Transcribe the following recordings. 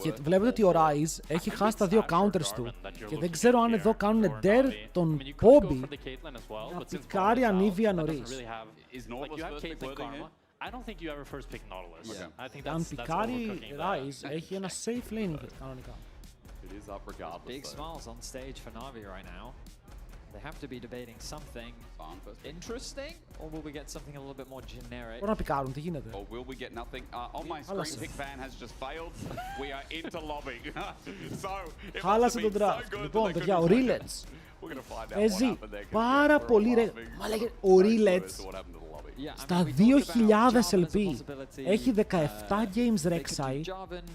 Και βλέπετε ότι ο Rise έχει χάσει τα δύο counters του. Και δεν ξέρω αν εδώ κάνουν dare τον Bobby να πικάρει Anivia νωρίς. Αν πικάρει Rise, έχει ένα safe lane κανονικά. Big smiles on stage for Navi right now. They have to be debating something interesting, or will we get something a little bit more generic? Μπορούν να πικάρουν, τι γίνεται. Or will we get nothing? On my screen, pick ban has just failed. We are into lobby. So, Χάλασε τον draft. Λοιπόν, παιδιά, ο Rillets παίζει πάρα πολύ ρε. Μα λέγε, ο Rillets στα 2000 LP έχει 17 games Rek'Sai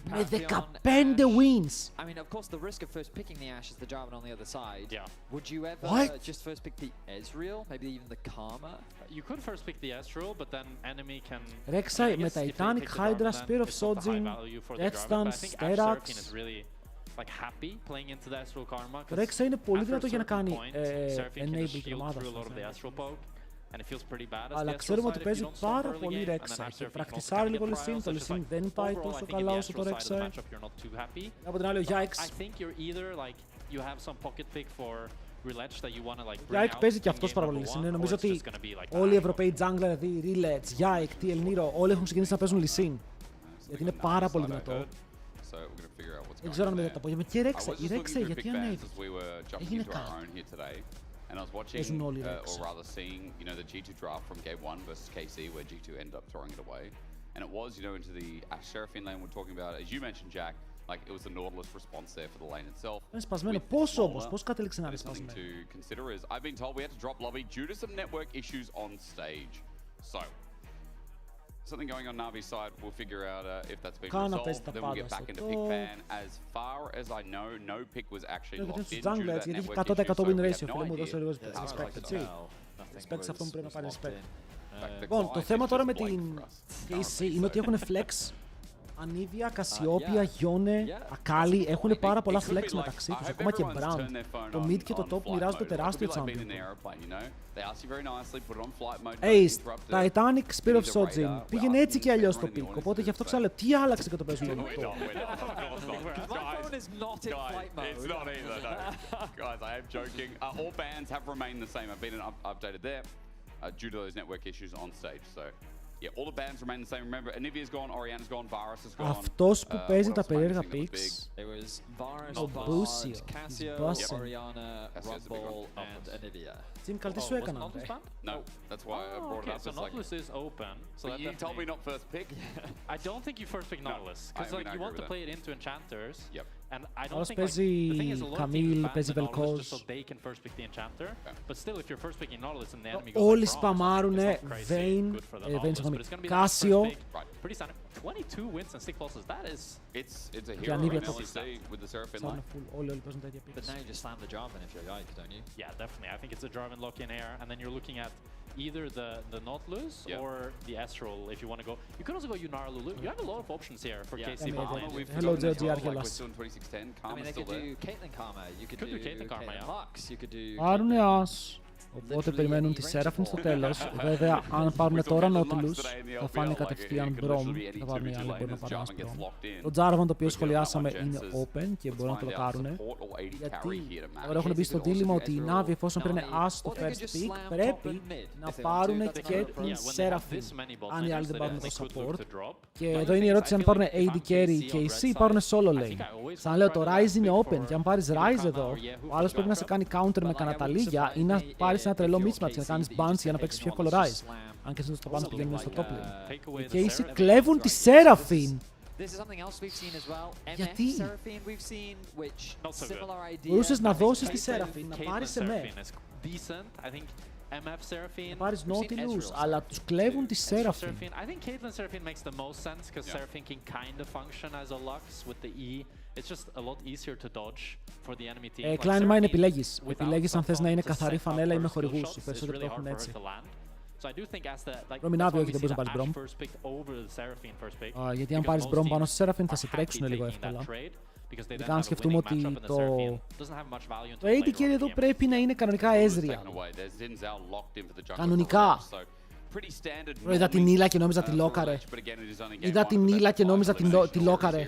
με 15 wins. I mean, of course, the risk of first picking the Ashe is the Jarvan on the other side. Yeah. Would you ever just first pick the Ezreal, maybe even the Karma? You could first pick the Ezreal, but then enemy can. Rek'Sai με Titanic, Hydra, Spear of Sojin, Death Stance, Sterax. Like happy playing into the Astral Karma. Το Rek'Sai είναι πολύ δυνατό για να κάνει enable την ομάδα. Αλλά ξέρουμε ότι παίζει πάρα πολύ Rek'Sai και πρακτισάρει λίγο Lee Sin. Το Lee Sin δεν πάει τόσο καλά όσο το Rek'Sai. Από την άλλη ο Yikes. Yikes παίζει και αυτός πάρα πολύ Lee Sin. Νομίζω ότι όλοι οι Ευρωπαίοι jungler, δηλαδή Rillets, Yikes, TL Nero, όλοι έχουν ξεκινήσει να παίζουν Lee Sin. Γιατί είναι πάρα πολύ δυνατό. Δεν ξέρω αν με το απόγευμα. Και η Rek'Sai γιατί ανέβηκε. Έγινε κάτι. And I was watching, or rather seeing, you know, the G2 draft from game 1 versus KC, where G2 ended up throwing it away. And it was, you know, into the Ashe Seraphine lane we're talking about. As you mentioned, Jack, like, it was the Nautilus response there for the lane itself. Είναι σπασμένο. Πώς όμως, πώς κατέληξε να είναι σπασμένο. Something to consider is, I've been told we had to drop lobby due to some network issues on stage. So, something going on Navi's side, we'll figure out if that's been resolved, then we'll get back into pick ban. As far as I know, no pick was actually locked in due to that network issue, so we have no idea. Respect σε αυτό που πρέπει να πάρει respect. Λοιπόν, το θέμα τώρα με την KC είναι ότι έχουν flex. Anivia, Cassiopeia, Yone, Akali έχουν πάρα πολλά flex μεταξύ τους, ακόμα και Brand. Το mid και το top μοιράζονται τεράστιο champion. Ace, Titanic, Spear of Sojin. Πήγαινε έτσι και αλλιώς το pick, οπότε γι' αυτό ξαναλέω, τι άλλαξε και το παίζουν όλο αυτό. Guys, I am joking. All bans have remained the same. I've been updated there due to those network issues on stage, so... Yeah, all the bands remain the same. Remember, Anivia's gone, Orianna's gone, Varus has gone. Αυτός που παίζει τα περίεργα picks. It was Varus, ο Busio, Cassio, Orianna, Rumble, and Anivia. Team, καλή τι σου έκανα. No, that's why I brought it up. So Nautilus is open. So but you told me not first pick. I don't think you first pick Nautilus, because like you want to play it into enchanters. Yep. And I don't think παίζει Camille, παίζει Vel'Koz. So they can first pick the enchanter. But still, if you're first picking Nautilus and the enemy goes όλοι σπαμάρουνε Vayne, Cassio. Pretty standard. 22 wins and 6 losses. That is. It's a hero right now, we see, with the Seraphine line. Όλοι παίζουν τα ίδια But now you just slam the Jarvan if you're Yike, don't you? Yeah, definitely. I think it's a Jarvan lock in air, and then you're looking at either the Nautilus or the Astral if you want to go. You could also go Yunara Lulu. You have a lot of options here for KC bot lane. Hello, JGR, We're still in 2010. I mean, they could do Caitlyn Karma. You could do Caitlyn Lux. You could do. Πάρουνε As. Οπότε περιμένουν τη Seraphine στο τέλος. Βέβαια, αν πάρουν τώρα Nautilus, θα φάνε κατευθείαν Brom. Θα πάρουν οι άλλοι, μπορεί να πάρουν ένας Brom. Το Jarvan, το οποίο σχολιάσαμε, είναι open και μπορούν να το δοκάρουν. Γιατί τώρα έχουν μπει στο δίλημμα ότι οι Navi, εφόσον πήραν As στο first pick, πρέπει να πάρουν και την Seraphine. Αν οι άλλοι δεν πάρουν το support. Και εδώ είναι η ερώτηση αν πάρουν AD Carry και οι C πάρουν solo lane. Σαν λέω, το Rise είναι open και αν πάρεις Rise εδώ, ο άλλος πρέπει να σε κάνει counter με καναταλίγια ή να πάρεις ένα τρελό mismatch για να κάνεις bounce για να παίξεις πιο εύκολο Rise. Αν και συνήθως το bounce πηγαίνουν στο top lane. Και οι C κλέβουν τη Seraphine. Γιατί μπορούσες να δώσεις τη Seraphine, να πάρεις εμέ. Να πάρεις Nautilus, αλλά τους κλέβουν τη Seraphine. I think Caitlyn Seraphine makes the most sense because Seraphine can kind of function as a Lux with the E. It's just a lot easier to dodge for the enemy team. Κλάινμα είναι επιλέγεις. Επιλέγεις αν θες να είναι καθαρή φανέλα ή με χορηγούς. Οι περισσότεροι το έχουν έτσι. Navi, όχι, δεν μπορείς να πάρεις Brom. Γιατί αν πάρεις Brom πάνω στη Seraphine θα σε τρέξουν λίγο εύκολα. Ειδικά αν σκεφτούμε ότι το AD carry εδώ πρέπει να είναι κανονικά Ezreal. Κανονικά. Είδα την Ήλα και νόμιζα τη λόκαρε. Είδα την Ήλα και νόμιζα τη λόκαρε.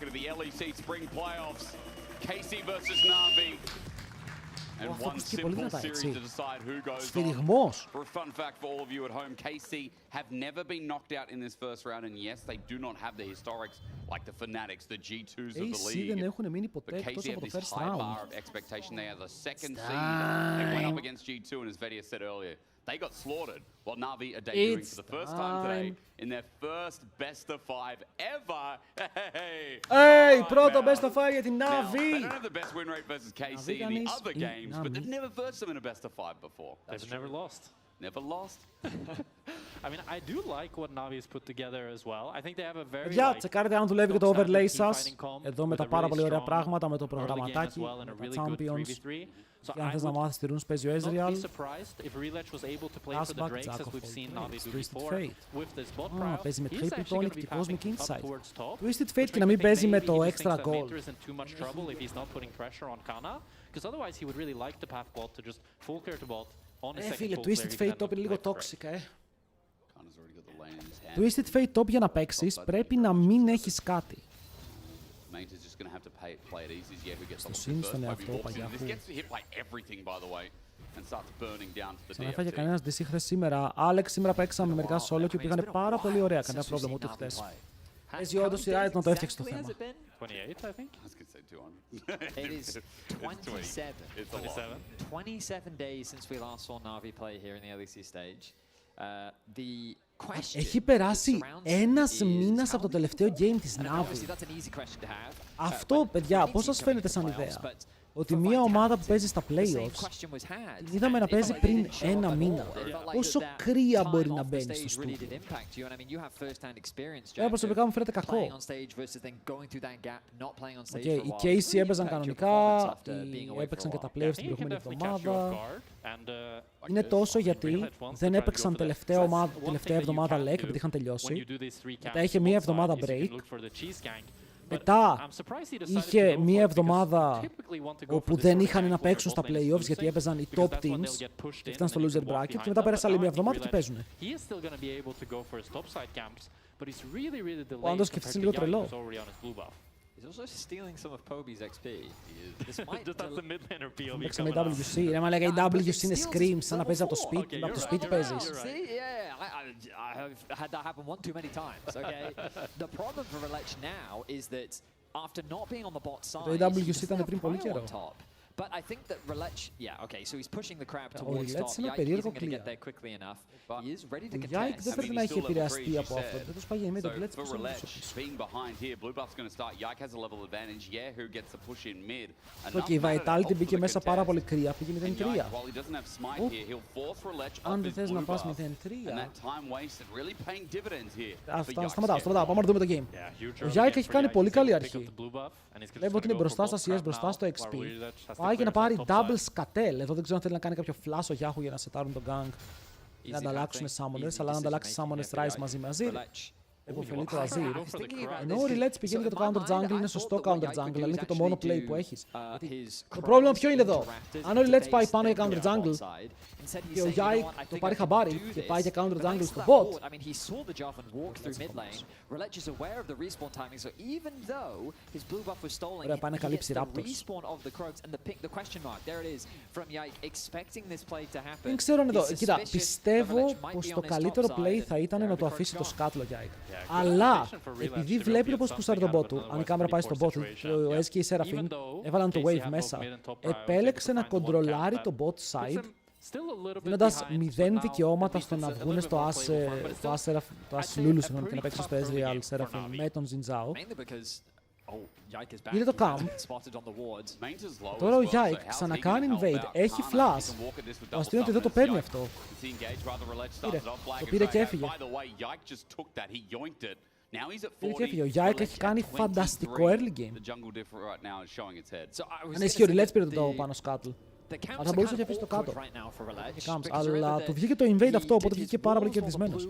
bracket of the LEC Spring Playoffs. Casey versus Navi. And αυτό one ακούστηκε πολύ simple δυνατά, series έτσι. to decide who goes on. Σφυριγμός. For a fun fact for all of you at home, KC have never been knocked out in this first round, and yes, they do not have the historics like the Fanatics, the G2s of the AC league. δεν έχουν μείνει But ποτέ εκτός KC από have το this first high round. bar of expectation. They are the second seed. They went up against G2, and as Vedia said earlier, They got slaughtered while Navi are debuting for the first time today in their first best of 5 ever. Hey, πρώτο best of 5 για την Navi. They don't have the best win rate versus KC in the other games, but they've never versed them in a best of 5 before. They've never lost. Never lost. I mean, I do like what Navi's put together as well. I think they have a very Παιδιά, τσεκάρετε αν δουλεύει και το overlay σας. Εδώ με τα πάρα πολύ ωραία πράγματα, με το προγραμματάκι, με τα champions. Και αν θες να μάθεις τη runes, παίζει ο Ezreal. Cashback, Jack of all trades, Twisted Fate. Παίζει με Triple Tonic και Cosmic Insight. Twisted Fate και να μην παίζει με το extra gold. Φίλε, Twisted Fate top είναι λίγο toxic, Twisted Fate top για να παίξεις πρέπει να μην έχεις κάτι. Στο σύν στον εαυτό, παγιάχου. Σαν έφαγε κανένας DC χθες σήμερα. Άλεξ, σήμερα παίξαμε μερικά solo και πήγανε πάρα πολύ ωραία. Κανένα πρόβλημα ούτε χθες. Παίζει όντως η Riot να το έφτιαξε το θέμα. 28, I think. It is 27. 27 days since we last saw Navi play here in the LEC stage. The question έχει περάσει ένας μήνας από το τελευταίο game της Navi. Αυτό, παιδιά, πώς σας φαίνεται σαν ιδέα? Ότι μια ομάδα που παίζει στα playoffs την είδαμε να παίζει πριν ένα μήνα. Πόσο κρύα μπορεί να μπαίνει στο στούντιο? Προσωπικά μου φαίνεται κακό. Οι Casey έπαιζαν κανονικά, έπαιξαν και τα playoffs την προηγούμενη εβδομάδα. Είναι τόσο γιατί δεν έπαιξαν τελευταία εβδομάδα LEC επειδή είχαν τελειώσει. Μετά είχε μια εβδομάδα break. Μετά είχε μία εβδομάδα όπου δεν είχαν να παίξουν στα playoffs γιατί έπαιζαν οι top teams και ήταν στο loser bracket και μετά πέρασε άλλη μία εβδομάδα και παίζουν. Ο Άντος σκεφτείς λίγο τρελό. He's also stealing some of Poby's XP. Παίξαμε η WC, ρε μα λέγα η WC είναι screams, σαν να παίζει από το σπίτι παίζεις. I had that happen one too many times, okay? The problem for Relech now is that after not being on the bot side, το WC ήταν πριν πολύ καιρό. But I think that Relech, yeah, okay, so he's pushing the crab towards top. Yike isn't going to get there quickly enough. He is ready to contest. Yike δεν πρέπει να έχει επηρεαστεί από αυτό. Δεν τους πάει με το Blitz που being behind here, Blue Buff's going to start. Yike has a level advantage. Yeah, who gets the push in mid. Και η Vitality μπήκε μέσα πάρα πολύ κρύα, πήγε 0-3. Αν δεν θες να πας 0-3. Σταματάω, πάμε να δούμε το game. Ο Yike έχει κάνει πολύ καλή αρχή. Βλέπω ότι είναι μπροστά στα CS, μπροστά στο XP. Πάει και να πάρει double scatel. Εδώ δεν ξέρω αν θέλει να κάνει κάποιο flash ο Yahoo για να σετάρουν τον gang. Να ανταλλάξουν summoners, αλλά να ανταλλάξει summoners Rise μαζί. Εποφελεί το Azir. Ενώ ο Relech πηγαίνει για το counter jungle, είναι σωστό counter jungle, αλλά είναι και το μόνο play που έχεις. Το πρόβλημα ποιο είναι εδώ? Αν ο Relech πάει πάνω για counter jungle και ο Yike το πάρει χαμπάρι και πάει για counter jungle στο bot. Ωραία, πάει να καλύψει Raptors. Δεν ξέρω εδώ. Κοίτα, πιστεύω πως το καλύτερο play θα ήταν να το αφήσει το σκάτλο Yike. Αλλά επειδή βλέπει πως πουσάρει τον bot του, αν η κάμερα πάει στο bot του, ο SK και η Seraphine έβαλαν το wave μέσα, επέλεξε να κοντρολάρει το bot side, δίνοντας 0 δικαιώματα στο να βγουν στο As Lulu και να παίξει στο Ezreal Seraphine με τον Xin Zhao. Είδε το camp. Τώρα ο Yike ξανακάνει invade, έχει flash. Το αστείο είναι ότι δεν το παίρνει αυτό. Το πήρε και έφυγε. Πήρε και έφυγε. Ο Yike έχει κάνει φανταστικό early game. Αν ισχύει ο Relech πήρε το πάνω σκάτλ. Αλλά θα μπορούσε να αφήσει το κάτω. Αλλά του βγήκε το invade αυτό, οπότε βγήκε πάρα πολύ κερδισμένος.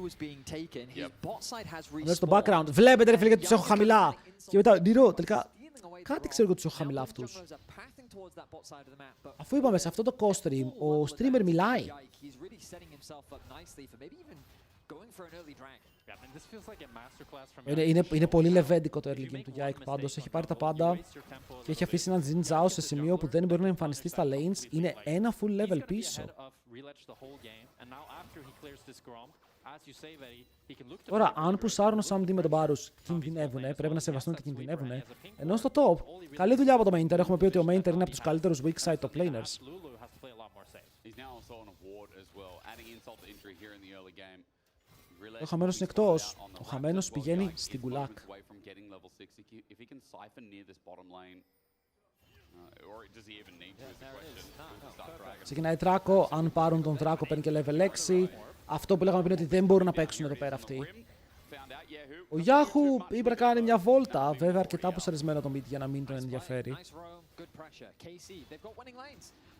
Εδώ στο background. Βλέπετε ρε φίλε γιατί τους έχω χαμηλά. Και μετά, Νίρο, τελικά κάτι ξέρω ότι τους έχω χαμηλά αυτούς. Αφού είπαμε σε αυτό το COSTREAM, ο streamer μιλάει. Είναι πολύ λεβέντικο το early game του Yike πάντως. Έχει πάρει τα πάντα και έχει αφήσει έναν Xin Zhao σε σημείο που δεν μπορεί να εμφανιστεί στα lanes. Είναι ένα full level πίσω. Τώρα, αν πουσάρουν ο Sam D με τον Barus, κινδυνεύουνε, πρέπει να σεβαστούν ότι κινδυνεύουνε. Ενώ στο top, καλή δουλειά από το Mainter. Έχουμε πει ότι ο Mainter είναι από τους καλύτερους weak side top laners. He's now also on a ward as well, adding insult to injury here in the early game. Ο Χαμένος είναι εκτός. Ο Χαμένος πηγαίνει στην Γκουλάκ. Ξεκινάει Τράκο. Αν πάρουν τον Τράκο παίρνει και level 6. Αυτό που λέγαμε πριν ότι δεν μπορούν να παίξουν εδώ πέρα αυτοί. Ο Γιάχου είπε να κάνει μια βόλτα. Βέβαια αρκετά αποσαρισμένο το mid για να μην τον ενδιαφέρει.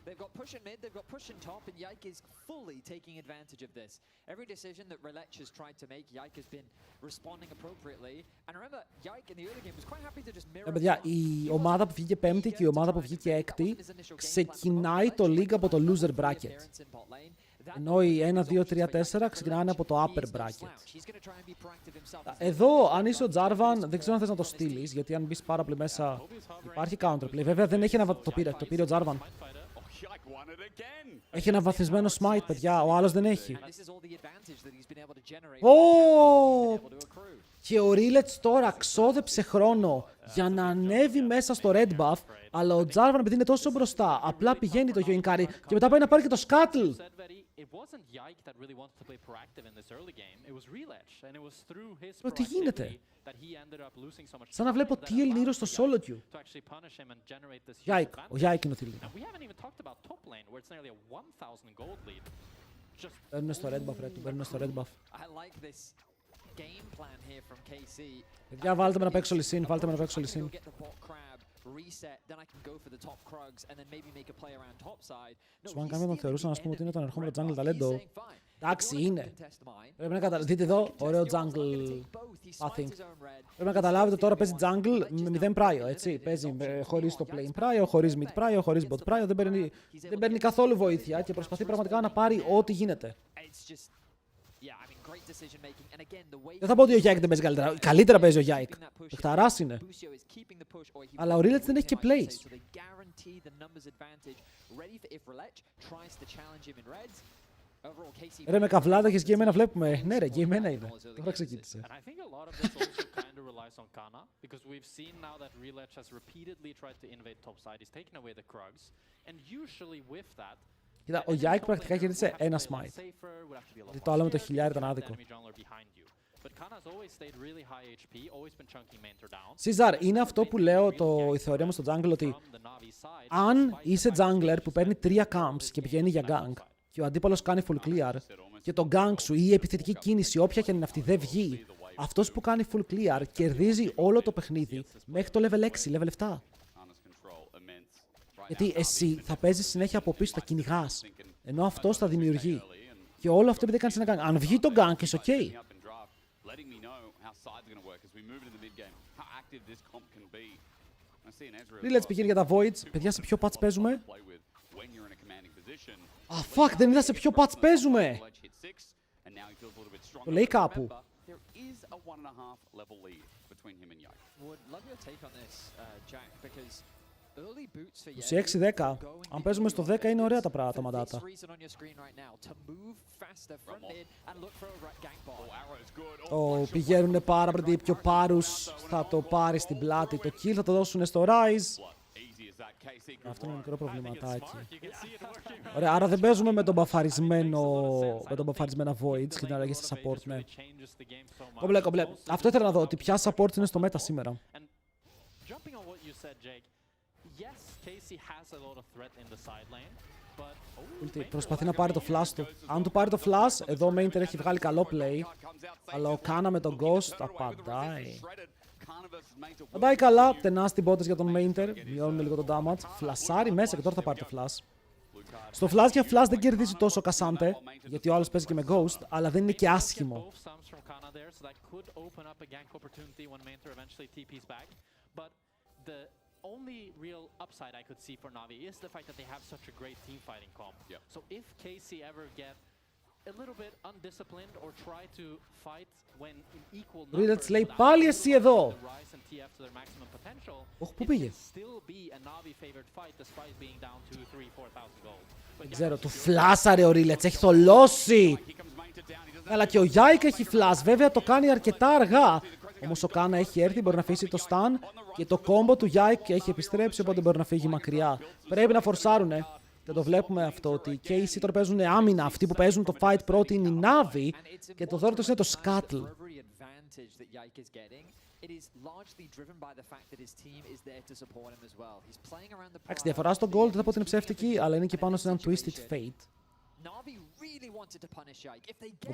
They've got push in mid, they've got push in top, and Yike is fully taking advantage of this. Every decision that Relech has tried to make, Yike has been responding appropriately. And remember, Yike in the early game was quite happy to just mirror. Παιδιά, η ομάδα που βγήκε πέμπτη και η ομάδα που βγήκε έκτη ξεκινάει το league από το loser bracket. Ενώ οι 1, 2, 3, 4 ξεκινάνε από το upper bracket. Εδώ, αν είσαι ο Jarvan, δεν ξέρω αν θες να το στείλεις, γιατί αν μπεις πάρα πολύ μέσα υπάρχει counterplay. Βέβαια δεν έχει το πήρε ο Jarvan. Έχει ένα βαθισμένο smite, παιδιά. Ο άλλος δεν έχει. Και ο Rillets τώρα ξόδεψε χρόνο για να ανέβει μέσα στο red buff, αλλά ο Jarvan επειδή είναι τόσο μπροστά, απλά πηγαίνει το Yoinkari και μετά πάει να πάρει και το Scuttle. Τι γίνεται? Σαν να βλέπω TL Nero στο solo queue. Ο Yike είναι ο TL Nero. Παίρνουν στο red buff, ρε, του παίρνουν στο red buff. Παιδιά, βάλτε με να παίξω Lee Sin, Σου αν κάνουμε τον θεωρούσα να πούμε ότι είναι τον ερχόμενο jungle talento. Εντάξει, είναι. Πρέπει να καταλάβετε, δείτε εδώ, ωραίο jungle pathing. Πρέπει να καταλάβετε τώρα παίζει jungle με 0 prio, έτσι. Παίζει χωρίς το plane prio, χωρίς mid prio, χωρίς bot prio, δεν παίρνει καθόλου βοήθεια και προσπαθεί πραγματικά να πάρει ό,τι γίνεται. Δεν θα πω ότι ο Yike δεν παίζει καλύτερα. Καλύτερα παίζει ο Yike. Παιχταράς είναι. Αλλά ο Rillets δεν έχει και plays. Ρε με καβλάδα έχεις game 1 βλέπουμε. Ναι ρε, game 1 είναι. Τώρα ξεκίνησε. Κοίτα, ο Yike πρακτικά κέρδισε ένα smite. Γιατί το άλλο με το χιλιάρι ήταν άδικο. Caesar, είναι αυτό που λέω η θεωρία μου στο jungle, ότι αν είσαι jungler που παίρνει 3 camps και πηγαίνει για gank και ο αντίπαλος κάνει full clear και το gank σου ή η επιθετική κίνηση, όποια και αν είναι αυτή, δεν βγει, αυτός που κάνει full clear κερδίζει όλο το παιχνίδι μέχρι το level 6, level 7. Γιατί εσύ θα παίζεις συνέχεια από πίσω, θα κυνηγάς, ενώ αυτός θα δημιουργεί. Και όλο αυτό επειδή κάνεις ένα gank. Αν βγει το gank, είσαι ok. Rillets πηγαίνει για τα voids. Παιδιά, σε ποιο patch παίζουμε? Fuck, δεν είδα σε ποιο patch παίζουμε. Το λέει κάπου. 26-10. Αν παίζουμε στο 10 είναι ωραία τα πράγματα. Πηγαίνουν πάρα πολύ πιο πάρους. Θα το πάρει στην πλάτη. Το kill θα το δώσουν στο Rise. Αυτό είναι ένα μικρό προβληματάκι. Ωραία, άρα δεν παίζουμε με τον μπαφαρισμένα Voids και την αλλαγή στα support, ναι. Κομπλέ. Αυτό ήθελα να δω, ότι ποια support είναι στο meta σήμερα. Προσπαθεί να πάρει το flash του. Αν του πάρει το flash, εδώ ο Mainter έχει βγάλει καλό play. Αλλά ο Κάνα με τον Ghost απαντάει. Απαντάει καλά, τενάς πότες για τον Mainter. Μειώνουν λίγο το damage. Φλασάρει μέσα και τώρα θα πάρει το flash. Στο flash για flash δεν κερδίζει τόσο ο Κασάντε, γιατί ο άλλος παίζει και με Ghost, αλλά δεν είναι και άσχημο. Only real upside I could see for Navi is the fact that they have such a great team fighting comp. Yep. So if KC ever get a little bit undisciplined or try to fight when in equal numbers, λέει πάλι εσύ εδώ. Rise and TF to their maximum potential, Πού πήγε? it can still be a Navi favored fight despite being down 2, 3, 4,000 gold. Δεν ξέρω, του φλάσαρε ο Rillets, έχει θολώσει. Αλλά και ο Yike έχει flash, βέβαια το κάνει αρκετά αργά. Όμως ο Κάνα έχει έρθει, μπορεί να αφήσει το stun και το combo του Yike έχει επιστρέψει, οπότε μπορεί να φύγει μακριά. Πρέπει να φορσάρουνε. Και το βλέπουμε αυτό ότι οι KC τώρα παίζουν άμυνα. Αυτοί που παίζουν το fight πρώτοι είναι η Navi και το δεύτερο είναι το Scuttle. Εντάξει, διαφορά στο gold δεν θα πω ότι είναι ψεύτικη, αλλά είναι και πάνω σε έναν Twisted Fate.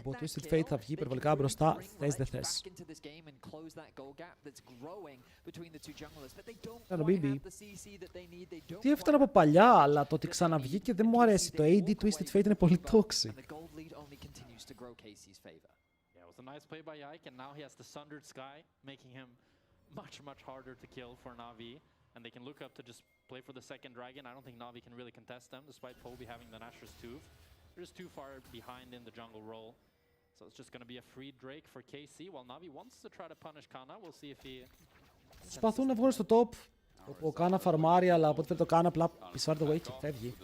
Ο Twisted Fate θα βγει υπερβολικά μπροστά, θες δεν θες. Κάνω BB. Τι έφτανα από παλιά, αλλά το ότι ξαναβγήκε δεν μου αρέσει. Το AD Twisted Fate είναι πολύ toxic. It was a nice play by Ike, and now he has the Sundered Sky, making him much harder to kill for Navi. And they can look up to just play for the second dragon. I don't think Navi can really contest them, despite Poby having the Nashor's Tooth. They're just too far behind in the jungle role. So it's just going to be a free Drake for KC, while Navi wants to try to punish Kana. We'll see if he... Προσπαθούν να βγουν στο top. Ο Κάνα φαρμάρει, αλλά από ό,τι φαίνεται το Κάνα απλά πισάρει το way και φεύγει.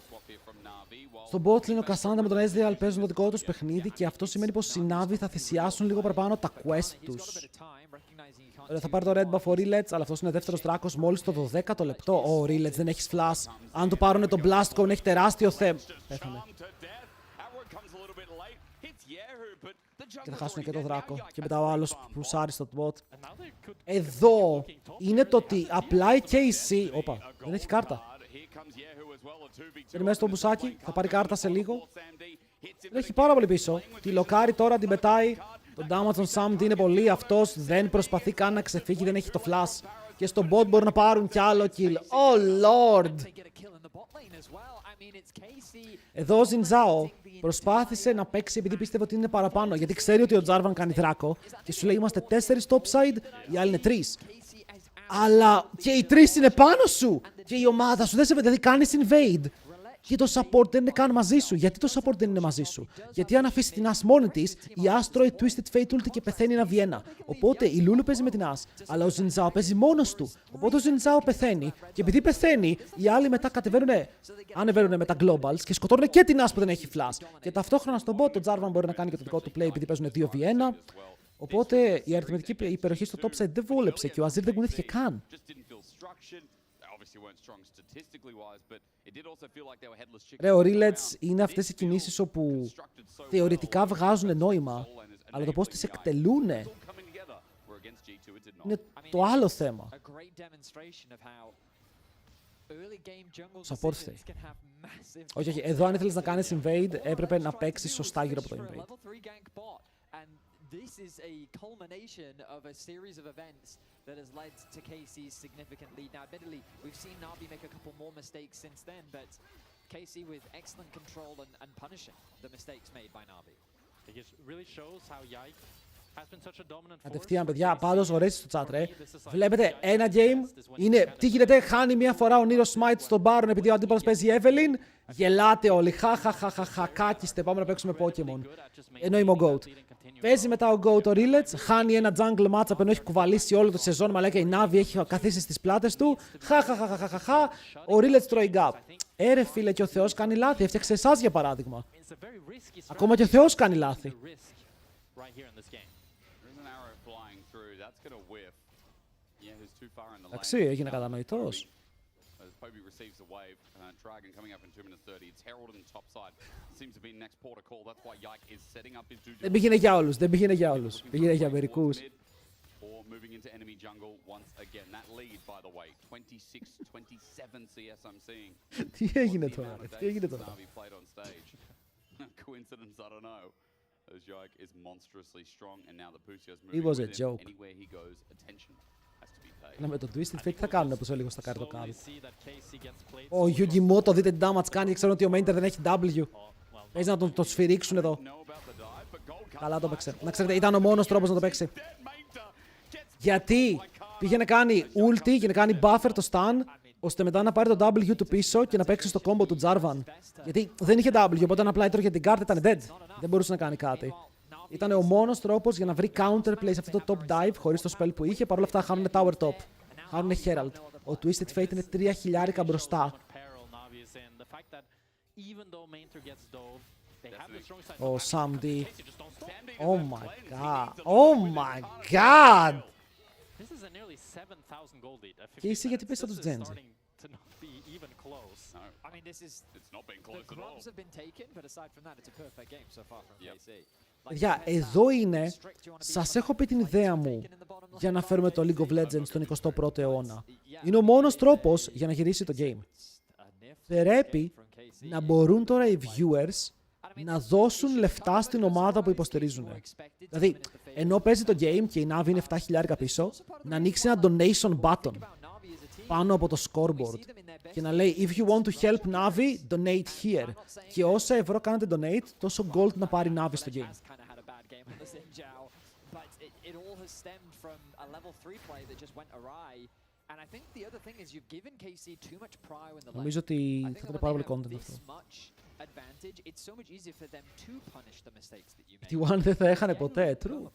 Στο bot lane ο Cassandra με τον Ezreal παίζουν το δικό τους παιχνίδι και αυτό σημαίνει πως οι Navi θα θυσιάσουν λίγο παραπάνω τα quest τους. Θα πάρει το red buff ο Rilets, αλλά αυτός είναι δεύτερος τράκος μόλις το 12ο λεπτό. Ο Rilets δεν έχεις flash. Αν του πάρουν το blast cone έχει τεράστιο θέμα. Πέθανε. Και θα χάσουν και το δράκο. Και μετά ο άλλος που σάρει στο bot. Εδώ είναι το ότι απλά η KC... Όπα, δεν έχει κάρτα. Είναι μέσα στο μπουσάκι, θα πάρει κάρτα σε λίγο. Δεν έχει πάρα πολύ πίσω. Τη λοκάρει τώρα, την πετάει. Το damage on Samd είναι πολύ. Αυτός δεν προσπαθεί καν να ξεφύγει, δεν έχει το flash. Και στο bot μπορούν να πάρουν κι άλλο kill. Oh lord! Εδώ ο Ζινζάο προσπάθησε να παίξει επειδή πίστευε ότι είναι παραπάνω. Γιατί ξέρει ότι ο Jarvan κάνει δράκο. Και σου λέει είμαστε 4 topside, οι άλλοι είναι 3. Αλλά και οι 3 είναι πάνω σου! Και η ομάδα σου δεν σε δηλαδή κάνεις invade. Και το support δεν είναι καν μαζί σου. Γιατί το support δεν είναι μαζί σου? Γιατί αν αφήσει την As μόνη της, η As τρώει Twisted Fate ulti και πεθαίνει ένα Vienna. Οπότε η Lulu παίζει με την As, αλλά ο Ζινζάο παίζει μόνος του. Οπότε ο Ζινζάο πεθαίνει και επειδή πεθαίνει, οι άλλοι μετά ανεβαίνουν με τα globals και σκοτώνουν και την As που δεν έχει flash. Και ταυτόχρονα στον bot, το Jarvan μπορεί να κάνει και το δικό του play επειδή παίζουν 2 Vienna. Οπότε η αριθμητική υπεροχή στο topside δεν βόλεψε και ο Azir δεν κουνήθηκε καν. Ρε, ο Rilets είναι αυτές οι κινήσεις όπου θεωρητικά βγάζουν νόημα, αλλά το πώς τις εκτελούν είναι το άλλο θέμα. Support φταίει. Όχι, εδώ αν ήθελες να κάνεις invade, έπρεπε να παίξεις σωστά γύρω από το invade. This is a culmination of a series of events that has led to KC's significant lead. Now, admittedly, we've seen Navi make a couple more mistakes since then, but KC with excellent control and punishing the mistakes made by Navi. It really shows how Yike has been such a dominant force. Κατευθείαν, παιδιά, πάντως ωραίσεις στο chat, ρε. Βλέπετε, ένα game είναι τι γίνεται, χάνει μία φορά ο Nero Smite στον Baron επειδή ο αντίπαλος παίζει Evelyn. Γελάτε όλοι, χακάκιστε, πάμε να παίξουμε Pokemon. Ενώ είμαι ο Goat. Παίζει μετά ο Goat ο Rilets, χάνει ένα jungle matchup ενώ έχει κουβαλήσει όλο το σεζόν, μαλάκα η Navi έχει καθίσει στις πλάτες του. Χαχαχαχαχαχα, ο Rilets τρώει gap. Ρε φίλε, και ο Θεός κάνει λάθη, έφτιαξε εσάς για παράδειγμα. Ακόμα και ο Θεός κάνει λάθη. Εντάξει, έγινε κατανοητός. Δεν πήγαινε για όλους, δεν πήγαινε για όλους. Πήγαινε για μερικούς. Τι έγινε τώρα, τι έγινε τώρα. It was a joke. Να με το Twisted Fate θα κάνουν όπως έλεγα στα κάρτο κάτω. Ο Yugi το δείτε τι damage κάνει και ξέρουν ότι ο Mainter δεν έχει W. Παίζει να τον σφυρίξουν εδώ. Καλά το παίξε. Να ξέρετε, ήταν ο μόνος τρόπος να το παίξει. Γιατί πήγε να κάνει ulti και να κάνει buffer το stun, ώστε μετά να πάρει το W του πίσω και να παίξει στο combo του Jarvan. Γιατί δεν είχε W, οπότε αν απλά έτρωγε την κάρτα ήταν dead. Δεν μπορούσε να κάνει κάτι. Ήταν ο μόνος τρόπος για να βρει counterplay σε αυτό το top dive χωρίς το spell που είχε. Παρ' όλα αυτά χάνουν tower top. Χάνουν Herald. Ο Twisted Fate είναι 3 χιλιάρικα μπροστά. Ο Samd. Oh my god. Oh my god. Και εσύ γιατί πες τους Genji. to not be even close. No, I mean, this is it's not been the close at all. grubs have been taken, but aside from that, it's a perfect game so far from Yep. KC. Παιδιά, εδώ είναι. Σας έχω πει την ιδέα μου για να φέρουμε το League of Legends στον 21ο αιώνα. Είναι ο μόνος τρόπος για να γυρίσει το game. Πρέπει να μπορούν τώρα οι viewers να δώσουν λεφτά στην ομάδα που υποστηρίζουν. Δηλαδή, ενώ παίζει το game και η Navi είναι 7.000 πίσω, να ανοίξει ένα donation button πάνω από το scoreboard και να λέει if you want to help Navi, donate here. Και όσα ευρώ κάνετε donate, τόσο gold να πάρει Navi στο game. Νομίζω ότι θα ήταν πάρα πολύ content αυτό. Η T1 δεν θα έχανε ποτέ, true.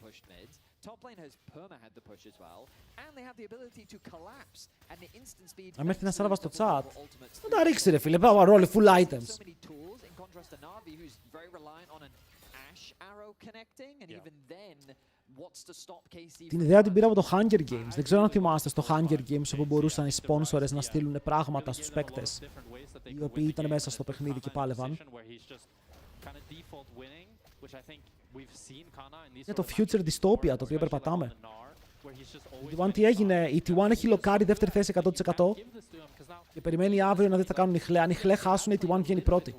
Αν έρθει ένα Σάραβα στο chat, θα τα ρίξει ρε φίλε, πάμε ρόλοι, full items. Την ιδέα την πήρα από το Hunger Games. Δεν ξέρω αν θυμάστε στο Hunger Games όπου μπορούσαν οι sponsors να στείλουν πράγματα στους παίκτες οι οποίοι ήταν μέσα στο παιχνίδι και πάλευαν. Είναι το Future Dystopia το οποίο περπατάμε. Η T1 τι έγινε, η T1 έχει λοκάρει δεύτερη θέση 100% και περιμένει αύριο να δει τι θα κάνουν οι Χλέ. Αν οι Χλέ χάσουν, η T1 βγαίνει πρώτη.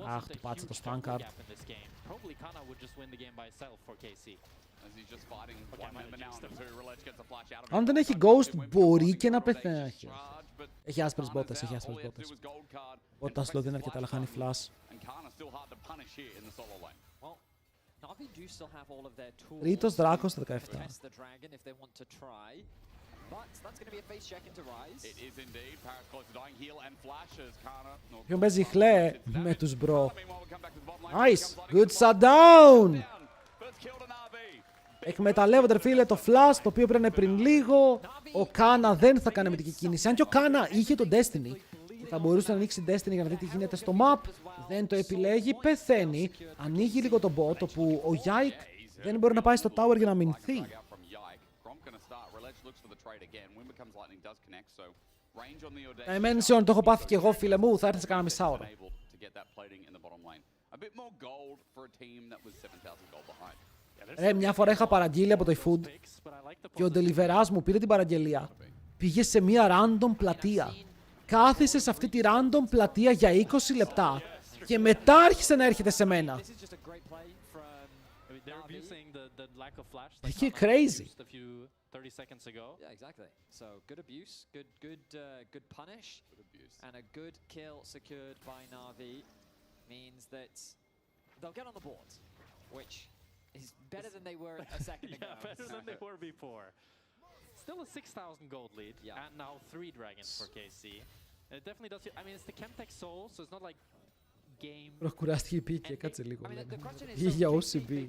Αχ, του πάτησε το stun card. Αν δεν έχει ghost, μπορεί και να πεθαίνει. Έχει άσπρες μπότες, έχει άσπρες μπότες. Όταν slow δεν είναι αρκετά, αλλά χάνει flash. Τρίτος δράκος στα 17. Ποιον παίζει Χλέ με τους μπρο. Nice, good shutdown. Εκμεταλλεύονται φίλε το flash το οποίο έπαιρνε πριν λίγο. Ο Κάνα δεν θα κάνει αμυντική κίνηση. Αν και ο Κάνα είχε το Destiny και θα μπορούσε να ανοίξει Destiny για να δει τι γίνεται στο map, δεν το επιλέγει, πεθαίνει. Ανοίγει λίγο τον bot όπου ο Yike δεν μπορεί να πάει στο tower για να αμυνθεί. Dimension, το έχω πάθει και εγώ φίλε μου, θα έρθει σε κάνα μισάωρο. Μια φορά είχα παραγγείλει από το eFood και ο deliverás μου πήρε την παραγγελία. Πήγε σε μια random πλατεία. Κάθισε σε αυτή τη random πλατεία για 20 λεπτά και μετά άρχισε να έρχεται σε μένα. Είχε crazy. 30 seconds ago. Yeah, exactly. So good abuse, good punish, and a good kill secured by Navi means that they'll get on the board, which is better than they were a second ago. Yeah, better than they were before. Still a 6,000 gold lead, and now 3 dragons for KC. And it definitely does. I mean, it's the Chemtech soul, so it's not like game. Προκουράστηκε η πίκη, κάτσε λίγο. Πήγε για OCB.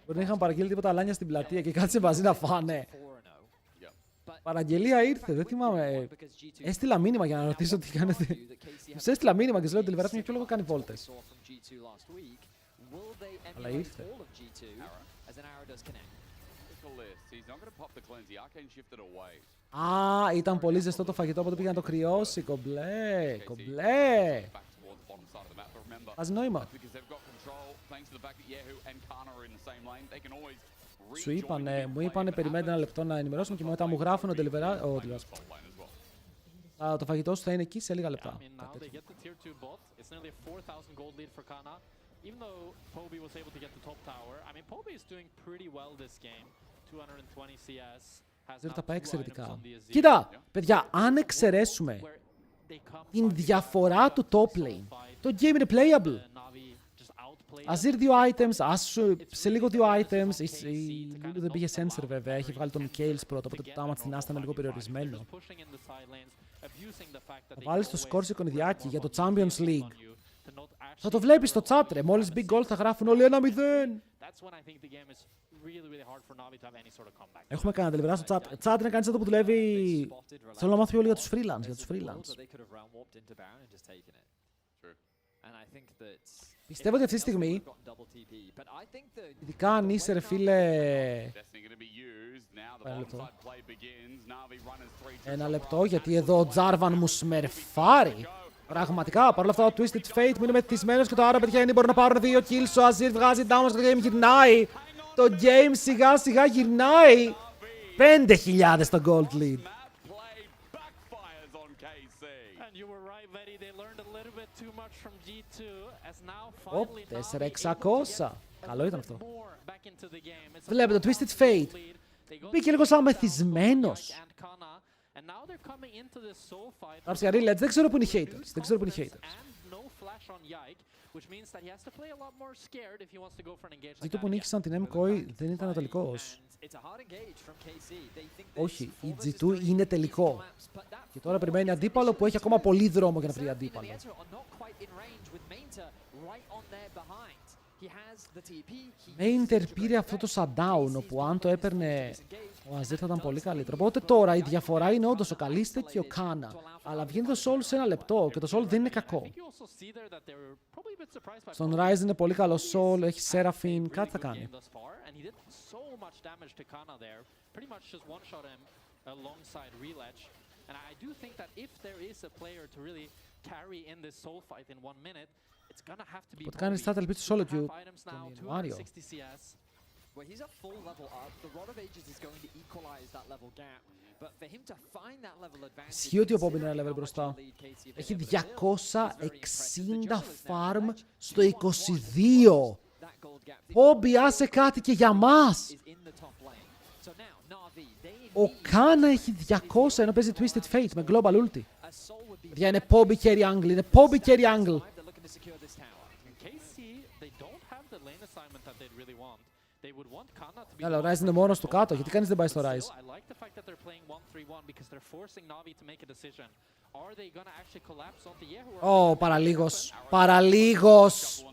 Μπορεί να είχαν παραγγείλει τίποτα αλάνια στην πλατεία και κάτσε μαζί να φάνε. Παραγγελία ήρθε, δεν θυμάμαι. Έστειλα μήνυμα για να ρωτήσω τι κάνετε. Τους έστειλα μήνυμα και τους λέω ότι για ποιο λόγο κάνει βόλτες. Αλλά ήρθε. Α, ήταν πολύ ζεστό το φαγητό, οπότε πήγα να το κρυώσει. Κομπλέ, κομπλέ. Has νόημα. Σου είπανε, μου είπανε περιμένετε ένα λεπτό να ενημερώσουμε και μετά μου γράφουν ο deliverás. Το φαγητό σου θα είναι εκεί σε λίγα λεπτά. Δεν τα πάει εξαιρετικά. Κοίτα, παιδιά, αν εξαιρέσουμε την διαφορά του top lane, το game είναι playable. Αζίρ 2 items, σε λίγο 2 items. Η Lulu δεν πήγε sensor βέβαια, έχει βγάλει τον Mikhails πρώτα, οπότε το damage στην Άστα είναι λίγο περιορισμένο. Θα βάλεις το score σε κονιδιάκι για το Champions League. Θα το βλέπεις στο chat ρε, μόλις big goal θα γράφουν όλοι 1-0. Έχουμε κανένα deliverás στο chat. Chat είναι κανείς εδώ που δουλεύει. Θέλω να μάθω όλοι για τους freelance. Πιστεύω ότι αυτή τη στιγμή, ειδικά αν είσαι ρε φίλε... Ένα λεπτό, γιατί εδώ ο Τζάρβαν μου σμερφάρει. Πραγματικά, παρόλα αυτά ο Twisted Fate μου είναι μεθυσμένος και το άρα πετυχαίνει. Μπορεί να πάρουν 2 kills, ο Azir βγάζει down στο game, γυρνάει. Το game σιγά σιγά γυρνάει. 5.000 στο gold lead. Ωπ, 4.600. Καλό ήταν αυτό. Βλέπετε το Twisted Fate. Μπήκε λίγο σαν μεθυσμένος. Άψε Ρίλετς, δεν ξέρω που είναι οι haters. Δεν ξέρω που είναι οι haters. Ζήτω που νίκησαν την MKOI δεν ήταν ο τελικός. Όχι, η G2 είναι τελικό. Και τώρα περιμένει αντίπαλο που έχει ακόμα πολύ δρόμο για να βρει αντίπαλο. Mainter πήρε αυτό το shutdown, όπου αν το έπαιρνε ο Azir θα ήταν πολύ καλύτερο. Οπότε τώρα η διαφορά είναι όντως ο Καλίστε και ο Κάνα. Αλλά βγαίνει το Soul σε 1 λεπτό και το Soul δεν είναι κακό. Στον Ryze είναι πολύ καλό Soul, έχει Seraphine, κάτι θα κάνει. Οπότε κάνει start ελπίζει στο solo queue τον Ιανουάριο. Ισχύει ότι ο Bobby είναι ένα level μπροστά. Έχει 260 farm στο 22. Bobby, άσε κάτι και για μας. Ο Κάνα έχει 200 ενώ παίζει Twisted Fate με Global Ulti. Παιδιά, είναι Bobby carry angle, είναι Bobby carry angle. Έλα, ο Ryze είναι μόνος του κάτω. Γιατί κανείς δεν πάει στο Ryze? Ω, παραλίγος. Παραλίγος.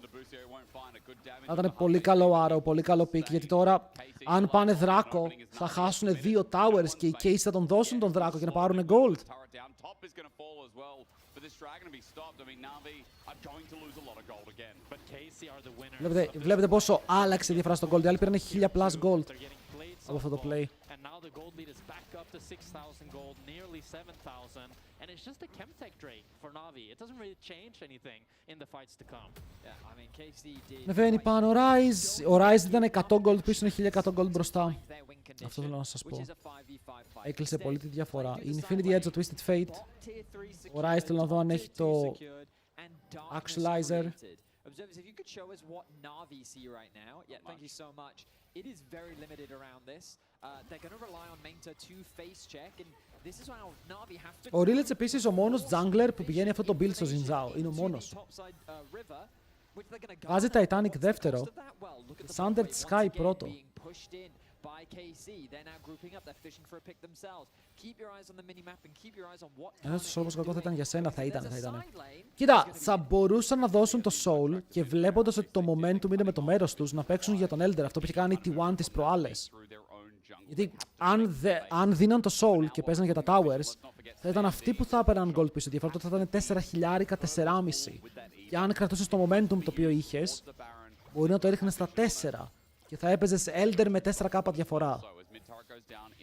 Θα ήταν πολύ καλό arrow, πολύ καλό pick. Γιατί τώρα, αν πάνε δράκο, θα χάσουν 2 towers και οι Case θα τον δώσουν τον δράκο για να πάρουν gold. Βλέπετε πόσο άλλαξε η διαφορά στο gold. Οι άλλοι πήραν 1000 plus gold από αυτό το play. Ανεβαίνει πάνω ο Ryze. Ο Ryze ήταν 100 gold πίσω, είναι 1100 gold μπροστά. Αυτό θέλω να σας πω. Έκλεισε πολύ τη διαφορά. Η Infinity Edge, ο Twisted Fate. Ο Ryze θέλω να δω αν έχει το Actualizer. Observers, if you could show us what Navi see right now. Yeah, thank you so much. It is very limited around this. They're going to rely on Menta to face check, and this is how Navi have to... Ο Rillets επίσης ο μόνος jungler που πηγαίνει αυτό το build στο Zinzao. Είναι ο μόνος. Βάζει Titanic δεύτερο. Sundered Sky πρώτο. Ένας τους όρμος κακό θα ήταν για σένα, θα ήταν. Κοίτα, θα μπορούσαν να δώσουν το soul και βλέποντας ότι το momentum είναι με το μέρος τους να παίξουν για τον Elder, αυτό που είχε κάνει η T1 τις προάλλες. Γιατί αν δίναν το soul και παίζαν για τα towers, θα ήταν αυτοί που θα έπαιρναν gold πίσω. Διαφορά τότε θα ήταν 4.000, 4,5. Και αν κρατούσες το momentum το οποίο είχες, μπορεί να το έριχνες στα 4. Και θα έπαιζες Elder με 4k διαφορά.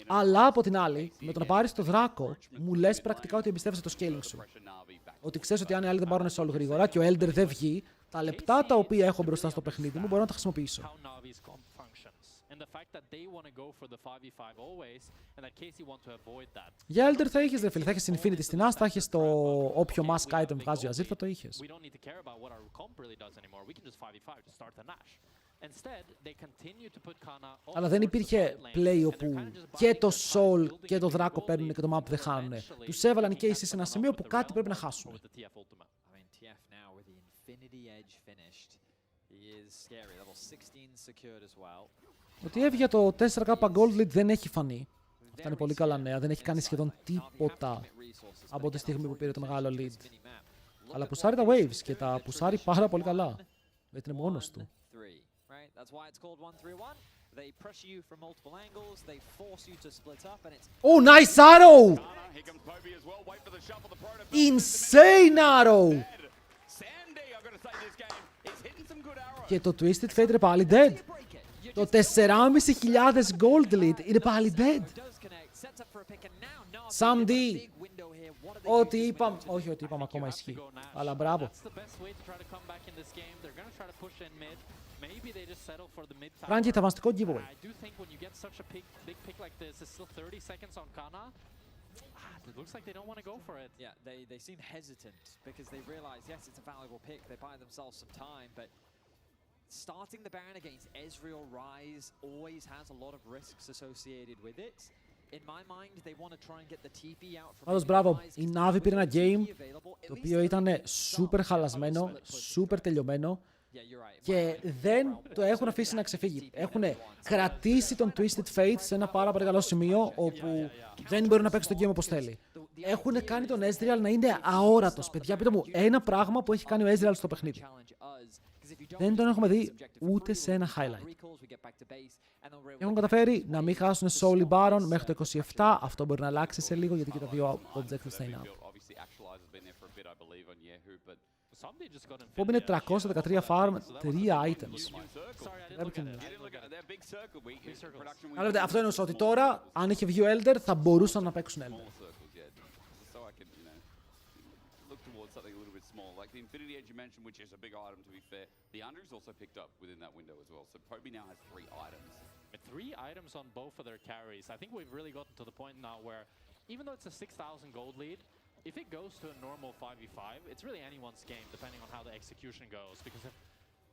Αλλά από την άλλη, με το να πάρεις το δράκο, μου λες πρακτικά ότι εμπιστεύεσαι το scaling σου. Ότι ξέρεις ότι αν οι άλλοι δεν πάρουν solo γρήγορα και ο Elder δεν βγει, τα λεπτά τα οποία έχω μπροστά στο παιχνίδι μου μπορώ να τα χρησιμοποιήσω. Για Elder θα είχες, ρε φίλε, θα είχες Infinity στην As, θα είχες το όποιο mask item βγάζει ο Azir, θα το είχες. Αλλά δεν υπήρχε play όπου και το Soul και το Δράκο παίρνουν και το map δεν χάνουν. Τους έβαλαν και εσείς σε ένα σημείο που κάτι πρέπει να χάσουν. Ότι έβγε το 4k Gold Lead δεν έχει φανεί. Αυτά είναι πολύ καλά νέα, δεν έχει κάνει σχεδόν τίποτα από τη στιγμή που πήρε το μεγάλο lead. Αλλά πουσάρει τα waves και τα πουσάρει πάρα πολύ καλά. Γιατί είναι μόνος του. Oh, nice arrow! Insane arrow! Και το Twisted Fate είναι πάλι dead. Το 4.500 gold lead είναι πάλι dead. Sam D. Ό,τι είπαμε. Όχι, ό,τι είπαμε ακόμα ισχύει. Αλλά μπράβο. Φράγκη, θαυμαστικό giveaway. It looks like they don't want to go for it. Yeah, they seem hesitant because they realize, yes, it's a valuable pick. They buy themselves some time, but starting the Baron against Ezreal Rise always has a lot of risks associated with it. In my mind, they want to try and get the TP out from Πάντως μπράβο, η Navi πήρε ένα game το οποίο ήταν super χαλασμένο, super τελειωμένο και δεν το έχουν αφήσει να ξεφύγει. Έχουν κρατήσει τον Twisted Fate σε ένα πάρα πολύ καλό σημείο όπου δεν μπορεί να παίξει το game όπως θέλει. Έχουν κάνει τον Ezreal να είναι αόρατος. Παιδιά, πείτε μου ένα πράγμα που έχει κάνει ο Ezreal στο παιχνίδι. Δεν τον έχουμε δει ούτε σε ένα highlight. Έχουν καταφέρει να μην χάσουν Soul Baron μέχρι το 27. Αυτό μπορεί να αλλάξει σε λίγο γιατί και τα δύο objectives θα είναι up. Πόμπ είναι 313 farm, 3 items. Αυτό εννοούσα ότι τώρα, αν είχε βγει ο Elder, θα μπορούσαν να παίξουν Elder. The Infinity Edge you mentioned, which is a big item to be fair, the under is also picked up within that window as well. So Poby now has 3 items. 3 items on both of their carries. I think we've really gotten to the point now where, even though it's a 6,000 gold lead, if it goes to a normal 5v5, it's really anyone's game depending on how the execution goes. Because if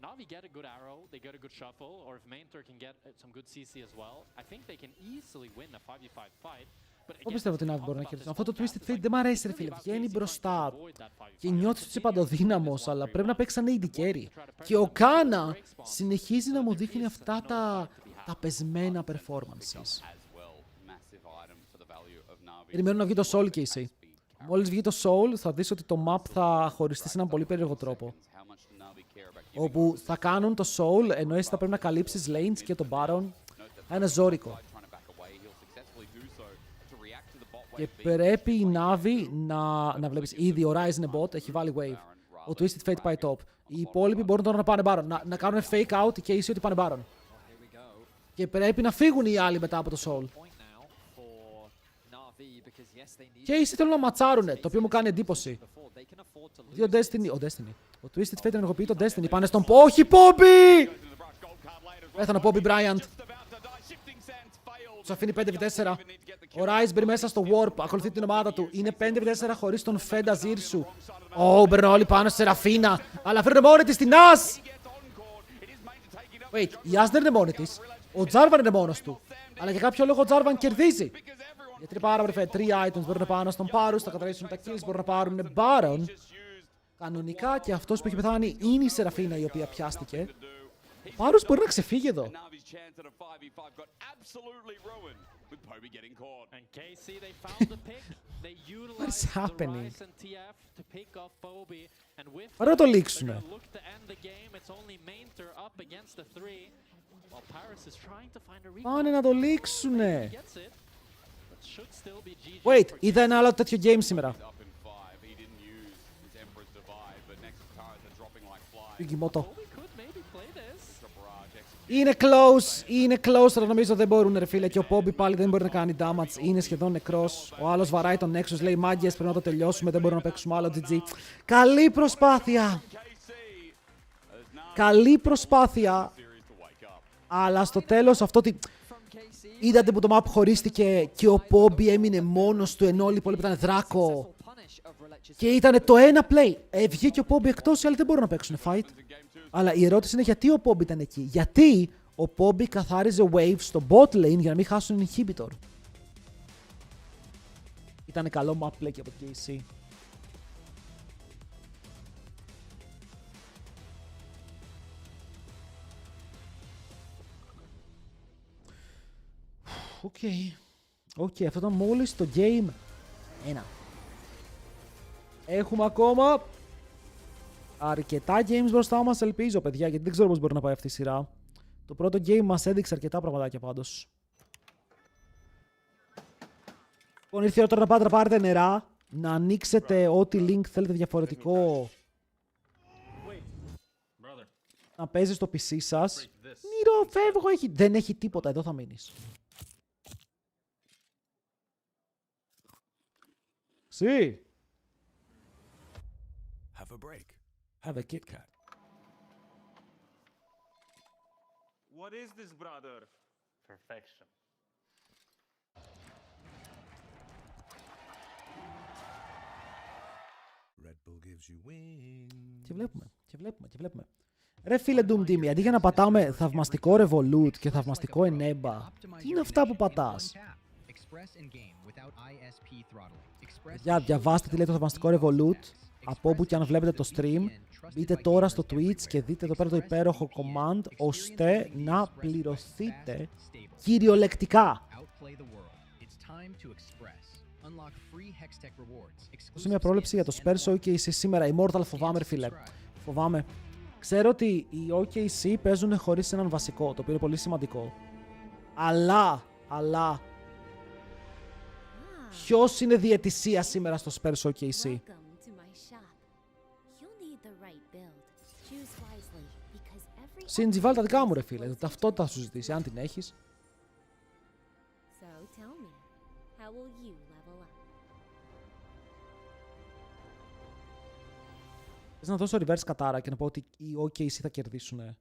Navi get a good arrow, they get a good shuffle, or if Mainter can get some good CC as well, I think they can easily win a 5v5 fight. Εγώ πιστεύω ότι η Navi μπορεί να κερδίσει. Αυτό το Twisted Fate δεν μ' αρέσει, ρε φίλε. Βγαίνει μπροστά και νιώθει ότι είσαι παντοδύναμος, αλλά πρέπει να παίξει σαν AD carry. Και ο Κάνα συνεχίζει να μου δείχνει αυτά τα πεσμένα performances. Περιμένω να βγει το Soul Casey. Μόλις βγει το Soul, θα δεις ότι το map θα χωριστεί σε έναν πολύ περίεργο τρόπο. Όπου θα κάνουν το Soul, ενώ εσύ θα πρέπει να καλύψεις lanes και το Baron. Θα είναι ζώρικο. Και πρέπει η Navi να βλέπεις. Ήδη ο Rise είναι bot, έχει βάλει wave. Ο Twisted Fate πάει top. Οι υπόλοιποι μπορούν τώρα να πάνε Baron. Να κάνουν fake out και εσύ ότι πάνε Baron. Και πρέπει να φύγουν οι άλλοι μετά από το Soul. Και εσύ θέλουν να ματσάρουνε, το οποίο μου κάνει εντύπωση. Δύο Destiny. Ο Twisted Fate ενεργοποιεί το Destiny. Πάνε στον όχι Poby! Πέθανε ο Poby Bryant. Τους αφήνει 5v4. Ο Rise μπαίνει μέσα στο Warp, ακολουθεί την ομάδα του. Είναι 5v4 χωρίς τον Fed Azir σου. Μπαίνουν όλοι πάνω σε Ραφίνα. Αλλά φέρνουν μόνη της την As! Wait, η As δεν είναι μόνη της. Ο Jarvan είναι μόνος του. Αλλά για κάποιο λόγο ο Jarvan κερδίζει. Γιατί είναι πάρα πολύ 3 items μπορούν να πάνε στον Πάρους, θα καταρρεύσουν τα kills, μπορούν να πάρουν Baron. Κανονικά και αυτός που έχει πεθάνει είναι η Σεραφίνα η οποία πιάστηκε. Ο Πάρους μπορεί να ξεφύγει εδώ. What's happening? Άρα να το λήξουνε. Πάνε να το λήξουνε. Wait, είδα ένα άλλο τέτοιο game σήμερα. Πηγημότο. Είναι close, αλλά νομίζω δεν μπορούν ρε φίλε και ο Poby πάλι δεν μπορεί να κάνει damage, είναι σχεδόν νεκρός. Ο άλλος βαράει τον Nexus, λέει μάγκες, πρέπει να το τελειώσουμε, δεν μπορούμε να παίξουμε άλλο GG. Καλή προσπάθεια! Καλή προσπάθεια! Αλλά στο τέλος αυτό ότι... Είδατε που το map χωρίστηκε και ο Poby έμεινε μόνος του ενώ όλοι οι υπόλοιποι ήταν δράκο. Και ήταν το ένα play. Βγήκε ο Poby εκτός, οι άλλοι δεν μπορούν να παίξουν fight. Αλλά η ερώτηση είναι γιατί ο Poby ήταν εκεί. Γιατί ο Poby καθάριζε wave στο bot lane για να μην χάσουν inhibitor. Ήταν καλό map play και από το KC. Οκ, αυτό ήταν μόλις το game 1. Έχουμε ακόμα αρκετά games μπροστά μας, ελπίζω παιδιά, γιατί δεν ξέρω πώς μπορεί να πάει αυτή η σειρά. Το πρώτο game μας έδειξε αρκετά πραγματάκια πάντως. Λοιπόν, ήρθε η ώρα τώρα να πάτε να πάρετε νερά, να ανοίξετε ό,τι link θέλετε διαφορετικό. να παίζει στο PC σας. Μύρο, φεύγω, δεν έχει τίποτα, εδώ θα μείνεις. See? Have a break. Have a Kit Kat. What is this, brother? Perfection. Red Bull gives you wings. Και βλέπουμε. Ρε φίλε Doom Dimmy, αντί για να πατάμε θαυμαστικό Revolute και θαυμαστικό Eneba, τι είναι αυτά που πατάς? Για διαβάστε τι λέει το θαυμαστικό Revolute, από όπου και αν βλέπετε το stream, μπείτε τώρα στο Twitch και δείτε εδώ πέρα το υπέροχο command, ώστε να πληρωθείτε κυριολεκτικά. Δώσε μια πρόληψη για το Spurs OKC σήμερα. Immortal φοβάμαι, ρε φίλε. Φοβάμαι. Ξέρω ότι οι OKC παίζουν χωρίς έναν βασικό, το οποίο είναι πολύ σημαντικό. Αλλά... Ποιος είναι διαιτησία σήμερα στο Spurs OKC? Σίντζι, βάλ τα δικά μου, ρε φίλε. Ταυτότητα θα σου ζητήσει, αν την έχεις. Θες να δώσω reverse κατάρα και να πω ότι οι OKC θα κερδίσουνε?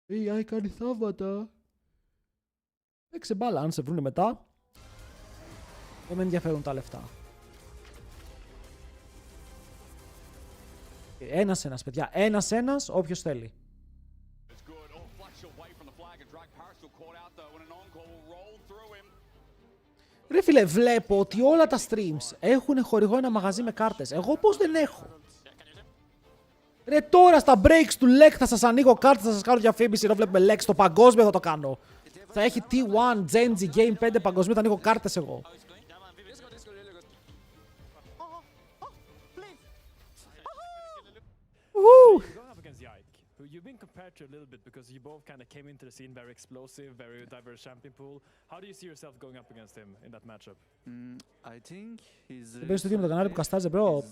AI κάνει θαύματα. Παίξε μπάλα, αν σε βρούνε μετά. Δεν με ενδιαφέρουν τα λεφτά. Ένας, παιδιά. Ένας, όποιος θέλει. Ρε φίλε, βλέπω ότι όλα τα streams έχουν χορηγό ένα μαγαζί με κάρτες. Εγώ πώς δεν έχω? Ρε τώρα στα breaks του LEC θα σας ανοίγω κάρτες, θα σας κάνω διαφήμιση. Ενώ βλέπουμε LEC στο παγκόσμιο θα το κάνω. Θα έχει T1, Genji, Game 5 παγκοσμίο, θα ανοίγω κάρτες εγώ. You've been compared to a little bit because you both kind of came into the scene very explosive, very diverse champion pool. How do you see yourself going up against him in that matchup? I think he's Δεν παίζει το ίδιο με το κανάλι που καστάζει, bro.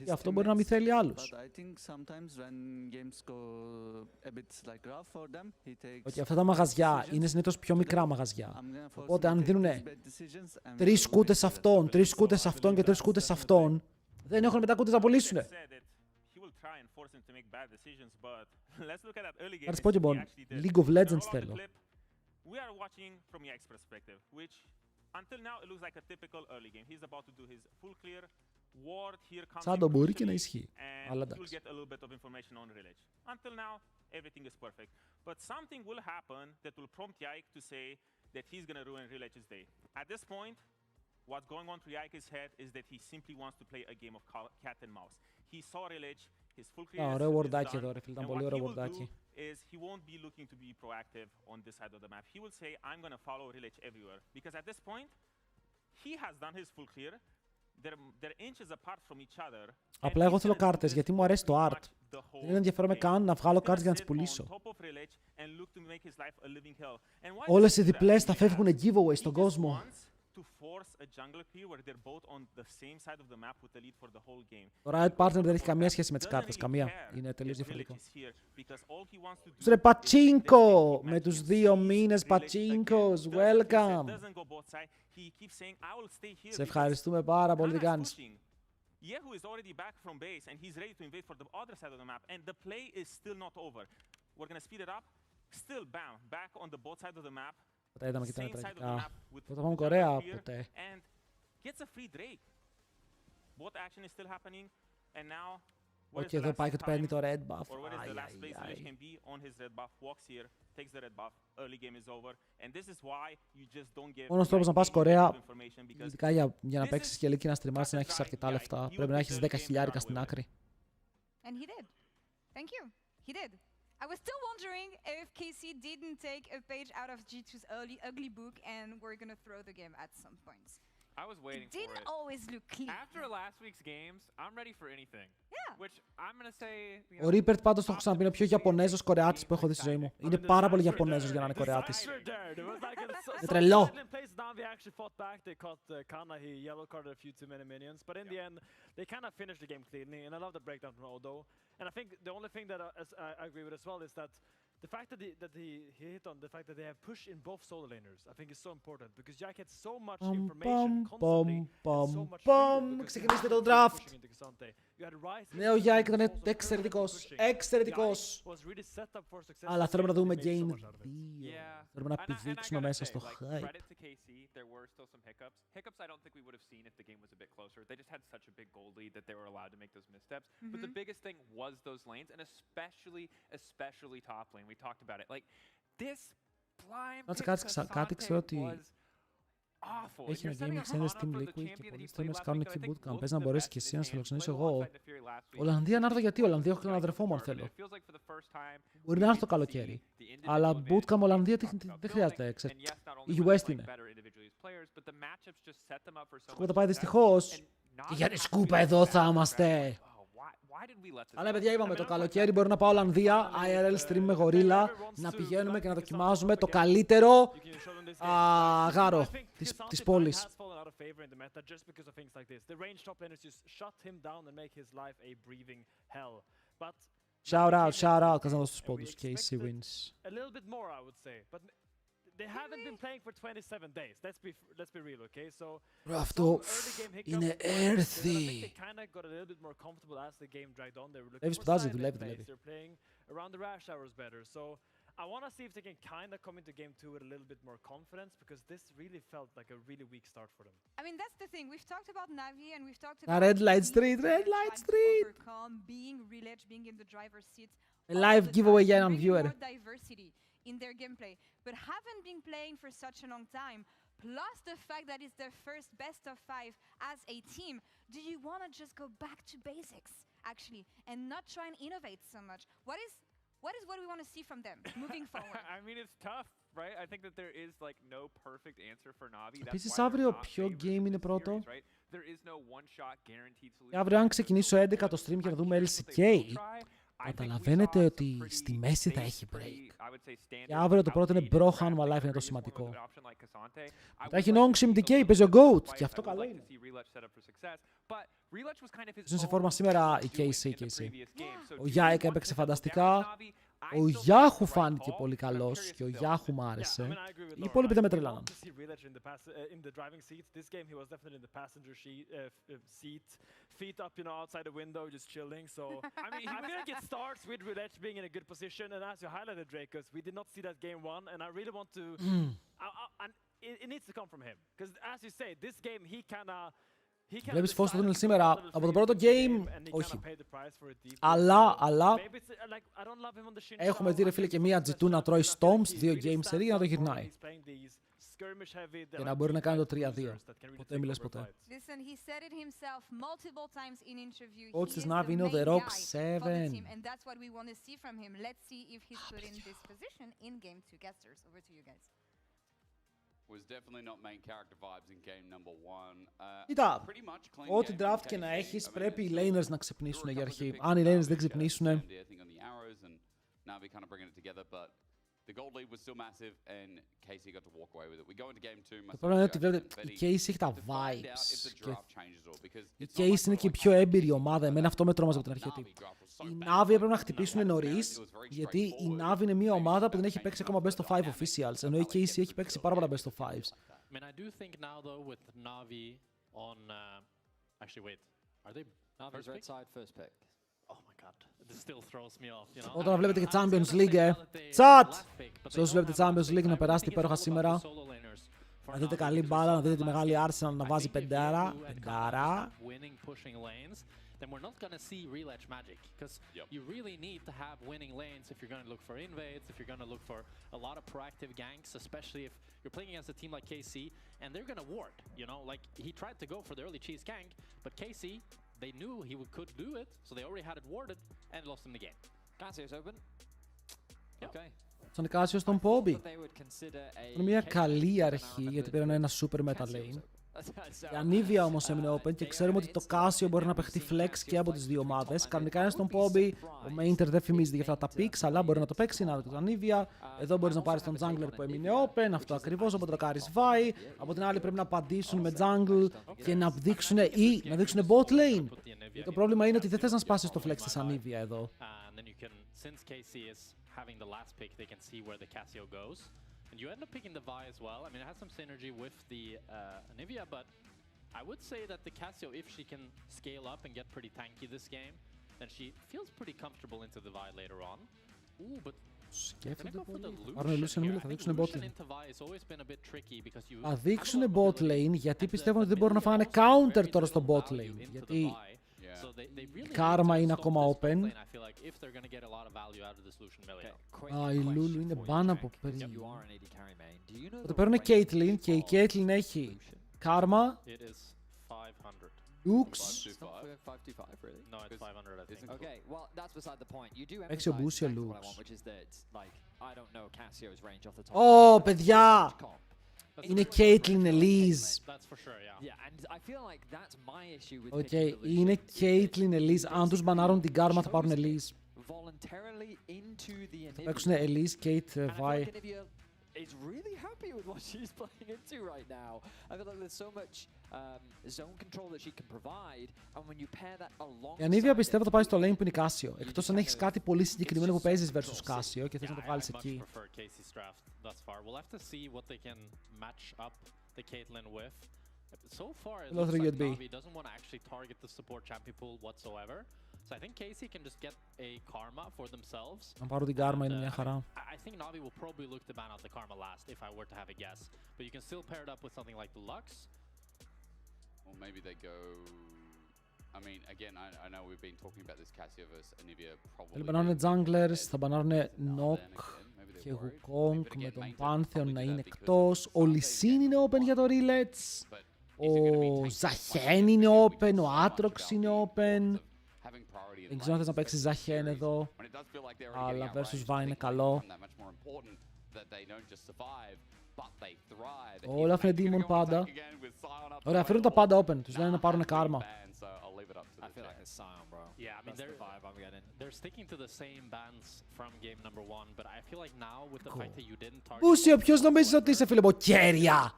Γι' αυτό μπορεί να μην θέλει άλλους. Ότι αυτά τα μαγαζιά είναι συνήθως πιο μικρά μαγαζιά. Οπότε αν δίνουν 3 σκούτες αυτών, 3 σκούτες αυτών και 3 σκούτες αυτών, δεν έχουν μετά κούτες να πωλήσουν. Let's πω και bon, League of Legends θέλω. Σαν το μπορεί και να ισχύει. Αλλά εντάξει. What's going on through Yike's head is that he simply wants to play a game of cat and mouse. He saw Relic, his full clear ωραίο wordάκι εδώ, ρε φίλε, ήταν πολύ ωραίο wordάκι. Is he won't be looking to be proactive on this side of the map. He will say, I'm going to follow Relic everywhere. Because at this point, he has done his full clear. They're inches apart from each other. Απλά εγώ θέλω κάρτες, γιατί μου αρέσει το art. Δεν ενδιαφέρομαι καν να βγάλω κάρτες για να τις πουλήσω. Όλες οι διπλές θα φεύγουν giveaway στον κόσμο. Το Riot Partner δεν έχει καμία σχέση με τις κάρτες, καμία. Είναι τελείως διαφορετικό. Ρε Πατσίνκο! Με τους 2 μήνες Πατσίνκος! Welcome! Σε ευχαριστούμε πάρα πολύ, τι κάνεις. Yehu is already back from base and he's ready to invade for the other side of the map and the play is still not over. We're gonna speed it up. Still bam, back on the both sides of the map. Ποτέ είδαμε και τα τραγικά. Τότε πάμε Κορέα, ποτέ. And gets a free Drake. Both action is still happening and now Όχι, εδώ πάει και του παίρνει το red buff. or what is the last place Village can be on his red buff, walks here, takes the red buff, early game is over and this is why you just don't get Μόνος τρόπος να πας Κορέα, ειδικά για να παίξεις και και να στριμάσεις, να έχεις αρκετά λεφτά. Πρέπει να έχεις 10.000 στην άκρη. And he did. Thank you. He did. I was still wondering if KC didn't take a page out of G2's ugly book and we're gonna throw the game at some point. I was waiting It for didn't it. always look clean. After last week's games, I'm ready for anything. Yeah. Which I'm gonna say. Ο Ρίπερτ πάντως το έχω ξαναπεί, είναι ο πιο Ιαπωνέζος Κορεάτης που έχω δει στη ζωή μου. Είναι πάρα πολύ Ιαπωνέζος για να είναι Κορεάτης. Είναι τρελό. Navi actually fought back. They caught Kana. He yellow carded a few too many minions, but in the end, they kind of finished the game cleanly. And I love the breakdown from Odo. And I think the only thing that I agree with as well is that the fact that he hit on the fact that they have push in both solo laners, I think is so important because Jack had so much information constantly and so much freedom Ξεκινήστε το draft. Νέο Γιάκ ήταν εξαιρετικός. Εξαιρετικός. Αλλά θέλουμε να δούμε game 2. Θέλουμε να πηδήξουμε μέσα στο hype. There were still some hiccups. Hiccups I don't think we would have seen if the game was a bit closer. They just had such a big gold lead that they were allowed to make those missteps. But the biggest thing was those lanes, and especially top lane. We talked about it. Like, this blind Κάτι ξέρω ότι awful. έχει ένα game extended Steam Liquid και πολλοί streamers κάνουν εκεί bootcamp. Πες να μπορέσει και εσύ να σε φιλοξενήσω εγώ. Ολλανδία να έρθω γιατί, Ολλανδία έχω και έναν αδερφό μου αν θέλω. Μπορεί να έρθω το καλοκαίρι. Αλλά bootcamp Ολλανδία δεν χρειάζεται. Η US είναι. Σκούπα τα πάει δυστυχώς. Και για τη σκούπα εδώ θα είμαστε. Αλλά παιδιά είπαμε το καλοκαίρι μπορεί να πάω Ολλανδία, IRL stream με γορίλα, να πηγαίνουμε και να δοκιμάζουμε το καλύτερο γάρο της πόλης. Shout out, καζando στους πόντους, KC wins. They haven't been playing for 27 days. Let's be real, okay? So αυτό είναι earthy. They kind of got a little bit more comfortable as the game dragged on. They were looking Βλέπεις for σπουδάζει, silent δουλεύει. plays. They're playing around the rush hours better. So I want to see if they can kind of come into game 2 with a little bit more confidence because this really felt like a really weak start for them. I mean, that's the thing. We've talked about Navi and we've talked about Red Light Street, Red Light Street. Being Relege, being in the driver's seat. A live giveaway για έναν viewer. More diversity in their gameplay, but haven't been playing for such a long time. Plus the fact that it's their first best of 5 as a team. Do you want to just go back to basics, actually, and not try and innovate so much? What is what we want to see from them moving forward? I mean, it's tough, right? I think that there is like no perfect answer for Navi. Επίσης αύριο ποιο game είναι πρώτο? There is no one shot guaranteed solution. Και αύριο αν ξεκινήσω 11 το stream και να δούμε LCK, καταλαβαίνετε ότι στη μέση θα έχει break. Και αύριο το πρώτο είναι Bro Hanwha Life, είναι το σημαντικό. Μετά έχει Nongshim DK, παίζει ο GOAT, και αυτό καλό είναι. Ζουν σε φόρμα σήμερα η KC. Ο Γιάικ έπαιξε φανταστικά. Ο Γιάχου φάνηκε πολύ καλός και ο Γιάχου μ' άρεσε. Οι υπόλοιποι δεν με τρελάναν. Feet up, outside the window, just chilling. So, I mean, he really get starts with Relege being in a good position. And as you highlighted, Dracos, we did not see that game 1. And I really want to... and it needs to come from him. Because as you say, this game, he kind of... Βλέπεις φως στο τούνελ σήμερα από το πρώτο game, όχι. Αλλά έχουμε δει ρε φίλε και μία G2 να τρώει Stomps, 2 games series για να το γυρνάει. Και να μπορεί να κάνει το 3-2. Ποτέ μιλες ποτέ. Ο coach της Navi είναι ο The Rock 7. Κοίτα, ό,τι draft και να έχεις πρέπει οι laners να ξυπνήσουν για αρχή. Αν οι laners δεν ξυπνήσουν... Το πρόβλημα είναι ότι βλέπετε, η Case έχει τα vibes. Η Case είναι και η πιο έμπειρη ομάδα. Εμένα αυτό με τρόμαζε από την αρχή. Ότι οι Navi έπρεπε να χτυπήσουν νωρίς, γιατί η Navi είναι μια ομάδα που δεν έχει παίξει ακόμα best of 5 officials, ενώ η Case έχει παίξει πάρα πολλά best of 5s. I mean, I do think now though with Navi on actually wait, are they Navi's red side first pick? Oh my god, this still throws me off, you know. Όταν βλέπετε και Champions League, Chat! Σε όσους βλέπετε Champions League να περάσετε υπέροχα σήμερα. Να δείτε καλή μπάλα, να δείτε τη μεγάλη Arsenal να βάζει πεντάρα. Then we're not going to see Relege magic because you really need to have winning lanes if you're going to look for invades, if you're going to look for a lot of proactive ganks, especially if you're playing against a team like KC and they're going to ward, like he tried to go for the early cheese gank, but KC, they knew he could do it, so they already had it warded and lost him the game. Cassio's open. Okay. Στον Κάσιο στον Πόμπι. Είναι μια καλή αρχή γιατί πήραν ένα super meta lane. Η Anivia όμως έμεινε open και ξέρουμε ότι το Casio μπορεί να παιχτεί flex και από τις δύο ομάδες. Κανονικά είναι στον Poby, ο Mainter δεν φημίζεται για αυτά τα picks, αλλά μπορεί να το παίξει, να το Anivia. Εδώ μπορείς να πάρεις τον jungler που έμεινε open, αυτό ακριβώς, οπότε το κάνεις Vi. Από την άλλη πρέπει να απαντήσουν με jungle και να δείξουν ή να δείξουν bot lane. Το πρόβλημα είναι ότι δεν θες να σπάσεις το flex της Anivia εδώ. And you end up picking the Vi as well. I mean, it has some synergy with the Anivia, but I would say that the Casio, if she can scale up and get pretty tanky this game, then she feels pretty comfortable into the Vi later on. Ooh, but σκέφτονται πολύ. Πάρουν Lucian Miller, θα δείξουν bot lane. Θα Θα δείξουν bot lane γιατί πιστεύουν ότι δεν μπορούν να φάνε counter τώρα στο bot lane. Γιατί η Karma είναι ακόμα open. Α, η Lulu είναι πάνω από πριν. Τότε παίρνουν Caitlyn και η Caitlyn έχει Karma, Lux. Έχει ο Μπούσιο Lux. Ω, παιδιά! Είναι Caitlyn Elise. Οκ, είναι Caitlyn Elise. Αν τους μπανάρουν την Karma θα πάρουν Elise. Θα παίξουν Elise, Kate, Vi. Is really happy with what she's playing into right now. I feel like there's so much zone control that she can provide, and when you pair that along. Η Anivia πιστεύω θα πάει στο lane που είναι η Casio. Εκτός αν έχεις κάτι πολύ συγκεκριμένο που παίζεις versus Casio και θες να το βγάλεις εκεί. So far, it looks like Navi doesn't want to actually target the support champion pool whatsoever. So I think Casey can just get a Karma for themselves. Αν πάρω την Karma είναι μια χαρά. I think Navi will probably look to ban out the Karma last if I were to have a guess. But you can still pair it up with something like the Lux. Or maybe they go... I mean, again, I know we've been talking about this Casio versus Anivia probably... Θέλουν να μπανάρουν junglers, θα μπανάρουν Nock και Wukong με τον Pantheon να είναι εκτός. Ο Lee Sin είναι open για το Relets. Ο Ζαχέν είναι open, ο Aatrox είναι open. Δεν ξέρω αν θες να παίξεις Ζαχέν εδώ, αλλά versus Vi είναι καλό. Όλα αυτά είναι Demon πάντα. Ωραία, φέρουν τα πάντα open, τους λένε να πάρουν Karma. Yeah, I mean, they're sticking to the same bans from game number 1, but I feel like now with the fact that you didn't target... Μπούσιο, ποιος νομίζεις ότι είσαι φίλε μου, κέρια!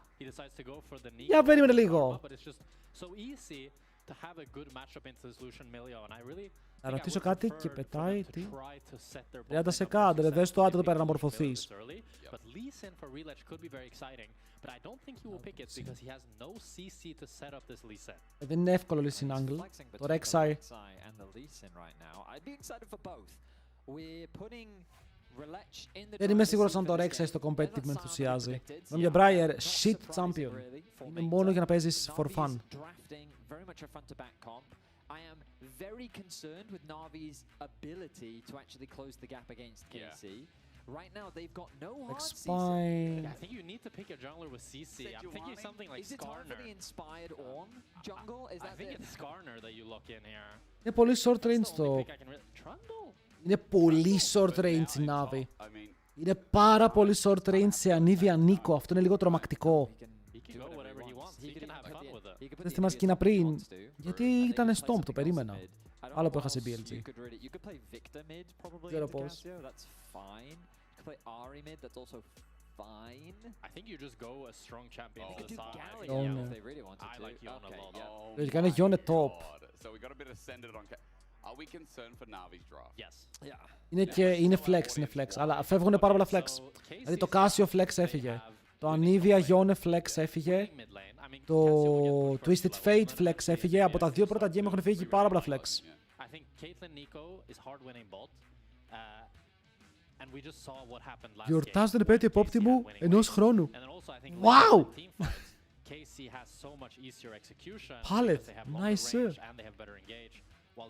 Για περίμενε λίγο. Να ρωτήσω κάτι και πετάει τι. 30 σεκάντρε, δες το άτομο πέρα να μορφωθείς. Δεν είναι εύκολο Lee Sin angle. Το Rek'Sai. Δεν είμαι σίγουρος αν το Rek'Sai στο competitive με ενθουσιάζει. Νομίζω Briar, shit champion. Είναι μόνο για να παίζεις for fun. I am very concerned with Navi's ability to actually close the gap against KC. Right now, they've got no hard CC. I think you need to pick a jungler with CC. I'm thinking something like Skarner. Is it time for the inspired on jungle? Is that I think it's Skarner that you look in here. Είναι πολύ short range το... Είναι πολύ short range η Navi. Είναι πάρα πολύ short range σε Anivia Nico. Αυτό είναι λίγο τρομακτικό. Δεν στη μασκίνα πριν, γιατί ήταν Stomp, το περίμενα. Άλλο που έχασε BLG. Δεν ξέρω πώς. Λογικά είναι Yone top. Είναι flex, αλλά φεύγουν πάρα πολλά flex. Δηλαδή το Casio flex έφυγε. Το Anivia Yone flex έφυγε. Το Twisted Fate flex έφυγε. Από τα δύο πρώτα game έχουν φύγει πάρα πολλά flex. Γιορτάζω την επέτειο επόπτη μου ενός χρόνου. Wow! Pallet, nice.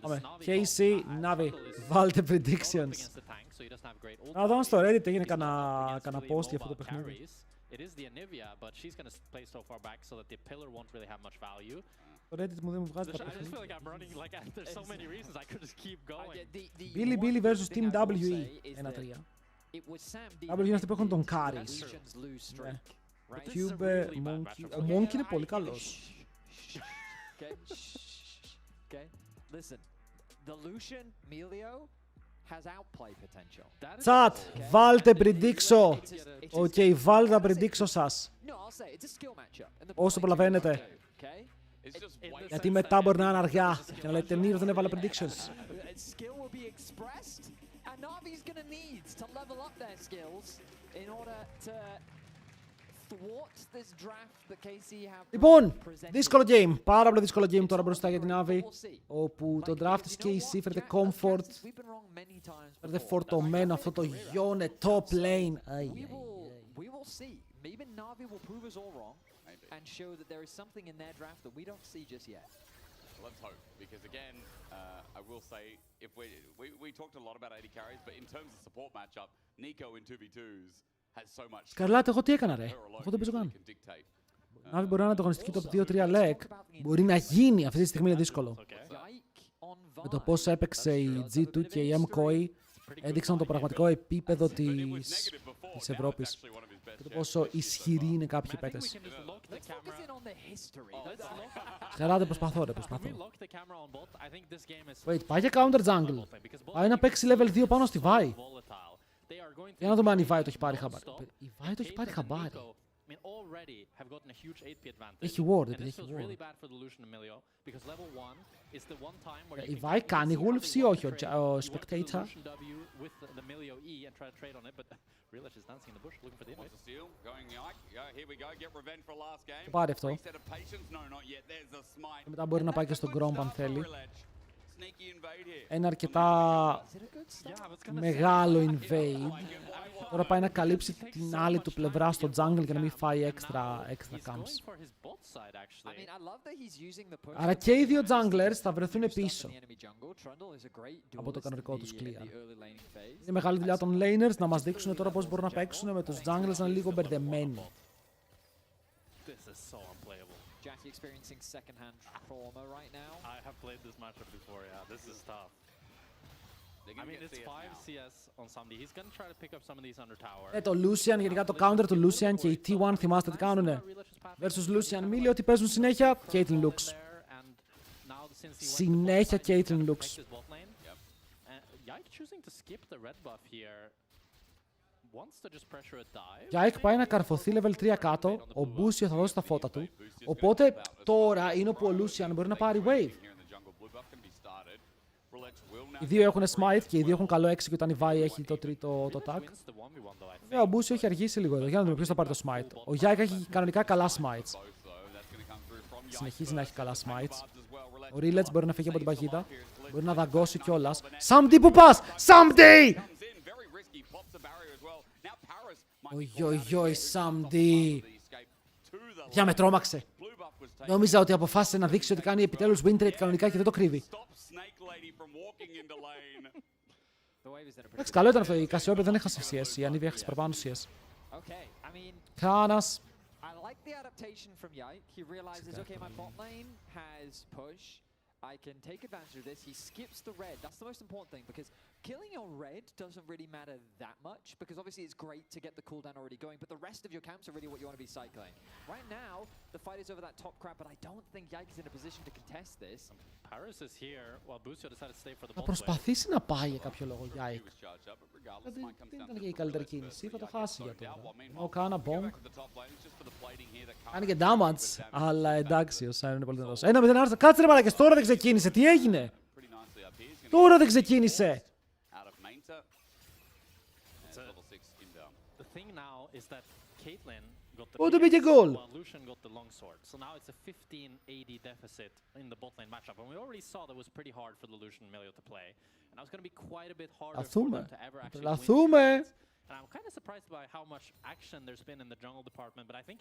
Πάμε, KC, Navi, βάλτε predictions. Να δω στο Reddit έγινε κανένα post για αυτό το παιχνίδι. It is the Anivia, but she's going to play so far back so that the pillar won't really have much value. Το Reddit μου δεν μου βγάζει τα I just feel like I'm running like there's so many reasons I could just keep going. Billy versus Team WE 1-3. W είναι αυτοί που έχουν τον Kari. right? Cube, Monkey. Ο Monkey είναι πολύ καλός. Okay. Okay. Listen, the Lucian Melio has outplay potential. Chat, βάλτε prediction. Οκ, βάλτε τα prediction σας. No, I'll say it's a skill matchup. Όσο προλαβαίνετε. Okay. Γιατί μετά μπορεί να είναι αργά και να λέτε Νίρο δεν έβαλε predictions. Skill will be expressed, and Navi's gonna need to level up their skills in order to thwart this draft that KC have. Λοιπόν, δύσκολο game. Πάρα πολύ δύσκολο game τώρα μπροστά για την Navi. Όπου το draft της KC φέρεται comfort. Φέρεται φορτωμένο αυτό το Yone top lane. We will see. Maybe Navi will prove us all wrong and show that there is something in their draft that we don't see just yet. Let's hope, because again, I will say, if we talked a lot about AD carries, but in terms of support matchup, Nico in 2v2s has so much. Σκαρλάτε, εγώ τι έκανα ρε. Εγώ δεν παίζω καν. Navi μπορεί να είναι ανταγωνιστική top 2-3 leg. Μπορεί να γίνει, αυτή τη στιγμή είναι δύσκολο. Με το πώς έπαιξε η G2 και η MKOI έδειξαν το πραγματικό επίπεδο της Ευρώπης. Και το πόσο ισχυροί είναι κάποιοι παίκτες. Σκαράτε, προσπαθώ. Wait, πάει για counter jungle. Πάει να παίξει level 2 πάνω στη Vi. Για να δούμε αν η Vi το έχει πάρει χαμπάρι. Η Vi το έχει πάρει χαμπάρι. Έχει ward, επειδή έχει ward. Η Vi κάνει wolves ή όχι, ο spectator. Το πάρει αυτό. Και μετά μπορεί να πάει και στον Gromp αν θέλει. Ένα αρκετά μεγάλο invade. Τώρα πάει να καλύψει την άλλη του πλευρά στο jungle για να μην φάει έξτρα camps. Άρα και οι δύο junglers θα βρεθούν πίσω από το κανονικό τους clear. Είναι μεγάλη δουλειά των laners να μας δείξουν τώρα πώς μπορούν να παίξουν με τους junglers να είναι λίγο μπερδεμένοι. Jackie experiencing second-hand trauma right now. I have played this matchup before, yeah. This is tough. I mean, it's 5 CS on Samdi. He's gonna try to pick up some of these under tower. Το Lucian, γενικά το counter του Lucian και η T1 θυμάστε τι κάνουνε. Versus Lucian Millie, ότι παίζουν συνέχεια Caitlyn Lux. Συνέχεια Caitlyn Lux. Yike πάει να καρφωθεί level 3 κάτω, ο Μπούσιο θα δώσει τα φώτα του. Οπότε τώρα είναι όπου ο Lucian μπορεί να πάρει wave. Οι δύο έχουν smite και οι δύο έχουν καλό execute όταν η Vi έχει το τρίτο το tag. Βέβαια ο Μπούσιο έχει αργήσει λίγο εδώ, για να δούμε ποιος θα πάρει το smite. Ο Yike έχει κανονικά καλά smites. Συνεχίζει να έχει καλά smites. Ο Relets μπορεί να φύγει από την παγίδα. Μπορεί να δαγκώσει κιόλας. Samdi που πας! Samdi! Oi, Samdi. Για με τρόμαξε. Νόμιζα ότι αποφάσισε να δείξει ότι κάνει επιτέλους win trade κανονικά και δεν το κρύβει. Εντάξει, καλό ήταν αυτό. Η Cassiopeia δεν έχασε CS. Η Anivia έχασε παραπάνω CS. Κάνας. I can take advantage of this. He skips the red. That's the most important thing, because killing your red doesn't really matter that much, because obviously it's great to get the cooldown already going, but the rest of your camps are really what you want to be cycling. Right now, the fight is over that top crab, but I don't think Yike is in a position to contest this. Paris is here, while Busio decided to stay for the Θα προσπαθήσει να πάει για κάποιο λόγο Yike. Δεν ήταν και η καλύτερη κίνηση, θα το χάσει για τώρα. Ο Κάνα Bonk. Κάνει και damage, αλλά εντάξει, ο Simon είναι πολύ δυνατός. 1-0 άρθρα, κάτσε ρε μαλάκες, τώρα δεν ξεκίνησε, τι έγινε? Τώρα δεν ξεκίνησε. Πότε μπήκε γκολ? Lucian got the long sword, so now it's a 15 AD deficit in the bot lane matchup, and we already saw that was pretty hard for the Lucian Melio to play, and now it's going to be quite a bit harder for them to ever actually win. And I'm kind of surprised by how much action there's been in the jungle department, but I think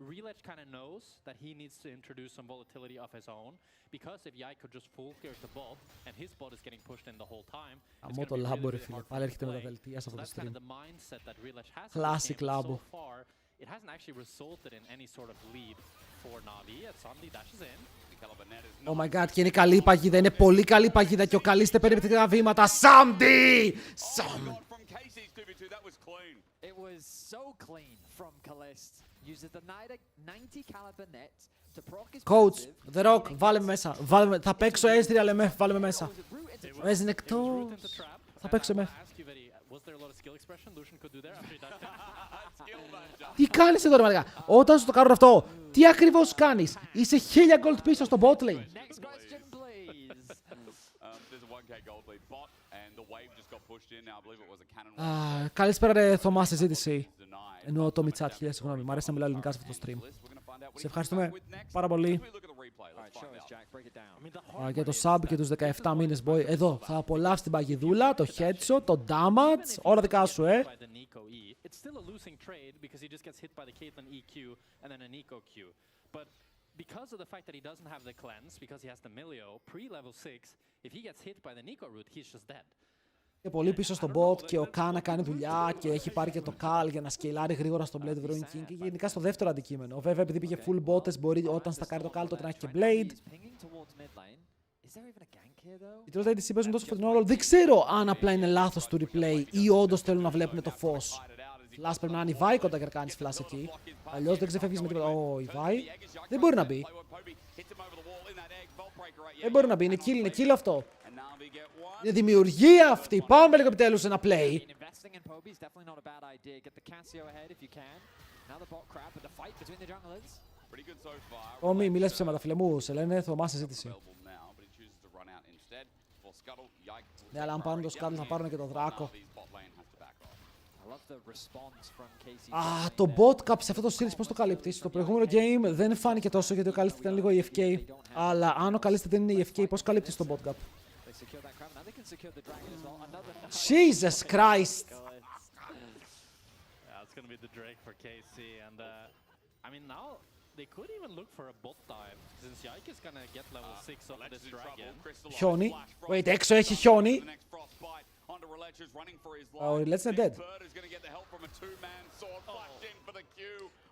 Relech kind of knows that he needs to introduce some volatility of his own, because if Yike could just full clear the bot, and his bot is getting pushed in the whole time, it's going to be really hard for him to play. So that's kind of the mindset that Relech has in this game. So far, it hasn't actually resulted in any sort of lead for Navi. At Samdi dashes in. Oh my god, και είναι καλή η παγίδα, είναι πολύ καλή η παγίδα και ο Καλίστε παίρνει επιτυχία βήματα. Samdi! It was so clean from Kalist. Uses the 90 caliber net to proc his Coach, passive. The Rock, βάλε με μέσα. Θα παίξω Ezreal MF, βάλε με μέσα. Ο Ez είναι εκτός. Θα παίξω MF. Τι κάνεις εδώ ρε μαλάκα. Όταν σου το κάνω αυτό, τι ακριβώς κάνεις. Είσαι 1000 gold πίσω στο bot lane. Next question, please. There's a 1k gold lead bot, and the wave just got pushed in. Now I believe it was a cannon. Καλησπέρα ρε Θωμά, συζήτηση. Εννοώ το Μιτσάτ, χίλια συγγνώμη. Μ' αρέσει να μιλάω ελληνικά σε αυτό το stream. Σε ευχαριστούμε πάρα πολύ. Για το sub και τους 17 μήνες, boy. Εδώ θα απολαύσεις την παγιδούλα, το headshot, το damage, όλα δικά σου, It's still a losing trade because he just gets hit by the Caitlyn EQ and then an Eco Q. But because of the fact that he doesn't have the cleanse, because he has the Milio pre-level 6, if he gets hit by the Nico route, he's just dead. Και πολύ πίσω στο bot και ο Κάνα κάνει δουλειά και έχει πάρει και το Cal για να σκελάρει γρήγορα στο Blade of Ruin King και γενικά στο δεύτερο αντικείμενο. Βέβαια επειδή πήγε full bottes μπορεί όταν στακάρει το Cal τότε να έχει και Blade. Οι τρεις ADC παίζουν τόσο φωτεινό ρόλο. Δεν ξέρω αν απλά είναι λάθος του replay ή όντως θέλουν να βλέπουν το φως. Flash πρέπει να είναι η Vi κοντά για να κάνεις flash εκεί. Αλλιώς δεν ξεφεύγεις με τίποτα. Ω, η Vi δεν μπορεί να μπει. Δεν μπορεί να μπει, είναι kill αυτό. Είναι δημιουργία αυτή. Πάμε λίγο επιτέλους ένα play. Μη λες ψέματα φίλε μου, σε λένε Θωμά συζήτηση. Ναι, αλλά αν πάρουν το Scuttle θα πάρουν και το Δράκο. Το bot cap σε αυτό το series πώς το καλύπτεις. Στο προηγούμενο game δεν φάνηκε τόσο γιατί ο Καλίστη ήταν λίγο EFK. Αλλά αν ο Καλίστη δεν είναι EFK, πώς καλύπτεις το bot cap. Jesus Christ! It's gonna be the Drake for KC and I mean now they could even look for a bot dive since Yike is gonna get level 6 off this dragon. Χιόνι. Wait, έξω έχει χιόνι. Ο Rilets είναι dead.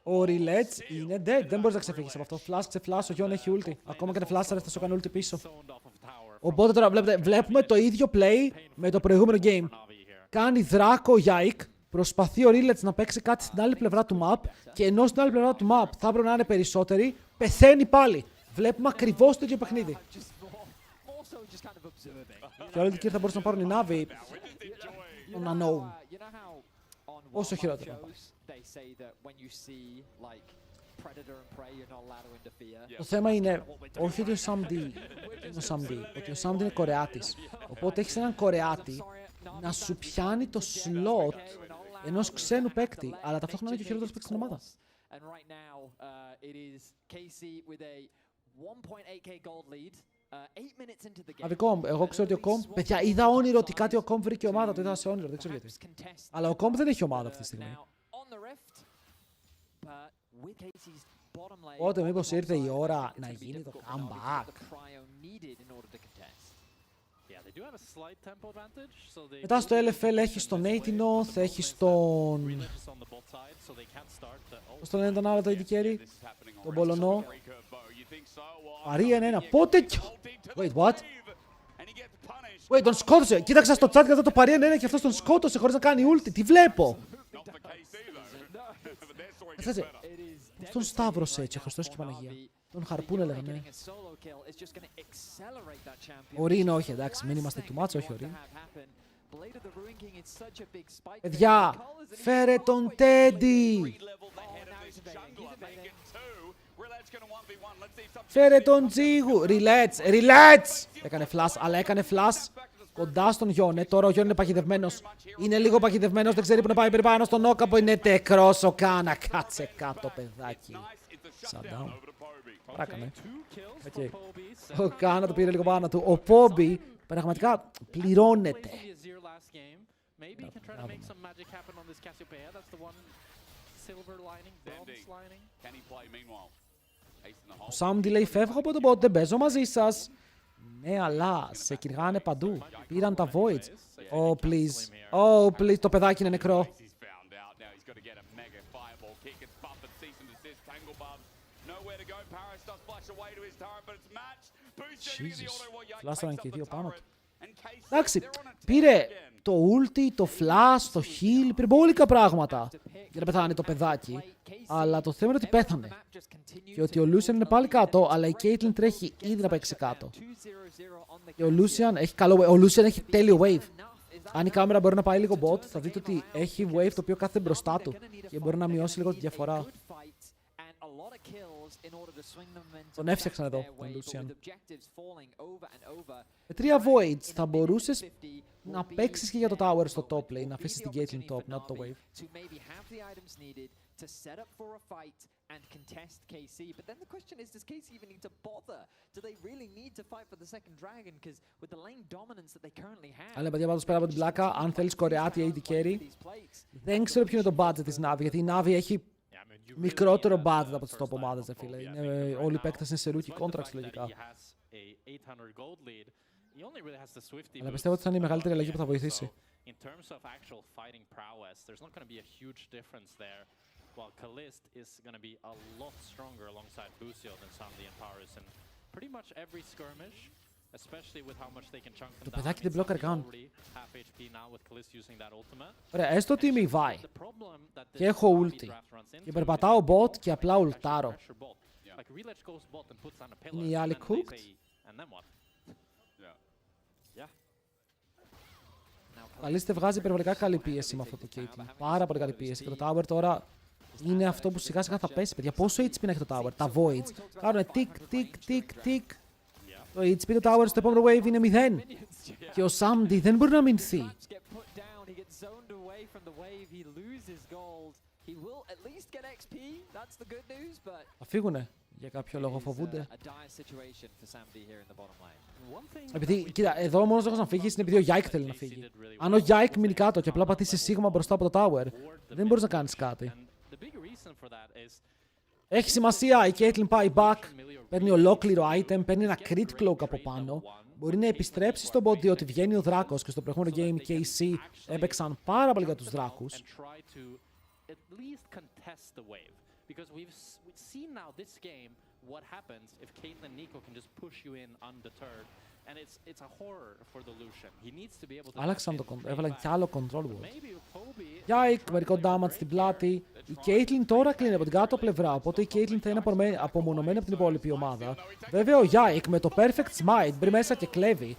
Ο Rilets είναι dead. Δεν μπορείς να ξεφύγεις από αυτό. Flash, ξεφλάς, ο Γιόν έχει ulti. Ακόμα και αν flash θα σου κάνει ulti πίσω. Οπότε τώρα βλέπουμε το ίδιο play με το προηγούμενο game. Κάνει δράκο ο Yike. Προσπαθεί ο Rilets να παίξει κάτι στην άλλη πλευρά του map. Και ενώ στην άλλη πλευρά του map θα έπρεπε να είναι περισσότεροι, πεθαίνει πάλι. Βλέπουμε ακριβώς το ίδιο παιχνίδι. Και όλοι εκεί θα μπορούσαν να πάρουν οι Navi. Τον unknown. Όσο χειρότερο. Το θέμα είναι όχι ότι ο Samdi ότι ο Samdi είναι Κορεάτης. Οπότε έχεις έναν Κορεάτη να σου πιάνει το slot ενός ξένου παίκτη, αλλά ταυτόχρονα είναι και ο χειρότερος παίκτης στην ομάδα. Αβικόμ, εγώ ξέρω ότι ο Κομ. Παιδιά, είδα όνειρο ότι κάτι ο Κομ βρήκε ομάδα. Το είδα σε όνειρο, δεν ξέρω γιατί. Αλλά ο Κομ δεν έχει ομάδα αυτή τη στιγμή. Οπότε μήπως ήρθε η ώρα να γίνει το comeback. Μετά στο LFL έχει τον Aetinoth, έχει τον... Πώς το λένε τον άλλο το AD carry, τον Πολωνό. Παρία είναι ένα. Πότε... Wait, what? Wait, τον σκότωσε. Κοίταξα στο chat κατά το Παρία είναι ένα και αυτός τον σκότωσε χωρίς να κάνει ulti. Τι βλέπω. Πώς τον σταύρωσε έτσι, ο Χριστός και η Παναγία. Τον χαρπούνε λέγαμε. Ο Ρίν όχι, εντάξει, μην είμαστε too much, όχι ο Ρίν. Παιδιά, φέρε τον Τέντι. Φέρε τον Τζίγου. Rilets. Έκανε flash, αλλά έκανε flash κοντά στον Γιόνε. Τώρα ο Γιόνε είναι παγιδευμένος. Είναι λίγο παγιδευμένος, δεν ξέρει που να πάει πάνω στον Όκαπο. Είναι τεκρός ο Κάνα. Κάτσε κάτω, παιδάκι. Shutdown. Παράκανε. Ο Κάνα το πήρε λίγο πάνω του. Ο Πόμπι πραγματικά πληρώνεται. Ο Samdi λέει φεύγω από τον bot, δεν παίζω μαζί σας. Ναι, αλλά σε κυνηγάνε παντού. Πήραν τα voids. Oh, please. Oh, please. Το παιδάκι είναι νεκρό. Jesus. Φλάσταραν και οι δύο πάνω του. Εντάξει, πήρε το ulti, το flash, το heal, πήρε μπόλικα πράγματα για να πεθάνει το παιδάκι. Αλλά το θέμα είναι ότι πέθανε. Και ότι ο Lucian είναι πάλι κάτω, αλλά η Caitlyn τρέχει ήδη να παίξει κάτω. Και ο Lucian έχει καλό wave. Ο Lucian έχει τέλειο wave. Αν η κάμερα μπορεί να πάει λίγο bot, θα δείτε ότι έχει wave το οποίο κάθεται μπροστά του και μπορεί να μειώσει λίγο τη διαφορά. Τον έφτιαξαν εδώ, τον Lucian. Με 3 voids θα μπορούσες να παίξεις και για το tower στο top lane, να αφήσεις την Caitlyn top, not το wave. To set up for a fight and contest KC. But then the question is, does KC even need to bother? Do they really need to fight for the second dragon? Because with the lane dominance that they currently have... Αλλά παιδιά, πάντως πέρα από την πλάκα, αν θέλεις κορεάτη AD carry, δεν ξέρω ποιο είναι το budget της Navi, γιατί η Navi έχει μικρότερο budget από τις top ομάδες, φίλε. Όλοι οι παίκτες είναι σε rookie contracts, λογικά. Αλλά πιστεύω ότι θα είναι η μεγαλύτερη αλλαγή που θα βοηθήσει. In terms of actual fighting prowess, there's not going to be a huge difference there. While Kalist is going to be a lot stronger alongside Busio than Samdi and Paris in pretty much every skirmish, especially with how much they can chunk them down. Το παιδάκι δεν μπλόκαρε καν. Half HP now with Kalist using that ultimate. Ωραία, έστω ότι είμαι η Vi και έχω ulti και περπατάω bot και απλά ουλτάρω. Είναι οι άλλοι cooked. Καλίστε βγάζει υπερβολικά καλή πίεση με αυτό το Caitlyn. Πάρα πολύ καλή πίεση. Και το tower τώρα είναι αυτό που σιγά σιγά θα πέσει, παιδιά. Πόσο HP να έχει το tower? Τα voids κάνουν τικ. Το HP το tower στο επόμενο wave είναι 0. Και ο Samdi δεν μπορεί να μηνθεί. Θα φύγουνε. Για κάποιο λόγο φοβούνται. Επειδή, κοίτα, εδώ ο μόνος λόγος να φύγεις είναι επειδή ο Yike θέλει να φύγει. Αν ο Yike μείνει κάτω και απλά πατήσει σίγμα μπροστά από το tower, δεν μπορείς να κάνεις κάτι. Έχει σημασία, η Caitlyn πάει back, παίρνει ολόκληρο item, παίρνει ένα crit cloak από πάνω. Μπορεί να επιστρέψει στον bot διότι βγαίνει ο δράκος και στο προηγούμενο game KC έπαιξαν πάρα πολύ για τους δράκους. Because we've seen now this game what happens if Caitlyn and Nico can just push you in undeterred, and it's a horror for the Lucian. He needs to be able to. Άλλαξαν το control, έβαλαν κι άλλο control ward. Yike, μερικό damage στην πλάτη. Η Caitlyn τώρα κλείνει από την κάτω πλευρά, οπότε η Caitlyn θα είναι απομονωμένη από την υπόλοιπη ομάδα. Βέβαια ο Yike με το perfect smite μπει μέσα και κλέβει.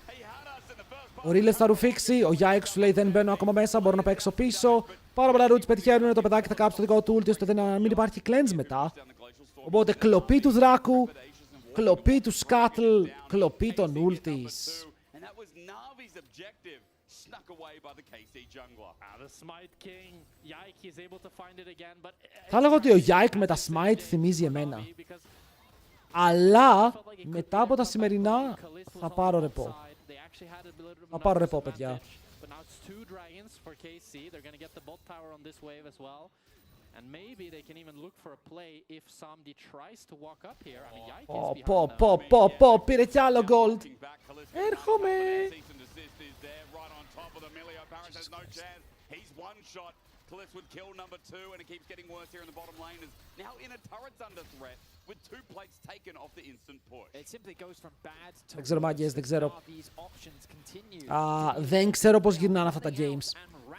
Ο Riles θα ρουφήξει, ο Yike σου λέει δεν μπαίνω ακόμα μέσα, μπορώ να παίξω πίσω. Πάρα πολλά roots πετυχαίνουν, το παιδάκι θα κάψει το δικό του ulti ώστε να μην υπάρχει cleanse μετά. Οπότε κλοπή του δράκου, κλοπή του Scuttle, κλοπή των ultis. Θα έλεγα ότι ο Yike με τα smite θυμίζει εμένα. Αλλά μετά από τα σημερινά θα πάρω ρεπό. Θα πάρω ρεπό, παιδιά. Πω, πήρε κι άλλο gold. Έρχομαι. Kalist would kill number 2 and it keeps getting worse here in the bottom lane as now Inner turret's under threat with 2 plates taken off the instant push. It simply goes from bad to δεν ξέρω μάγκες, δεν ξέρω. Δεν ξέρω πώς γυρνάνε αυτά τα games.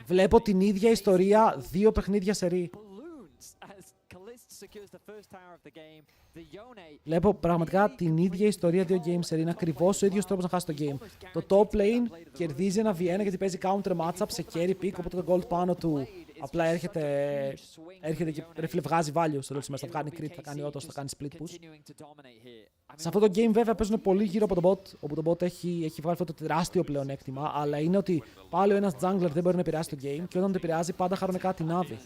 Βλέπω την ίδια ιστορία 2 παιχνίδια σερί. Βλέπω πραγματικά την ίδια ιστορία 2 games σερί. Είναι ακριβώς ο ίδιος τρόπος να χάσει το game. Το top lane κερδίζει ένα V1 γιατί παίζει counter matchup σε carry pick, οπότε το gold πάνω του απλά έρχεται και ρε φίλε βγάζει value στο τέλος, θα κάνει crit, θα κάνει auto, θα κάνει split push. Σε αυτό το game βέβαια παίζουν πολύ γύρω από τον bot, όπου το bot έχει βγάλει αυτό το τεράστιο πλεονέκτημα, αλλά είναι ότι πάλι ένας jungler δεν μπορεί να επηρεάσει το game και όταν το επηρεάζει πάντα χάρουν κάτι Navi.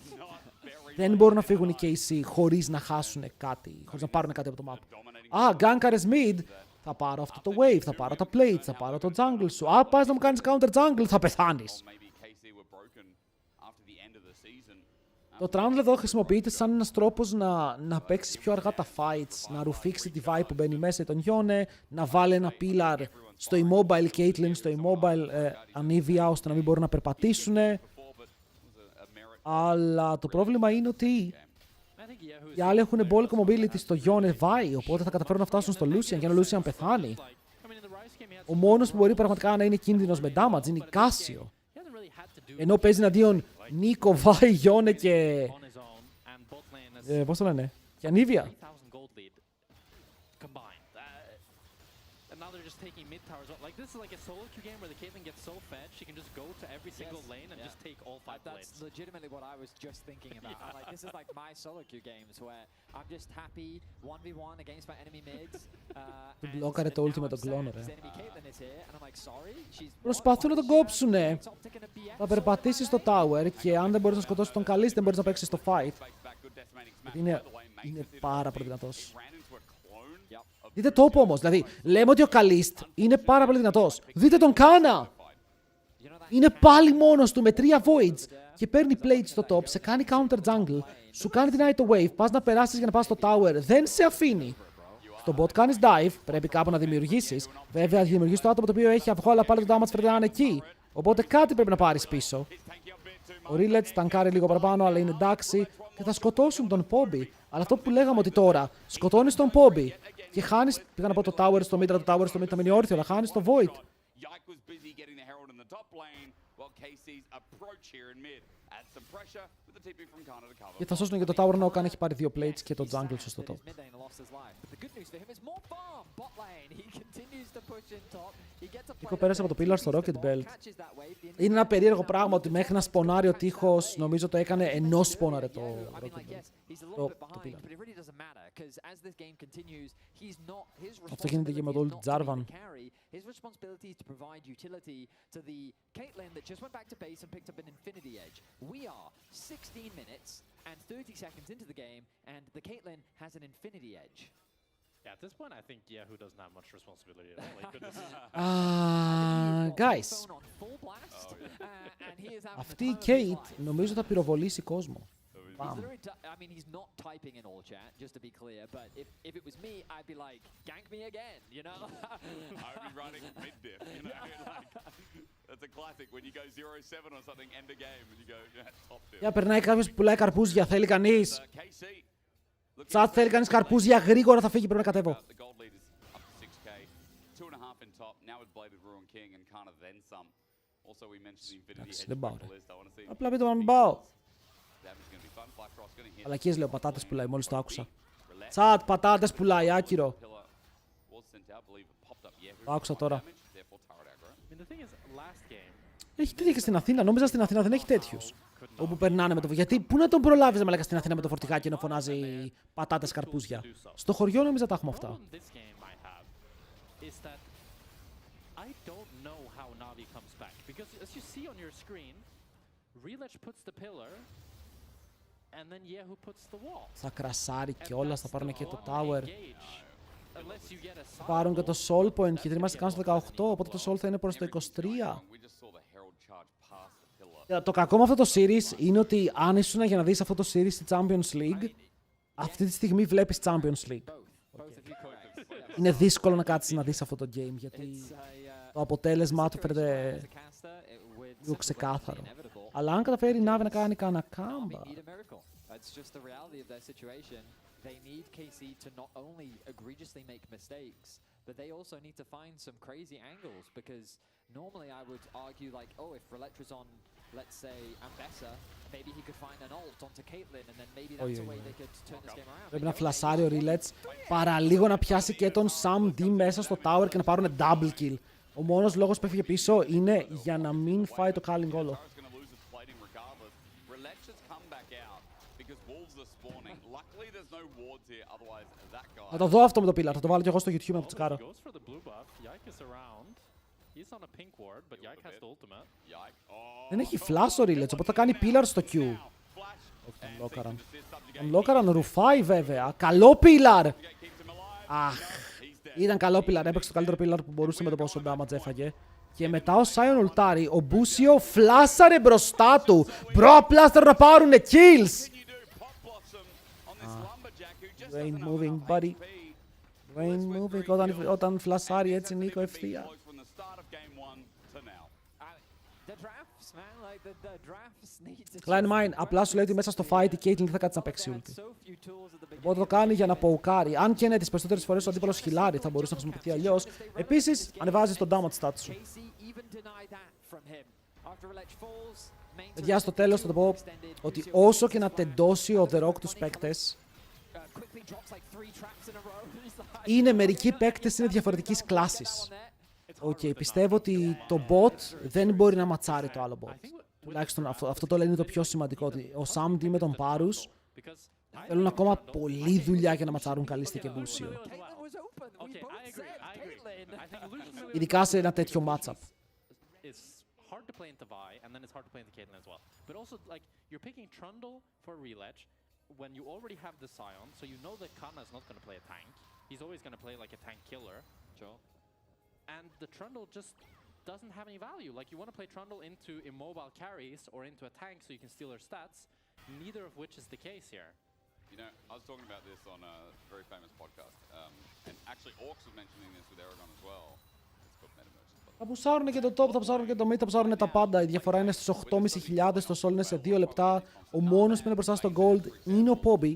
Δεν μπορούν να φύγουν οι KC χωρίς να χάσουν κάτι, χωρίς να πάρουν κάτι από το map. Gankares mid, θα πάρω αυτό το wave, θα πάρω τα plates, θα πάρω το jungle σου. Πας να μου κάνεις counter jungle, θα πεθάνεις. Το Trundle εδώ χρησιμοποιείται σαν ένας τρόπος να παίξεις πιο αργά τα fights, να ρουφήξει τη vibe που μπαίνει μέσα τον Yone, να βάλει ένα pillar στο immobile Caitlyn, στο immobile Anivia, ώστε να μην μπορούν να περπατήσουν. Αλλά το πρόβλημα είναι ότι οι άλλοι έχουν μπόλικο mobility στο Yone Vi, οπότε θα καταφέρουν να φτάσουν στο Lucian για να ο Lucian πεθάνει. Ο μόνος που μπορεί πραγματικά να είναι κίνδυνος με damage είναι η Κάσιο. Ενώ παίζει εναντίον Νίκο, Βάι, Γιόνε και... πώς το λένε, και Ανίβια. Taking mid towers. Like this is like a solo queue game where the Caitlyn gets so fed she can just go to every single lane and just take all 5 That's plates. legitimately what I was just thinking about. I'm like, this is like my solo queue games where I'm just happy 1v1 against my enemy mids. Μπλόκαρε το ultimate τον κλόνο, ρε. Προσπαθούν Προσπαθούν να τον κόψουνε. Θα περπατήσει στο tower και αν δεν μπορείς να σκοτώσεις τον Καλίστ, δεν μπορείς να παίξεις στο fight. Είναι πάρα πολύ δυνατός. Δείτε το όμως, δηλαδή λέμε ότι ο Καλίστ είναι πάρα πολύ δυνατός. Δείτε τον Κάνα! Είναι πάλι μόνος του με 3 voids και παίρνει plates στο top, σε κάνει counter jungle, σου κάνει την Night Wave, πας να περάσεις για να πας στο tower, δεν σε αφήνει. Στο bot κάνεις dive, πρέπει κάπου να δημιουργήσεις. Βέβαια, δημιουργείς το άτομο το οποίο έχει αυγό, αλλά πάλι το damage φέρνει να είναι εκεί. Οπότε κάτι πρέπει να πάρεις πίσω. Ο Rilets τανκάρει λίγο παραπάνω, αλλά είναι εντάξει. Και θα σκοτώσουν τον Poby. Αλλά αυτό που λέγαμε ότι τώρα, σκοτώνεις τον Poby και χάνεις. Πήγα να πω το tower στο mid, το tower στο mid θα μείνει όρθιο, αλλά χάνεις το Void. Και θα σώσουν και το tower, ενώ ο Khan έχει πάρει 2 plates και το jungle στο top. Νίκο πέρασε από το pillar στο Rocket Belt. Είναι ένα περίεργο πράγμα ότι μέχρι να σπονάρει ο τείχος, νομίζω το έκανε ενώ σπόναρε το Rocket Belt. Το pillar. Αυτό γίνεται και με το ult Jarvan. His responsibility is to provide utility to the Caitlyn that just went back to base and picked up an Infinity Edge. We are 16 minutes and 30 seconds into the game, and the Caitlyn has an Infinity Edge. Yeah, at this point, I think Yahoo doesn't have much responsibility at all. Like, goodness. Guys, αυτή η Kate νομίζω θα πυροβολήσει κόσμο. I mean, he's not typing in all chat, just to be clear, but if it was me, I'd be like, gank me again, you know? I'd be running mid-diff, you know? Like, that's a classic, when you go 0-7 or something, end the game, and you go, yeah, top diff. Για περνάει κάποιος που πουλάει καρπούζια, θέλει κανείς. Τσάτ, θέλει κανείς καρπούζια, γρήγορα θα φύγει, πρέπει να κατέβω. Εντάξει, δεν πάω ρε. Απλά πείτε να μην πάω. Μαλακίες λέω, πατάτες πουλάει, μόλις το άκουσα. Τσάτ, πατάτες πουλάει, άκυρο. Το άκουσα τώρα. Έχει τέτοια και στην Αθήνα, νόμιζα στην Αθήνα δεν έχει τέτοιους. Όπου περνάνε με το. Γιατί πού να τον προλάβεις μαλάκα στην Αθήνα με το φορτηγάκι να φωνάζει πατάτες καρπούζια. Στο χωριό νόμιζα τα έχουμε αυτά. Θα κρασάρει κιόλας, θα πάρουν και το tower. Θα πάρουν και το soul point γιατί είμαστε καν στο 18, οπότε το soul θα είναι προς το 23. Το κακό με αυτό το series είναι ότι αν ήσουν για να δεις αυτό το series στη Champions League, αυτή τη στιγμή βλέπεις Champions League. Είναι δύσκολο να κάτσεις να δεις αυτό το game γιατί το αποτέλεσμά του φαίνεται λίγο ξεκάθαρο. Αλλά αν καταφέρει η Navi να κάνει κανένα κάμπα. It's just the reality of their situation. They need KC to not only egregiously make mistakes, but they also need to find some crazy angles because normally I would argue like, oh, if Relectra's on, let's say, Ambessa, maybe he could find an ult onto Caitlyn and then maybe that's a way they could turn this game around. Πρέπει να φλασάρει ο Rilets παραλίγο να πιάσει και τον Sam D μέσα στο tower και να πάρουν double kill. Ο μόνος λόγος που έφυγε πίσω είναι για να μην φάει το Calling όλο. Θα το δω αυτό με το pillar, θα το βάλω κι εγώ στο YouTube να το τσεκάρω. Δεν έχει flash ο Rilets, οπότε θα κάνει pillar στο Q. Τον λόκαραν ρουφάει βέβαια. Καλό pillar! Αχ, ήταν καλό pillar, έπαιξε το καλύτερο pillar που μπορούσε με το πόσο damage έφαγε. Και μετά ο Sion ουλτάρει, ο Μπούσιο φλάσαρε μπροστά του. Μπρο, απλά θέλουν να πάρουνε kills! Brain moving, buddy. Brain moving όταν φλασάρει έτσι Νίκο ευθεία. The drafts Klein Mine, απλά σου λέει ότι μέσα στο fight η Caitlyn δεν θα κάτσει να παίξει ulti. Οπότε το κάνει για να ποουκάρει. Αν και ναι, τις περισσότερες φορές ο αντίπαλος χιλάρει, θα μπορούσε να χρησιμοποιηθεί αλλιώς. Επίσης, ανεβάζει το damage stat σου. Παιδιά, στο τέλος θα το πω ότι όσο και να τεντώσει ο The Rock τους παίκτες, είναι μερικοί παίκτες είναι διαφορετικής κλάσης. Πιστεύω ότι το bot δεν μπορεί να ματσάρει το άλλο bot. Τουλάχιστον αυτό το λένε το πιο σημαντικό, ότι ο Sam D με τον Parus θέλουν ακόμα πολλή δουλειά για να ματσάρουν Καλίστη και Λούσιο. Ειδικά σε ένα τέτοιο matchup. Hard to play into Vi, and then it's hard to play into Caitlyn as well. But also, like, you're picking Trundle for Reledge when you already have the Scion, so you know that Kana is not going to play a tank. He's always going to play like a tank killer. Sure. And the Trundle just doesn't have any value. Like, you want to play Trundle into immobile carries or into a tank so you can steal her stats, neither of which is the case here. You know, I was talking about this on a very famous podcast, and actually Orcs was mentioning this with Aragon as well. It's called Metaverse. Θα πουσάρουν και το top, θα πουσάρουν και το mid, θα πουσάρουν τα πάντα. Η διαφορά είναι στους 8.500, το Sol είναι σε 2 λεπτά. Ο μόνος που είναι μπροστά στο gold είναι ο Poby.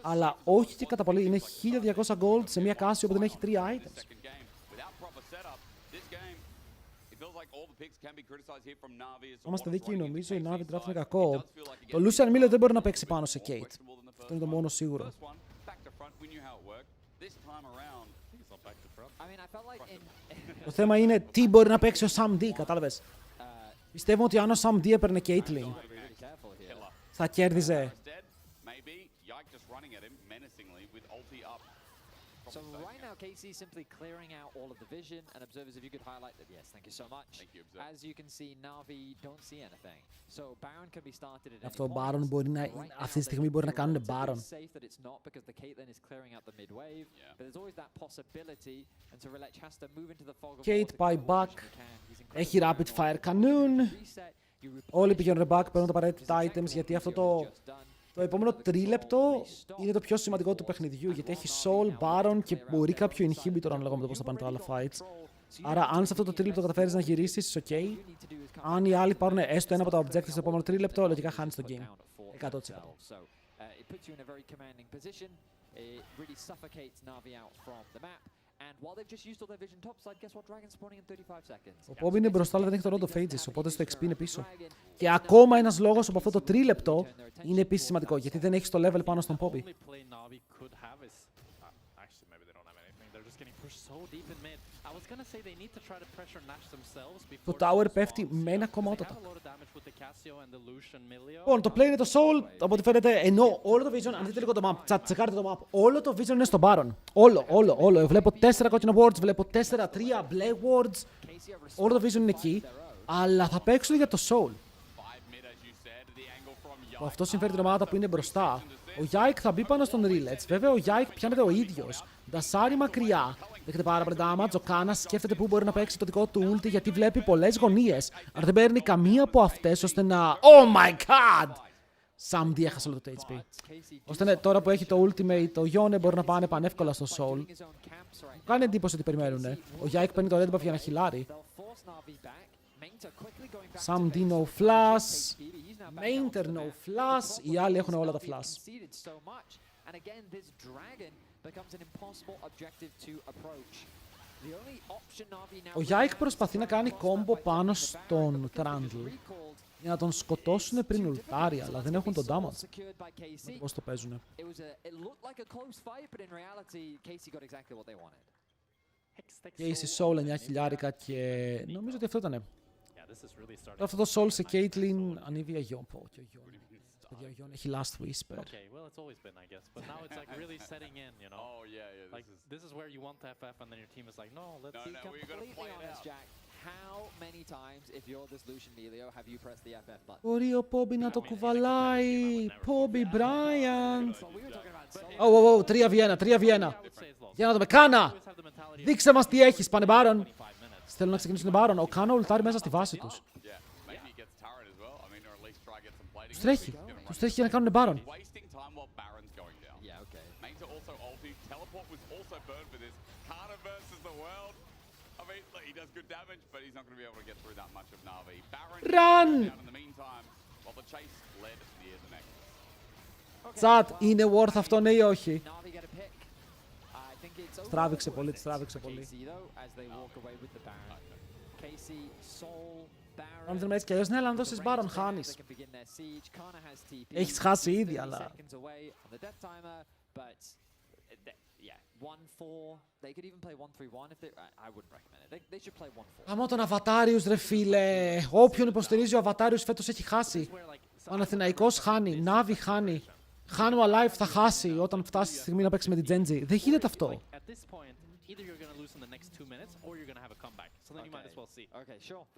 Αλλά όχι και κατά πολύ, είναι 1.200 gold σε μια κάση όπου δεν έχει 3 items. Είμαστε δίκαιοι, νομίζω η Navi draft είναι κακό. Το Lucian Miller δεν μπορεί να παίξει πάνω σε Kate. Αυτό είναι το μόνο σίγουρο. Το θέμα είναι τι μπορεί να παίξει ο Sam D, κατάλαβες. Πιστεύω ότι αν ο Sam D έπαιρνε Caitlyn, θα κέρδιζε. So right now, Casey is simply clearing out all of the vision, and observers, if you could highlight that, yes, thank you so much. As you can see, Navi don't see anything. So Baron can be started at any Αυτό point. Baron μπορεί να, αυτή τη στιγμή μπορεί να κάνουν Baron. It's safe that it's not because the Caitlyn is clearing out the mid wave, but there's always that possibility, and so Reletch has to move into the fog of war. Kate πάει back, έχει rapid fire cannon. Όλοι πηγαίνουν back, παίρνουν τα απαραίτητα items γιατί αυτό το επόμενο τρίλεπτο είναι το πιο σημαντικό του παιχνιδιού, γιατί έχει Soul, Baron και μπορεί κάποιο inhibitor ανάλογα με το πώς θα πάνε τα άλλα fights. Άρα αν σε αυτό το τρίλεπτο καταφέρεις να γυρίσεις, είσαι ok. Αν οι άλλοι πάρουν έστω ένα από τα objectives στο επόμενο τρίλεπτο, λογικά χάνεις το game. 100%. Ο Poby είναι μπροστά, αλλά δεν έχει το Road of Ages, οπότε στο XP είναι πίσω. Και ακόμα ένας λόγος από αυτό το τρίλεπτο είναι επίσης σημαντικό, γιατί δεν έχει το level πάνω στον Poby. Το tower πέφτει με ένα κομμάτωτα. Λοιπόν, το play είναι το Soul, από ό,τι φαίνεται, ενώ όλο το vision, αν δείτε λίγο το map, τσεκάρετε το map, όλο το vision είναι στον Baron. Όλο. Βλέπω 4 κόκκινα wards, βλέπω 4-3 black wards. Όλο το vision είναι εκεί, αλλά θα παίξουν για το Soul. Αυτό συμφέρει την ομάδα που είναι μπροστά. Ο Yike θα μπει πάνω στον Reletch. Βέβαια, ο Yike πιάνεται ο ίδιος. Ντασάρι μακριά. Δέχεται πάρα πολύ damage. Ο Κάνα σκέφτεται πού μπορεί να παίξει το δικό του ulti γιατί βλέπει πολλές γωνίες. Αλλά δεν παίρνει καμία από αυτές ώστε να. Oh my god! Sam D έχασε όλο το HP. Ώστε τώρα που έχει το ultimate, το Yone μπορεί να πάνε πανεύκολα στο Soul. Μου κάνει εντύπωση ότι περιμένουνε. Ο Yike παίρνει το red buff για να χιλάρει. Sam D no flash. Mainter no flash. Οι άλλοι έχουν όλα τα flash. Ο Yike προσπαθεί να κάνει combo πάνω στον Trundle για να τον σκοτώσουν πριν ουλτάρει, αλλά δεν έχουν τον damage. Με πώς το παίζουνε. Casey Soul 9 χιλιάρικα και νομίζω ότι αυτό ήτανε. Αυτό το Soul σε Caitlyn ανέβει αγιόν. Και ο Γιόν. Ο Γιόν έχει last whisper. Okay, well, it's always been, I guess. But now it's like really setting in, you know? Oh, yeah. Like, this is where you want to FF, and then your team is like, no, let's be completely honest, Jack. How many times, if you're this Lucian Melio, have you pressed the FF button? Μπορεί ο Poby να το κουβαλάει. Poby Bryant. Oh, 3v1. Για να δούμε. Κάνα! Δείξε μας τι έχεις, πάνε Baron. Θέλουν να ξεκινήσουν την Baron. Ο Κάνα ουλτάρει μέσα στη βάση τους. Τους τρέχει για να κάνουν Baron. I mean, look, he does good damage, but he's not going to be able to get through that much of Navi. Baron Run! down in the meantime, while the chase led near the next. Τσατ, είναι worth αυτό ναι ή όχι? Navi get a pick. I think it's over. Τράβηξε πολύ, τράβηξε πολύ. KC though, as they walk away with the Baron. KC, Soul, Baron. Αν δεν με έτσι κι αλλιώς, ναι, αλλά αν δώσεις Baron χάνεις. They can begin their siege. Kana has TP. Έχεις χάσει ήδη, 30 αλλά... seconds away on the death timer, but yeah, 1-4. They could even play 1-3-1 if they. I wouldn't recommend it. They should play 1-4. Άμα τον Αβατάριους ρε φίλε, όποιον υποστηρίζει ο Αβατάριους φέτος έχει χάσει. Ο Παναθηναϊκός χάνει, Νάβη χάνει. Χάνου Alive θα χάσει όταν φτάσει τη στιγμή να παίξει με την Genji. Δεν γίνεται αυτό.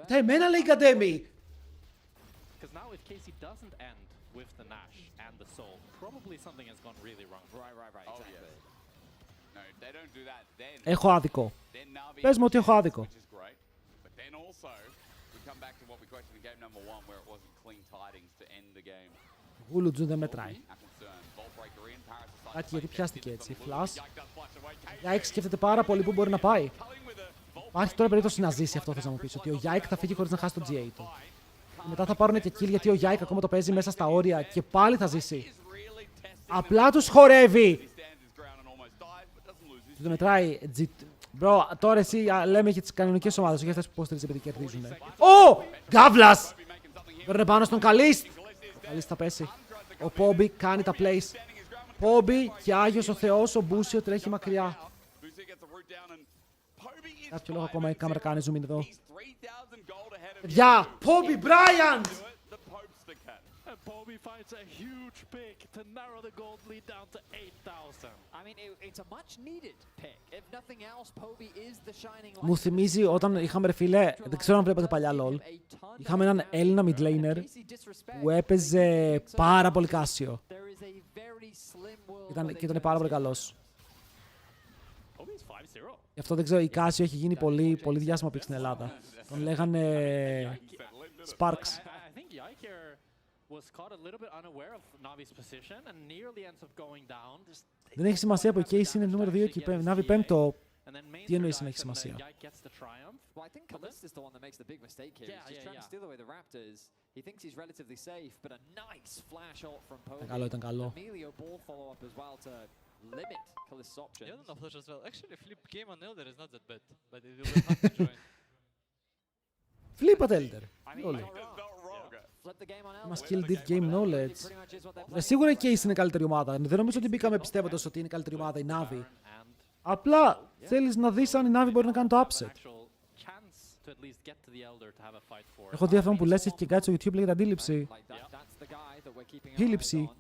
Τα εμένα λέει Καντέμι. Because now if KC doesn't end with the Nash and the Soul, probably something has gone really wrong. Right. Oh, yes. No, if they don't do that, then... Έχω άδικο. Then Navi... Πες μου ότι έχω ádικο. Which is great. But then also, we come back to what we questioned in game number 1, where it wasn't clean tidings to end the game. Γούλουτζου δεν μετράει. Our concern. Vault breaker in, Paris aside... Κάτι γιατί πιάστηκε έτσι. Flash. Yike σκέφτεται πάρα πολύ που μπορεί να πάει. Υπάρχει τώρα περίπτωση να ζήσει αυτό, θες να μου πεις. Ότι ο Yike θα φύγει χωρίς να χάσει το GA του. Μετά θα πάρουν και kill γιατί ο Yike ακόμα το παίζει μέσα στα όρια και πάλι θα ζήσει. Απλά τους χορεύει. Του μετράει. Μπρο, τώρα εσύ λέμε για τις κανονικές ομάδες, όχι αυτές που υποστηρίζει επειδή κερδίζουν. Ω! Γκάβλας! Παίρνε πάνω στον Καλίστ. Καλίστ θα πέσει. Ο Πόμπι κάνει τα plays. Πόμπι και Άγιος ο Θεός, ο Μπούσιο τρέχει μακριά. Κάποιο λόγο ακόμα η κάμερα κάνει zoom in εδώ. Παιδιά! Πόμπι Μπράιαντ! Poby finds a huge pick to narrow the gold lead down to 8,000. I mean, it's a much needed pick. If nothing else, Poby is the shining light. Μου θυμίζει όταν είχαμε ρε φίλε, δεν ξέρω αν βλέπατε παλιά LOL. Είχαμε έναν Έλληνα mid laner που έπαιζε πάρα πολύ κάσιο. Και ήταν πάρα πολύ καλός. Γι' αυτό δεν ξέρω, η Κάσιο έχει γίνει πολύ διάσημα πίξ στην Ελλάδα. Τον λέγανε Sparks. Δεν έχει σημασία που η Case είναι νούμερο 2 και η Navi πέμπτο. Τι εννοείς να έχει σημασία? Ήταν καλό. Flip at Elder. Μας kill deep game knowledge. Σίγουρα η Case είναι καλύτερη ομάδα. Δεν νομίζω ότι μπήκαμε πιστεύοντας ότι είναι καλύτερη ομάδα η Navi. Απλά θέλεις να δεις αν η Navi μπορεί να κάνει το upset. Έχω δει αυτόν που λες, έχει και κάτι στο YouTube, λέγεται αντίληψη. Αντίληψη.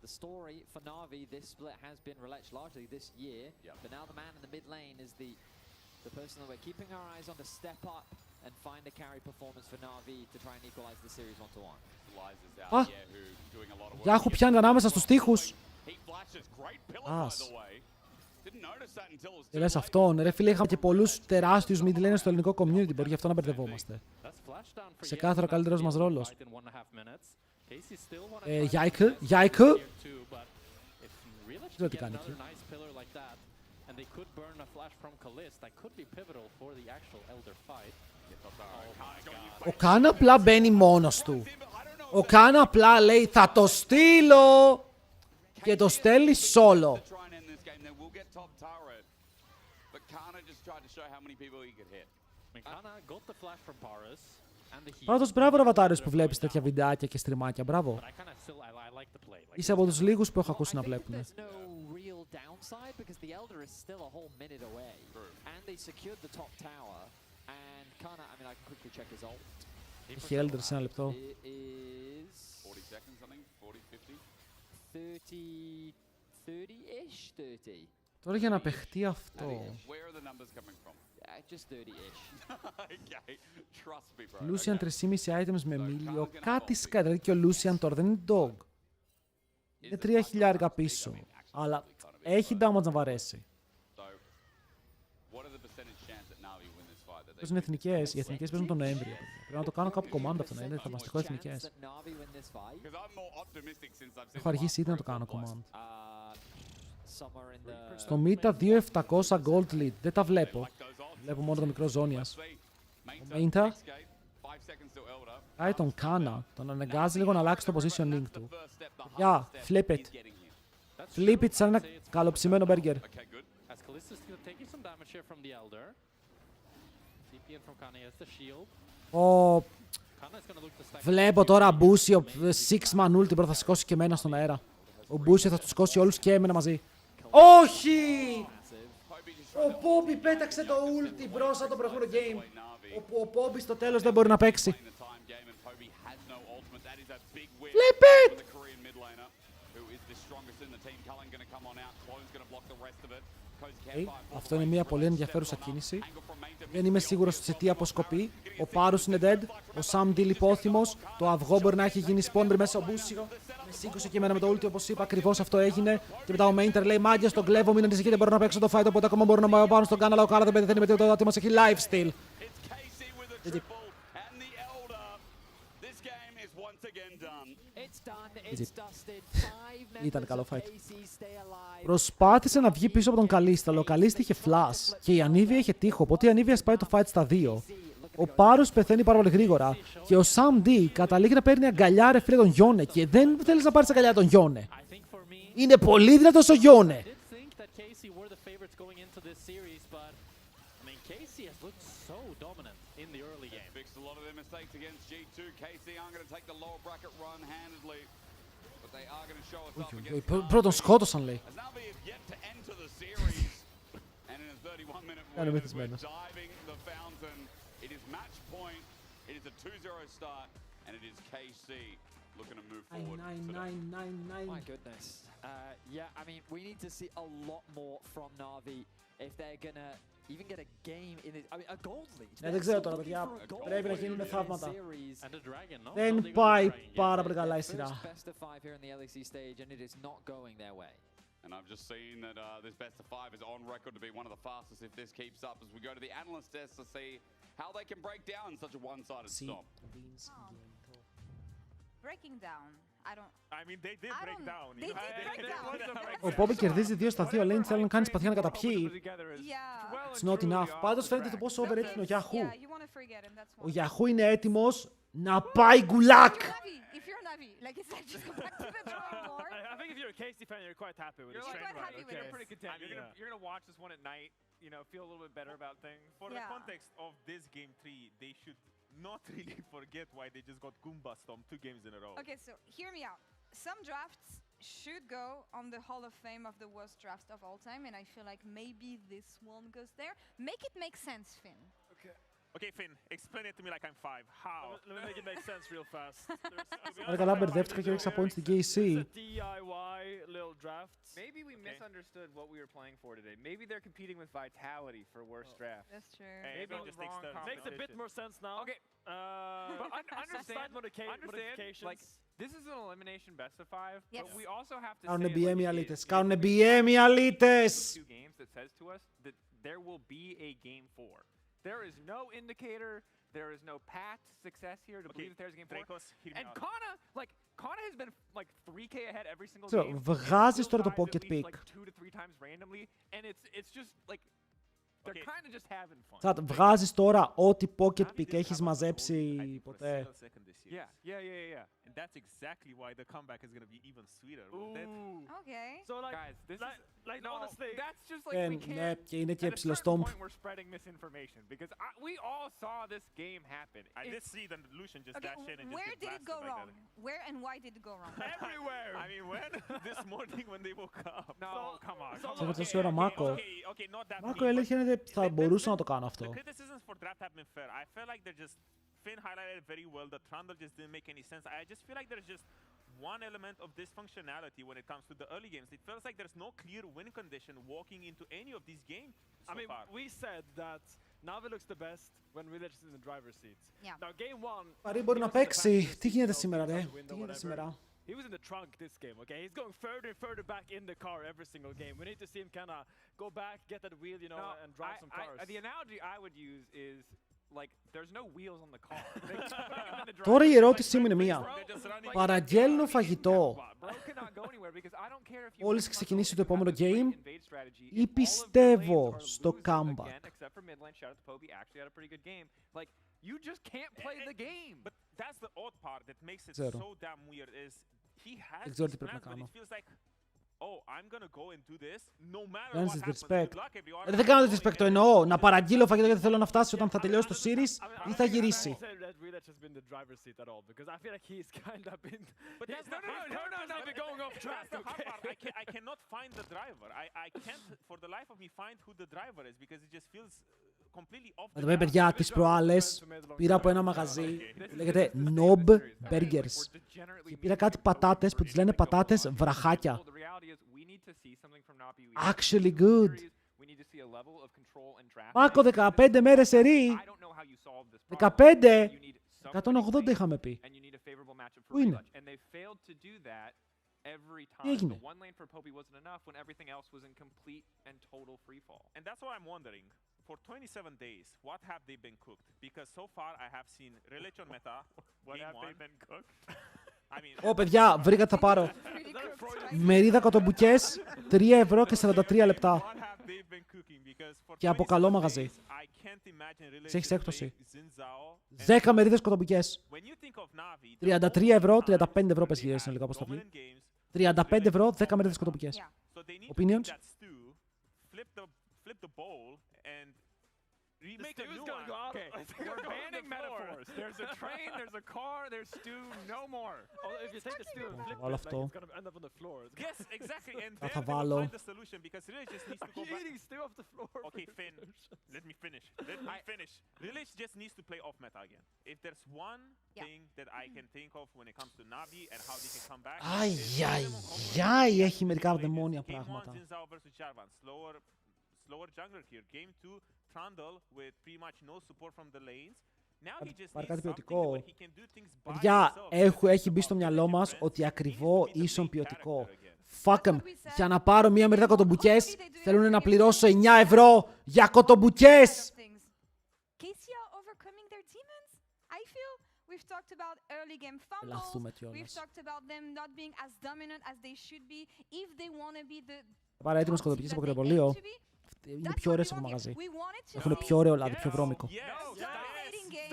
The story for Navi, this split has been Relech largely this year, but now the man in the mid lane is the person that we're keeping our eyes on to step up and find a carry performance for Navi to try and equalize the series 1-1. Γιάχου πιάνει ανάμεσα στους τοίχους. Ας. Και λες αυτόν, ρε φίλε, είχαμε και πολλούς τεράστιους mid laners στο ελληνικό community, μπορεί γι' αυτό να μπερδευόμαστε. Ξεκάθαρα ο καλύτερος μας ρόλος. Yike. Δεν ξέρω τι κάνει εκεί. Ο Καν απλά μπαίνει μόνος του. Ο Καν απλά λέει θα το στείλω και το στέλνει solo. Πάντως μπράβο Ραβατάριος που βλέπεις τέτοια βιντεάκια και στριμάκια, μπράβο. Είσαι από τους λίγους που έχω ακούσει να βλέπουν. Έχει Elder σε ένα λεπτό. 30-ish. Τώρα για να παιχτεί αυτό. Just 30-ish. Lucian 3,5 items με μίλιο. Κάτι σκάει. Δηλαδή και ο Lucian τώρα δεν είναι dog. Είναι 3.000 πίσω. Αλλά έχει damage να βαρέσει. Παίζουν εθνικές. Οι εθνικές παίζουν τον Νοέμβριο. Πρέπει να το κάνω κάπου command αυτό να είναι θαυμαστικό εθνικές. Έχω αργήσει ήδη να το κάνω command. Στο Meta 2.700 gold lead. Δεν τα βλέπω. Βλέπω μόνο το μικρό Ζώνιας. Ο Μέιντα πάει τον Κάνα. Τον αναγκάζει λίγο να αλλάξει το positioning του. Γεια, flip it. Flip it σαν ένα καλοψημένο μπέργκερ. Βλέπω τώρα Μπούσιο 6-man ulti, πρώτα θα σηκώσει και εμένα στον αέρα. Ο Μπούσιο θα τους σηκώσει όλους και εμένα μαζί. Όχι! Ο Πόμπι πέταξε το ulti μπρος από το προηγούμενο game. Όπου ο Πόμπι στο τέλος δεν μπορεί να παίξει. Flip it! Αυτό είναι μια πολύ ενδιαφέρουσα κίνηση. Δεν είμαι σίγουρος σε τι αποσκοπεί. Ο Πάρους είναι dead. Ο Sam Deal υπόθυμος. Το αυγό μπορεί να έχει γίνει spawn μέσα ο Μπούσιο. Με σήκωσε και εμένα με το ulti, όπως είπα. Ακριβώς αυτό έγινε. Και μετά ο Mainter λέει: Μάγκια στον κλέβω. Μην ανησυχείτε, μπορώ να παίξω το fight. Οπότε ακόμα μπορώ να πάω στον κανάλι. Ο Κάνα δεν πεθαίνει με τίποτα. Ότι μας έχει lifesteal. Ήταν καλό fight. Προσπάθησε να βγει πίσω από τον Καλίστα, αλλά ο Καλίστα είχε flash και η Ανίβια είχε τείχο, οπότε η Ανίβια σπάει το fight στα 2. Ο Πάρος πεθαίνει πάρα πολύ γρήγορα και ο Sam D καταλήγει να παίρνει αγκαλιά ρε φίλε τον Γιόνε και δεν θέλεις να πάρεις αγκαλιά τον Γιόνε. Είναι πολύ δυνατός ο Γιόνε. Πρώτον σκότωσαν λέει. Κάνε μεθυσμένος. My goodness. Yeah, I mean, we need to see a lot more from Navi if they're gonna even get a game in it. I mean, a gold lead. Δεν ξέρω τώρα, παιδιά. Πρέπει να γίνουν θαύματα. Δεν πάει πάρα πολύ καλά η σειρά. And I've just seen that this best of 5 is on record to be one of the fastest if this keeps up as we go to the analyst desk to see how they can break down such a one-sided stomp. Breaking down. I mean, they did break down. They did break down. Ο Πόμπι κερδίζει 2 στα 2 lanes, θέλει να κάνει σπαθιά να καταπιεί. It's not enough. Πάντως φαίνεται το πόσο over είναι ο Yahoo. Ο Yahoo είναι έτοιμος να πάει γκουλάκ. I think if you're a Casey fan, you're quite happy with this train ride. You're pretty content. You're gonna watch this one at night, you know, feel a little bit better about things. For the context of this game 3, they should not really forget why they just got Goomba stomped 2 games in a row. Okay, so hear me out. Some drafts should go on the Hall of Fame of the worst drafts of all time, and I feel like maybe this one goes there. Make it make sense, Finn. Okay, Finn, explain it to me like I'm 5. How? Let me make it make sense real fast. Άρα καλά μπερδεύτηκα και έριξα points στην KC. DIY little drafts. Maybe we misunderstood what we were playing for today. Maybe they're competing with Vitality for worst draft. That's true. Maybe it was wrong Makes a bit more sense now. Okay. But understand, like, this is an elimination best of 5, yes. but we also have to Κάνουνε say BM οι αλήτες. Κάνουνε BM οι αλήτες. 2 games that says to us that there will be a game 4. There is no indicator, there is no path to success here to believe that there's a game 4. And Kana has been like 3k ahead every single game. Βγάζεις τώρα το pocket pick. Like 2 to 3 times randomly, and it's just like they're kind of just having fun. Θα βγάζεις τώρα ό,τι pocket pick έχεις μαζέψει ποτέ. Yeah. And that's exactly why the comeback is going to be even sweeter. Okay. So like, guys, this is like honestly, that's just like we Ναι, can't. και είναι και At a certain ψηλοστόμπ. point, we're spreading misinformation because we all saw this game happen. I did see the Lucian just Okay, dash in and where just did get it go blasted wrong? like that. Where and why did it go wrong? Everywhere! I mean, when? This morning when they woke up. No, come on. Σε τόση ώρα Μάκο. Okay, not that Μάκο, η deep, αλήθεια είναι ότι θα μπορούσα να το κάνω The αυτό. criticisms for draft have been fair. I feel like they're just... Finn highlighted very well. The Trundle just didn't make any sense. I just feel like there's just one element of dysfunctionality when it comes to the early games. It feels like there's no clear win condition walking into any of these games so I mean, far. we said that Navi looks the best when Village is in the driver's seat. Yeah. Now, game 1... Παρή μπορεί να παίξει. Τι γίνεται σήμερα, ρε. Τι γίνεται σήμερα. He was in the trunk this game, okay? He's going further and further back in the car every single game. We need to see him kind of go back, get that wheel, you know, and drive some cars. The analogy I would use is like there's no wheels on the car. They just put him in the Τώρα η driver's ερώτησή μου seat, είναι like, μία. bro, just running- Παραγγέλνω Like, φαγητό. bro cannot go anywhere because I don't care if you Μόλις win ξεκινήσει console, το if you have επόμενο this great game, invade strategy, ή if all of your πιστεύω lanes are στο losing comeback. again, except for mid lane, shout out to Poby, actually had a pretty good game. Like, you just can't play the game. But that's the odd part that makes it Ξέρω. so damn weird is he has Δεν ξέρω τι these πρέπει να plans, but κάνω. it feels like, oh, I'm gonna go and do this no matter Κάνεις what happens. disrespect. Good luck, everyone. Δεν κάνω I'm disrespect, going το and εννοώ. I'm Να going παραγγείλω φαγητό γιατί θέλω να φτάσει όταν θα τελειώσει το series ή θα I γυρίσει. wouldn't say that Relach has been the driver's seat at all because I feel like he's kind of been. But He's that's the no, hard no, part, no, is no, that- we're going off track. That's the hard Okay. part. I cannot find the driver. I can't, for the life of me, find who the driver is because it just feels completely off the Εδώ πέρα, track. παιδιά, τις προάλλες πήρα από ένα μαγαζί που λέγεται Nob Burgers. Και πήρα κάτι πατάτες που τις λένε πατάτες βραχάκια. Actually good. Μάκο, 15 μέρες σερί. 15. 180 είχαμε πει. Πού είναι? Τι έγινε? And that's why I'm wondering, for 27 days, what have they been cooked? Because so far I have seen Relach on meta. What game have they one. been cooked? I mean, Ω, παιδιά, βρήκα τι θα πάρω. Pretty cooked. Μερίδα κοτομπουκές, 3 ευρώ και 43 λεπτά. what have they been cooking? Because for Και από καλό 27 μαγαζί. days, I can't imagine Relach Έχεις is έκπτωση. playing Xin Zhao and 10 μερίδες κοτομπουκές. when you think of Navi, the 33 ευρώ, only 35 ευρώ time πες they γυρίσει had λίγο πώς θα βγει. dominant games, 35 ευρώ, 10 μερίδες κοτομπουκές. Yeah. so they need to Opinions? take that stew, flip the bowl, and remake a stew's new gonna one. go out. Okay, we're banning metaphors. There's a train, there's a car, there's stew, no more. Although if you take the stew and flip Βάλω it, like, αυτό. it's gonna end up on the floor. It's Yes, exactly. And Θα then they βάλω. will find the solution because Relach just needs to go You're back. eating stew off the floor. Okay, Finn, let me finish. Let me finish. Relach just needs to play off meta again. If there's one thing that I can think of when it comes to Navi and how they can come back, Αϊ, is αϊ, minimum αϊ, comfort. έχει μερικά Game δαιμόνια one, πράγματα. Xin Zhao versus Jarvan. Slower jungler here. Game 2, Trundle with pretty much no support from the lanes. Now he just Πάρε needs κάτι something ποιοτικό. where he can do things by Παιδιά, himself. έχει μπει στο μυαλό μας ότι ακριβό ίσον ποιοτικό. Fuck em. That's what we said. Για να πάρω μία μερίδα κοτομπουκές, θέλουν να πληρώσω 9 ευρώ για κοτομπουκές. KC are overcoming their demons. I feel we've talked about early game fumbles. Λαθούμε We've κιόλας. talked about them not being as dominant as they should be. If they want to be the Θα πάρω έτοιμες top κοτομπουκές team από that they κρεβολείο. aim to be, Είναι that's πιο what ωραίες we από want. μαγαζί. We wanted to Έχουν see πιο ωραίο λάδι, πιο Yes. βρώμικο. Yes. dominating game.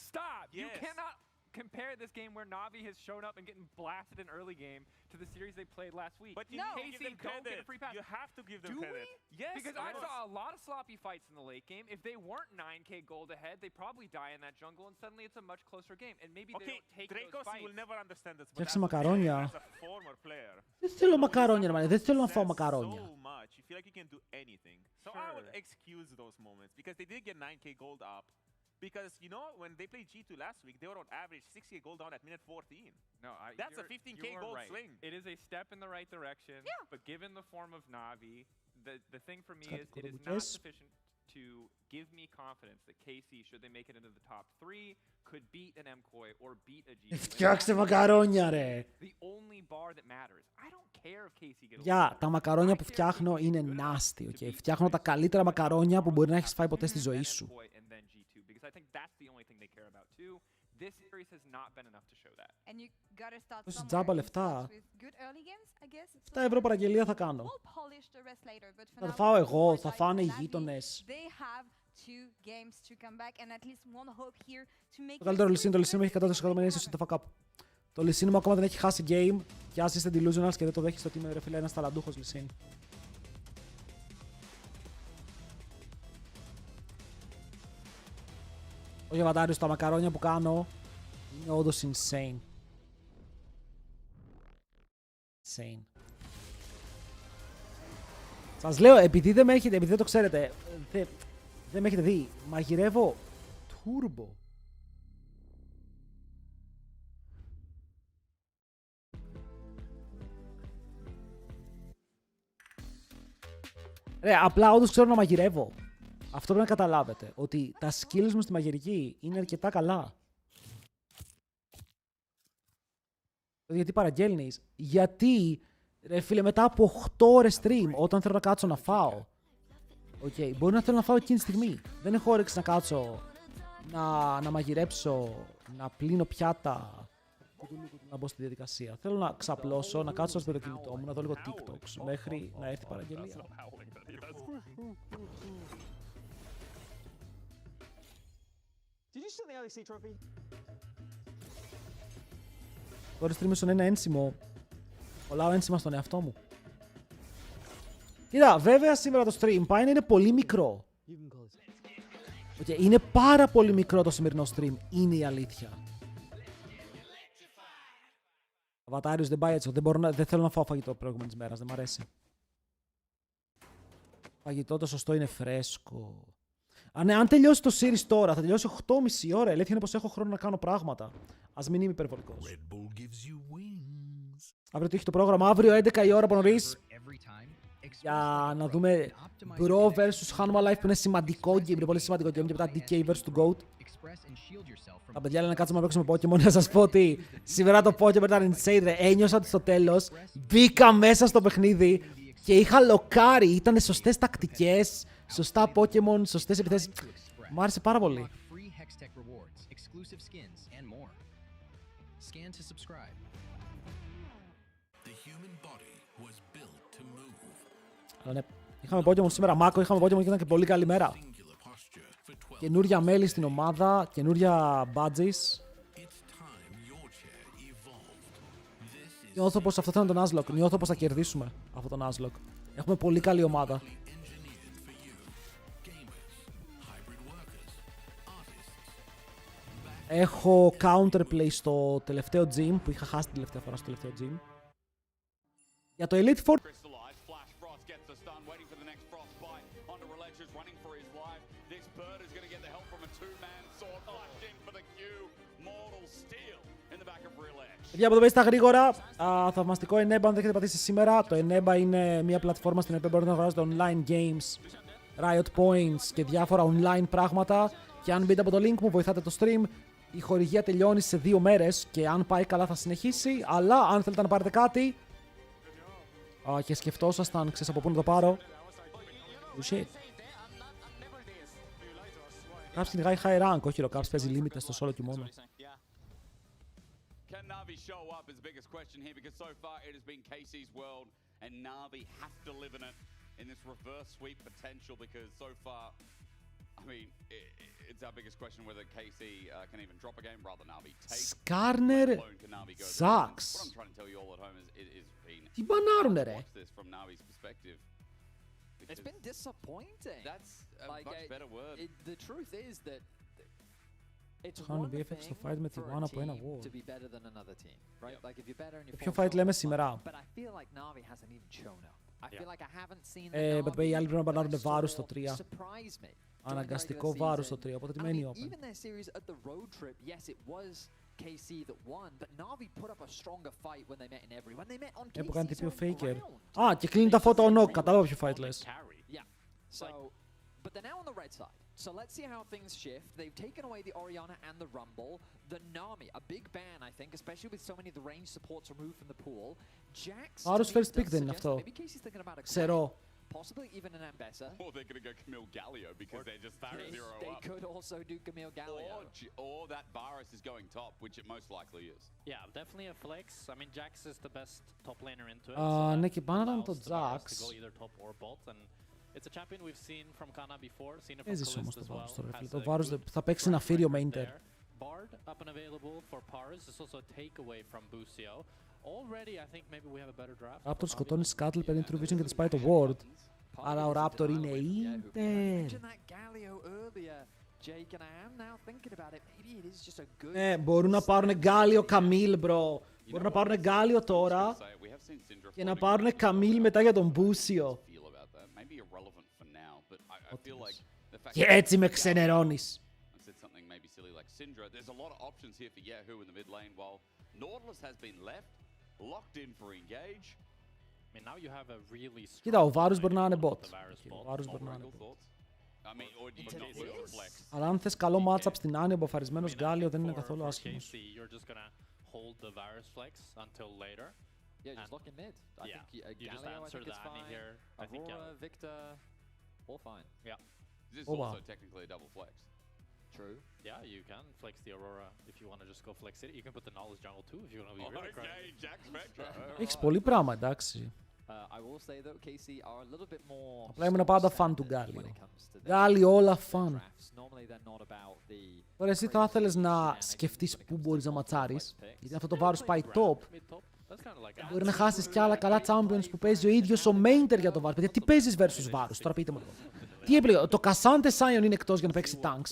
Stop! You Yes. cannot compare this game where Navi has shown up and getting blasted in early game to the series they played last week. But you No. need to give them KC, don't get credit. a free pass. You have to give them Do credit. we? Yes. Because I yes. saw a lot of sloppy fights in the late game. If they weren't 9k gold ahead, they probably die in that jungle, and suddenly it's a much closer game. And maybe they Okay, don't take Dracos, those you fights. will never understand this. But Φτιάξε as a μακαρόνια. player, as a former player, Δεν θέλω you know, μακαρόνια, ρε you μάνα. Δεν θέλω να φάω possess μακαρόνια. So much, you feel like you can do anything. So I would excuse those moments because they did get 9k gold up. Because, you know, when they played G2 last week, they were on average 60k gold down at minute 14. No, That's a 15k you are gold right. swing. It is a step in the right direction. Yeah. But given the form of Navi, the thing for me Got is the it is not kotobukes. sufficient to give me confidence that KC, should they make it into the top 3, could beat an MKOI or beat a G2. Φτιάξτε μακαρόνια, ρε. The only bar that matters. I don't care if KC gets Για τα μακαρόνια που φτιάχνω είναι nasty, okay. Φτιάχνω τα καλύτερα μακαρόνια που μπορεί να έχεις φάει ποτέ στη ζωή σου. Because I think that's the only thing they care about too. This series has not been enough to show that. And you gotta start Τόση somewhere. τζάμπα You λεφτά. start with good early games, I guess. It's 7 ευρώ παραγγελία θα κάνω. We'll polish the rest later, but for Θα τα now, φάω εγώ, for θα Navi, φάνε οι Navi, γείτονες. They have 2 games to come back and at least one hope here to make Το καλύτερο λυσίνο, το λυσίνο έχει 100% μερίδες στο fuck up. Το λυσίνο μου ακόμα δεν έχει χάσει game. Κι ας είστε delusionals και δεν το δέχεις στο team, ρε φίλε, ένας ταλαντούχος λυσίν. Όχι, Βαντάριο, τα μακαρόνια που κάνω είναι όντως insane. Insane. Σας λέω, επειδή δεν με έχετε, επειδή δεν το ξέρετε, δεν με έχετε δει, μαγειρεύω turbo. Ρε, απλά όντως ξέρω να μαγειρεύω. Αυτό πρέπει να καταλάβετε, ότι τα skills μου στη μαγειρική είναι αρκετά καλά. Γιατί παραγγέλνεις? Γιατί, ρε φίλε, μετά από 8 ώρες stream, όταν θέλω να κάτσω να φάω, okay, μπορεί να θέλω να φάω εκείνη τη στιγμή. Δεν έχω όρεξη να κάτσω να μαγειρέψω, να πλύνω πιάτα, να μπω στη διαδικασία. Θέλω να ξαπλώσω, να κάτσω στο κινητό μου, να δω λίγο TikToks μέχρι να έρθει η παραγγελία. Τώρα stream ένα ένσημο. Κολλάω ένσημα στον εαυτό μου. Κοίτα, βέβαια σήμερα το stream πάει να είναι πολύ μικρό. Okay, είναι πάρα πολύ μικρό το σημερινό stream. Είναι η αλήθεια. Ο Βατάριος δεν πάει έτσι. Δεν θέλω να φάω φαγητό προηγούμενης μέρας. Δεν μ' αρέσει. Φαγητό το σωστό είναι φρέσκο. Ναι, αν τελειώσει το series τώρα, θα τελειώσει 8,5 ώρα. Η αλήθεια είναι πως έχω χρόνο να κάνω πράγματα. Ας μην είμαι υπερβολικός. Αύριο τι έχει το πρόγραμμα? Αύριο 11 η ώρα από νωρίς. Για να δούμε Bro vs Hanwha Life που είναι σημαντικό game. Είναι πολύ σημαντικό game. Και μετά DK vs του GOAT. Τα παιδιά λένε να κάτσουμε να παίξουμε Pokemon. Να σας πω ότι σήμερα το Pokemon ήταν insane. Ένιωσα ότι στο τέλος μπήκα μέσα στο παιχνίδι και είχα λοκάρει. Ήταν σωστές τακτικές, σωστά Pokemon, σωστές επιθέσεις. Μου άρεσε πάρα πολύ. Αλλά ναι, είχαμε Pokemon σήμερα, Μάκο, είχαμε Pokemon και ήταν και πολύ καλή μέρα. Καινούρια μέλη στην ομάδα, καινούρια badges. Νιώθω πως αυτό θα είναι τον Nuzlocke, νιώθω πως θα κερδίσουμε αυτό τον Nuzlocke. Έχουμε πολύ καλή ομάδα. Έχω counterplay στο τελευταίο gym που είχα χάσει την τελευταία φορά στο τελευταίο gym. Για το Elite Four. Για από το πέσει στα γρήγορα, θαυμαστικό Ειναι, αν δεν έχετε πατήσει σήμερα. Το Ειναι είναι μια πλατφόρμα στην οποία μπορείτε να αγοράσετε online games, riot points και διάφορα online πράγματα. Και αν μπείτε από το link μου, βοηθάτε το stream. Η χορηγία τελειώνει σε 2 μέρες και αν πάει καλά θα συνεχίσει. Αλλά αν θέλετε να πάρετε κάτι και σκεφτόσασταν, ξέρεις από πού να το πάρω. Oh shit. Caps κυνηγάει high rank, όχι ο Caps παίζει limited στο solo και μόνο. Can Navi show up is the biggest question here because so far it has been KC's world and Navi have to live in it in this reverse sweep potential because so far, I mean, it's our biggest question whether KC can even drop a game, rather Navi take. Skarner sucks. What I'm trying to tell you all at home is been. Τι μπανάρουνε ρε. Watch this from Navi's perspective. It's been disappointing. That's a much better word. The truth is that it's Χάνουν one BFX στο fight thing με for T1 a από ένα team ward. to be better than another team, right? Like if you're better and you Ποιο fight λέμε σήμερα? But I feel like Navi hasn't even shown up. I feel like I haven't seen But οι άλλοι πρέπει να μπανάρουν βάρους στο 3. surprise me. Αναγκαστικό βάρος στο 3, οπότε τι μένει open. Even their series at the road trip, yes, it was KC that won, but Navi put up a stronger fight when they met in every. When they met on KC, Που κάνει TP ο Faker. Και κλείνει τα φώτα ο Knock, κατάλαβα ποιο fight λες. Yeah. So, but they're now on the red side. So let's see how things shift. They've taken away the Orianna and the Rumble. The Nami, a big ban, I think, especially with so many of the range supports removed from the pool. Jax, Άρος first pick δεν είναι αυτό. maybe Casey's thinking about a Ξέρω. possibly even an Ambessa. Or they're going to go Camille Gallio because they're just 0 They up. could also do Camille Gallio. Or that Varus is going top, which it most likely is. Yeah, definitely a flex. I mean, Jax is the best top laner into it. Ναι, και πάνω ήταν το Jax. It's a champion we've seen from Kana before, seen it from Έζησε όμως Kalista το as well. Varus τώρα, φίλε. Το Varus θα παίξει ένα φύριο με Inter. Bard up and available for Paris. It's also a takeaway from Busio. Already, I think maybe we have a better draft. Raptor σκοτώνει Scuttle, παίρνει True Vision και της πάει το Ward. Άρα ο Raptor είναι Inter. Μπορούν να πάρουν Γκάλιο Καμίλ, bro. Μπορούν να πάρουν Γκάλιο τώρα και να πάρουν Καμίλ μετά για τον Μπούσιο. Και έτσι με ξενερώνεις. Κοίτα, ο Βάρους μπορεί να είναι bot. Ο Βάρους μπορεί να είναι bot. Αλλά αν θες καλό matchup στην Άννη, ο μποφαρισμένος Γκάλιο δεν είναι καθόλου άσχημος. Yeah, just lock in mid. I think Galio, I think it's fine. Aurora, Victor, all fine. Yeah. This is also technically a double flex. True. Yeah, you can flex the Aurora if you want to just go flex it. You can put the knowledge jungle too if you want to be really crazy. Jack Spectra. Έχεις πολύ πράγμα, εντάξει. I will say though, KC are a little bit more. Απλά ήμουν πάντα φαν του when Γκάλιο. it comes to Γκάλι όλα φαν. drafts. Normally they're not about the. Τώρα εσύ θα ήθελες να σκεφτείς πού μπορείς να ματσάρεις. Γιατί αυτό το βάρος πάει top. Μπορεί να χάσεις κι άλλα καλά champions που παίζει ο ίδιος ο Mainter για το βάρος. Γιατί τι παίζεις versus βάρος, τώρα πείτε μου λίγο. Τι έπλεγε, το Cassante Sion είναι εκτός για να παίξει tanks.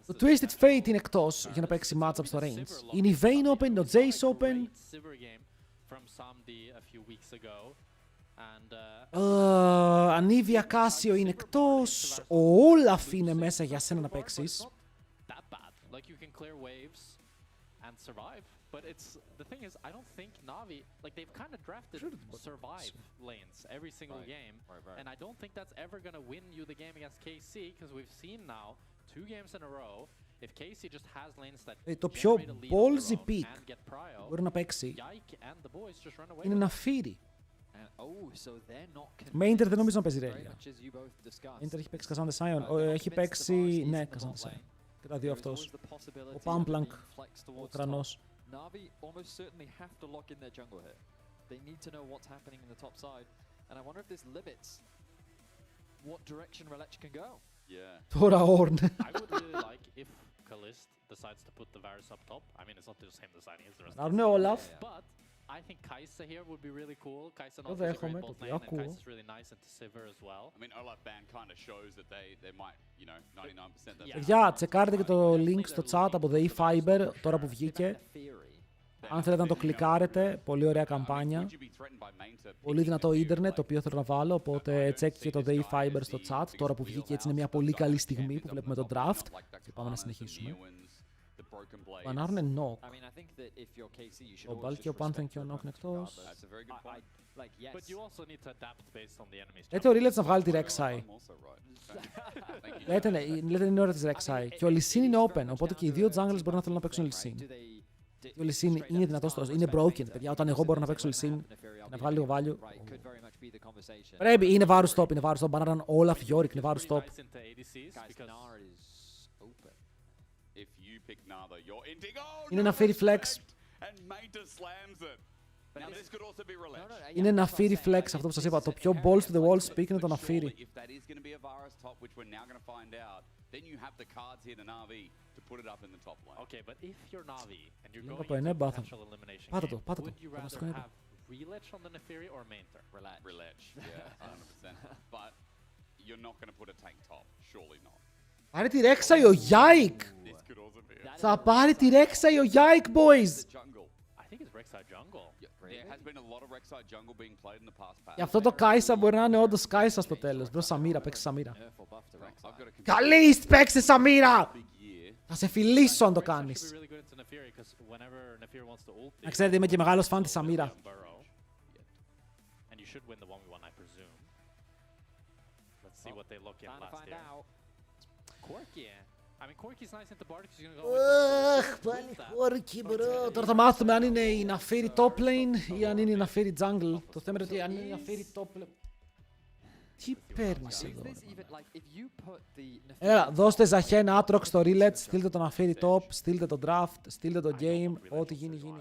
Το Twisted Fate είναι εκτός για να παίξει matchup στο range. Είναι η Vayne open, το Jace open. Ανίβια Κάσιο είναι εκτός. Ο Όλαφ είναι μέσα για σένα να παίξεις. But it's the thing is, I don't think Navi, like they've kind of drafted survive lanes every single game, and I don't think that's ever gonna win you the game against KC because we've seen now 2 games in a row. If KC just has lanes that το πιο generate a lead ballsy of their own pick and get prio, μπορεί να παίξει Yike and the boys just run away. είναι ένα Φίρι. So Mainter δεν νομίζω να παίζει very ρέλια. much as you both discussed. Mainter έχει παίξει Cassante Sion. Έχει παίξει, ναι, Cassante Sion. Και τα δύο αυτός. Ο Pamplank, ο Ουκρανός. Navi almost certainly have to lock in their jungle here. They need to know what's happening in the top side. And I wonder if this limits what direction Relech can go. Yeah. Τώρα Ornn. I would really like if Kalist decides to put the Varus up top. I mean, it's not just him deciding, it's the rest of Άρουν Όλαφ. But I think Kai'Sa here would be really cool. Kai'Sa Το knows he's a great δέχομαι, το bolt lane, and ακούω. Kai'Sa's really nice into Sivir as well. I mean, Olaf ban kind of shows that they might, you know, 99% that. Παιδιά, τσεκάρετε και το link στο chat από The E-Fiber τώρα που βγήκε. Αν θέλετε να το κλικάρετε, πολύ ωραία καμπάνια. Πολύ δυνατό ίντερνετ το οποίο θέλω να βάλω, οπότε τσέκηκε το The E-Fiber στο chat τώρα που βγήκε. Έτσι είναι μια πολύ καλή στιγμή που βλέπουμε το draft. Και πάμε να συνεχίσουμε. Πανάρουνε Νοκ. Ο Μπαλ και ο Πάνθεν και ο Νοκ είναι εκτός. Λέτε ο Ρίλετς να βγάλει τη Rek'Sai. Λέτε είναι ώρα της Rek'Sai. Και ο Lee Sin είναι open, οπότε και οι δύο junglers μπορούν να θέλουν να παίξουν Lee Sin. Και ο Lee Sin είναι δυνατός, είναι broken, παιδιά. Όταν εγώ μπορώ να παίξω Lee Sin και να βγάλει λίγο value. Πρέπει, είναι βάρους top, είναι βάρους top. Μπανάραν Olaf Yorick, είναι βάρους top. Είναι ένα Fairy Flex. Είναι ένα Navi flex αυτό που σας είπα. Το πιο balls to the wall speak είναι το Navi. Okay, but if you're Navi and you're Λίγο going από into ενέ μπάθα. potential elimination Πάτε game, το, πάτε το. would you rather have Relech on the Navi or Mainter? Relech, yeah, 100%. But you're not going to put a tank top, surely not. Πάρε τη Rek'Sai ο Yike! Θα πάρει τη Rek'Sai ο Yike, boys! I think it's Rek'Sai jungle. There has been a lot of Rek'Sai jungle being played in the past patch. Γι' αυτό το Kai'Sa μπορεί να είναι όντως Kai'Sa στο τέλος. Μπρο Σαμίρα, παίξει Σαμίρα. Καλή, παίξε Σαμίρα! Θα σε φιλήσω αν το κάνεις. Να ξέρετε, είμαι και μεγάλος φαν της Σαμίρα. Αχ, πάλι Χόρκι, μπρο. Τώρα θα μάθουμε αν είναι η Navi top lane ή αν είναι η Navi jungle. Το θέμα είναι ότι αν είναι η Navi top lane... Τι παίρνεις εδώ? Έλα, δώστε Ζαχέν Aatrox στο Relets, στείλτε το Navi top, στείλτε το draft, στείλτε το game, ό,τι γίνει γίνει.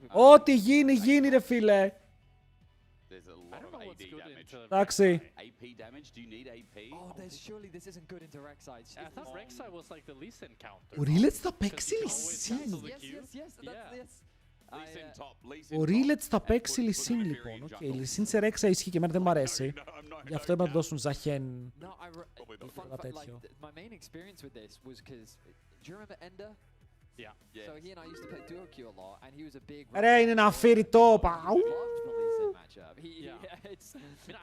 Ό,τι γίνει γίνει ρε φίλε. Εντάξει. Ο Relets θα παίξει Lee Sin. Ο Relets θα παίξει Lee Sin λοιπόν. Okay, Lee Sin σε Rek'Sai ισχύει και εμένα δεν μ' αρέσει. Γι' αυτό είπα να δώσουν Ζαχέν. Τέτοιο. Ρε, είναι ένα Navi top.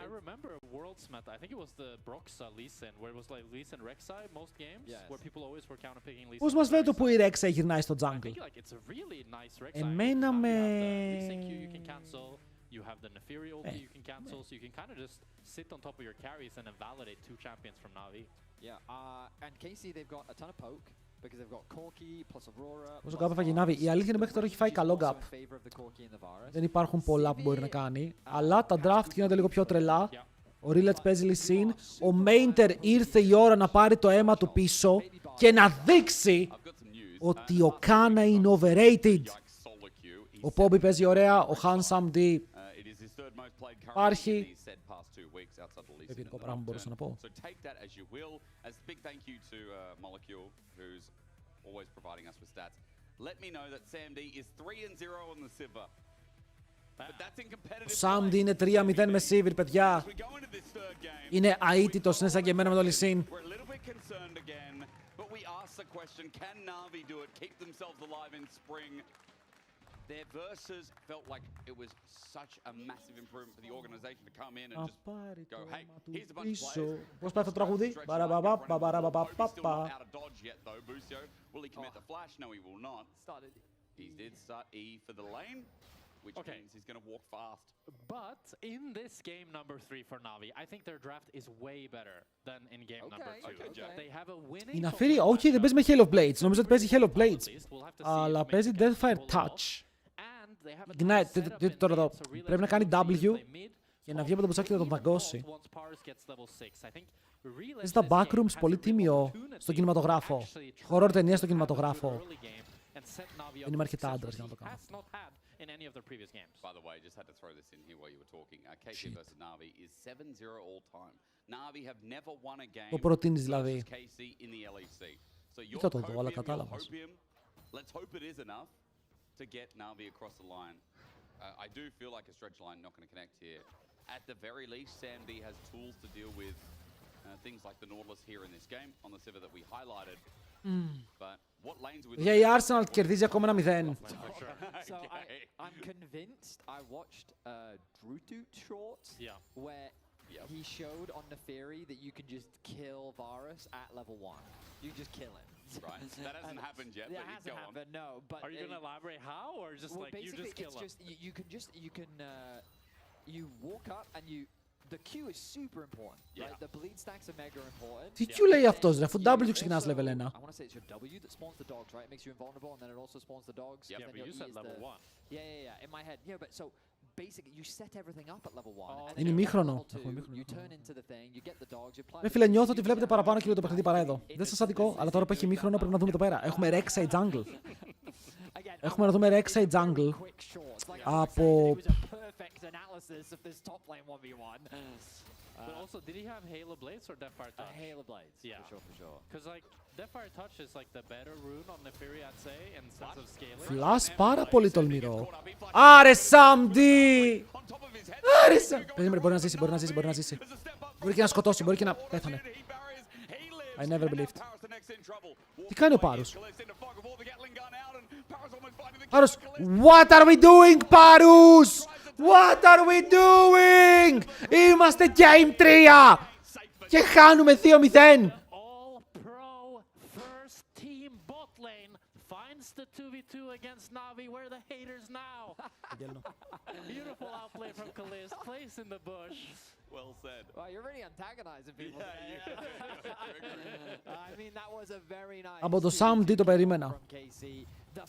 I remember Worlds meta. I think it was the Broxa Lee Sin, where it was like Lee Sin Rek'Sai most games, where people always were counterpicking Lee Sin. Πώς μας λέτε που η Rek'Sai γυρνάει στο jungle? It's a really nice Rek'Sai. Εμένα με... You can cancel. You have the Neferi ult you can cancel, so you can kind of just sit on top of your carries and invalidate 2 champions from Navi. Yeah, and KC they've got a ton of poke. Because they've got Corki plus Aurora. Όσο gap έφαγε η Navi. Η αλήθεια είναι μέχρι τώρα έχει φάει καλό gap. Δεν υπάρχουν πολλά που μπορεί να κάνει. Αλλά τα draft γίνονται λίγο πιο τρελά. Ο Ρίλετς παίζει Λυσίν. Ο Μέιντερ ήρθε η ώρα να πάρει το αίμα του πίσω και να δείξει ότι ο Κάνα είναι overrated. Ο Πόμπι παίζει ωραία. Ο Handsome D υπάρχει. Επιδικό πράγμα μπορούσα να πω. Ο Σάμντι είναι 3-0 με Σίβιρ, παιδιά. Είναι αίτητος, είναι σαν και εμένα με το Λυσίν. Their verses felt like it was such a massive improvement for the organization to come in and just go, hey, here's a bunch of players. Πώς πάει αυτό το τραγούδι? Out of dodge yet though, Busio. Will he commit the flash? No, he will not. He did start E for the lane, which means he's going to walk fast. But in this game number 3 for Navi, I think their draft is way better than in game number 2. They have a winning. Η Ναφίρη, όχι, δεν παίζει με Halo Blades. Νομίζω ότι παίζει Halo Blades. Αλλά παίζει Deathfire Touch. Ignite, τώρα εδώ. Πρέπει να κάνει W και να βγει από το μπουτσάκι και να τον δαγκώσει. Παίζει τα backrooms πολύ τίμιο στον κινηματογράφο. Horror ταινία στον κινηματογράφο. Δεν είμαι αρκετά άντρας για να το κάνω. By the way, just had to throw this in here while you were talking. KC versus Navi is 7-0 all time. Navi have never won a game. Το προτείνεις δηλαδή. KC in the LEC. So Είχα το δω, αλλά κατάλαβα. Let's hope it is enough to get Navi across the line. I do feel like a stretch line not going to connect here. At the very least, Sam D has tools to deal with things like the Nautilus here in this game on the server that we highlighted. But what lanes with Για η Arsenal κερδίζει ακόμα ένα 0. So I'm convinced. I watched Drutut shorts where he showed on Neferi that you can just kill Varus at level 1. You just kill him. Right. That hasn't happened yet. That hasn't happened, no. But are you going to elaborate how, or just like you just kill him? You walk up and the Q is super important. Right? The bleed stacks are mega important. Τι Q λέει αυτός, ρε, αφού W ξεκινάς level 1. I want to say it's your W that spawns the dogs, right? It makes you invulnerable and then it also spawns the dogs. Yeah, but you said level 1. Yeah. In my head. Yeah, but so basically you set everything up at level 1. Είναι ημίχρονο. You turn into the thing, you get the dogs, you apply. Ρε φίλε, νιώθω ότι βλέπετε παραπάνω και το παιχνίδι παρά εδώ. Δεν σας αδικό, αλλά τώρα που έχει ημίχρονο πρέπει να δούμε εδώ πέρα. Έχουμε Rek'Sai Jungle. Έχουμε να δούμε Rek'Sai Jungle από... But also, did he have Halo Blades or Deathfire Touch? Halo Blades, for sure. Because like Deathfire Touch is like the better rune on Neferi, I'd say, in sense of scaling. Flash πάρα πολύ τολμηρό. Άρε Σάμντι! Άρε Σάμντι! Περίμενε, μπορεί να ζήσει. Μπορεί και να σκοτώσει, μπορεί και να πέθανε. I never believed. Τι κάνει ο Πάρους? Πάρους, what are we doing, Πάρους? What are we doing? Είμαστε Game 3 και χάνουμε 2-0. All-pro first team bot lane finds the 2v2 against Navi. Where are the haters now? Beautiful outplay from Kalist. Place in the bush. Well said. Wow, you're really antagonizing people today. I mean, that was a very nice. Από το Sam D το περίμενα.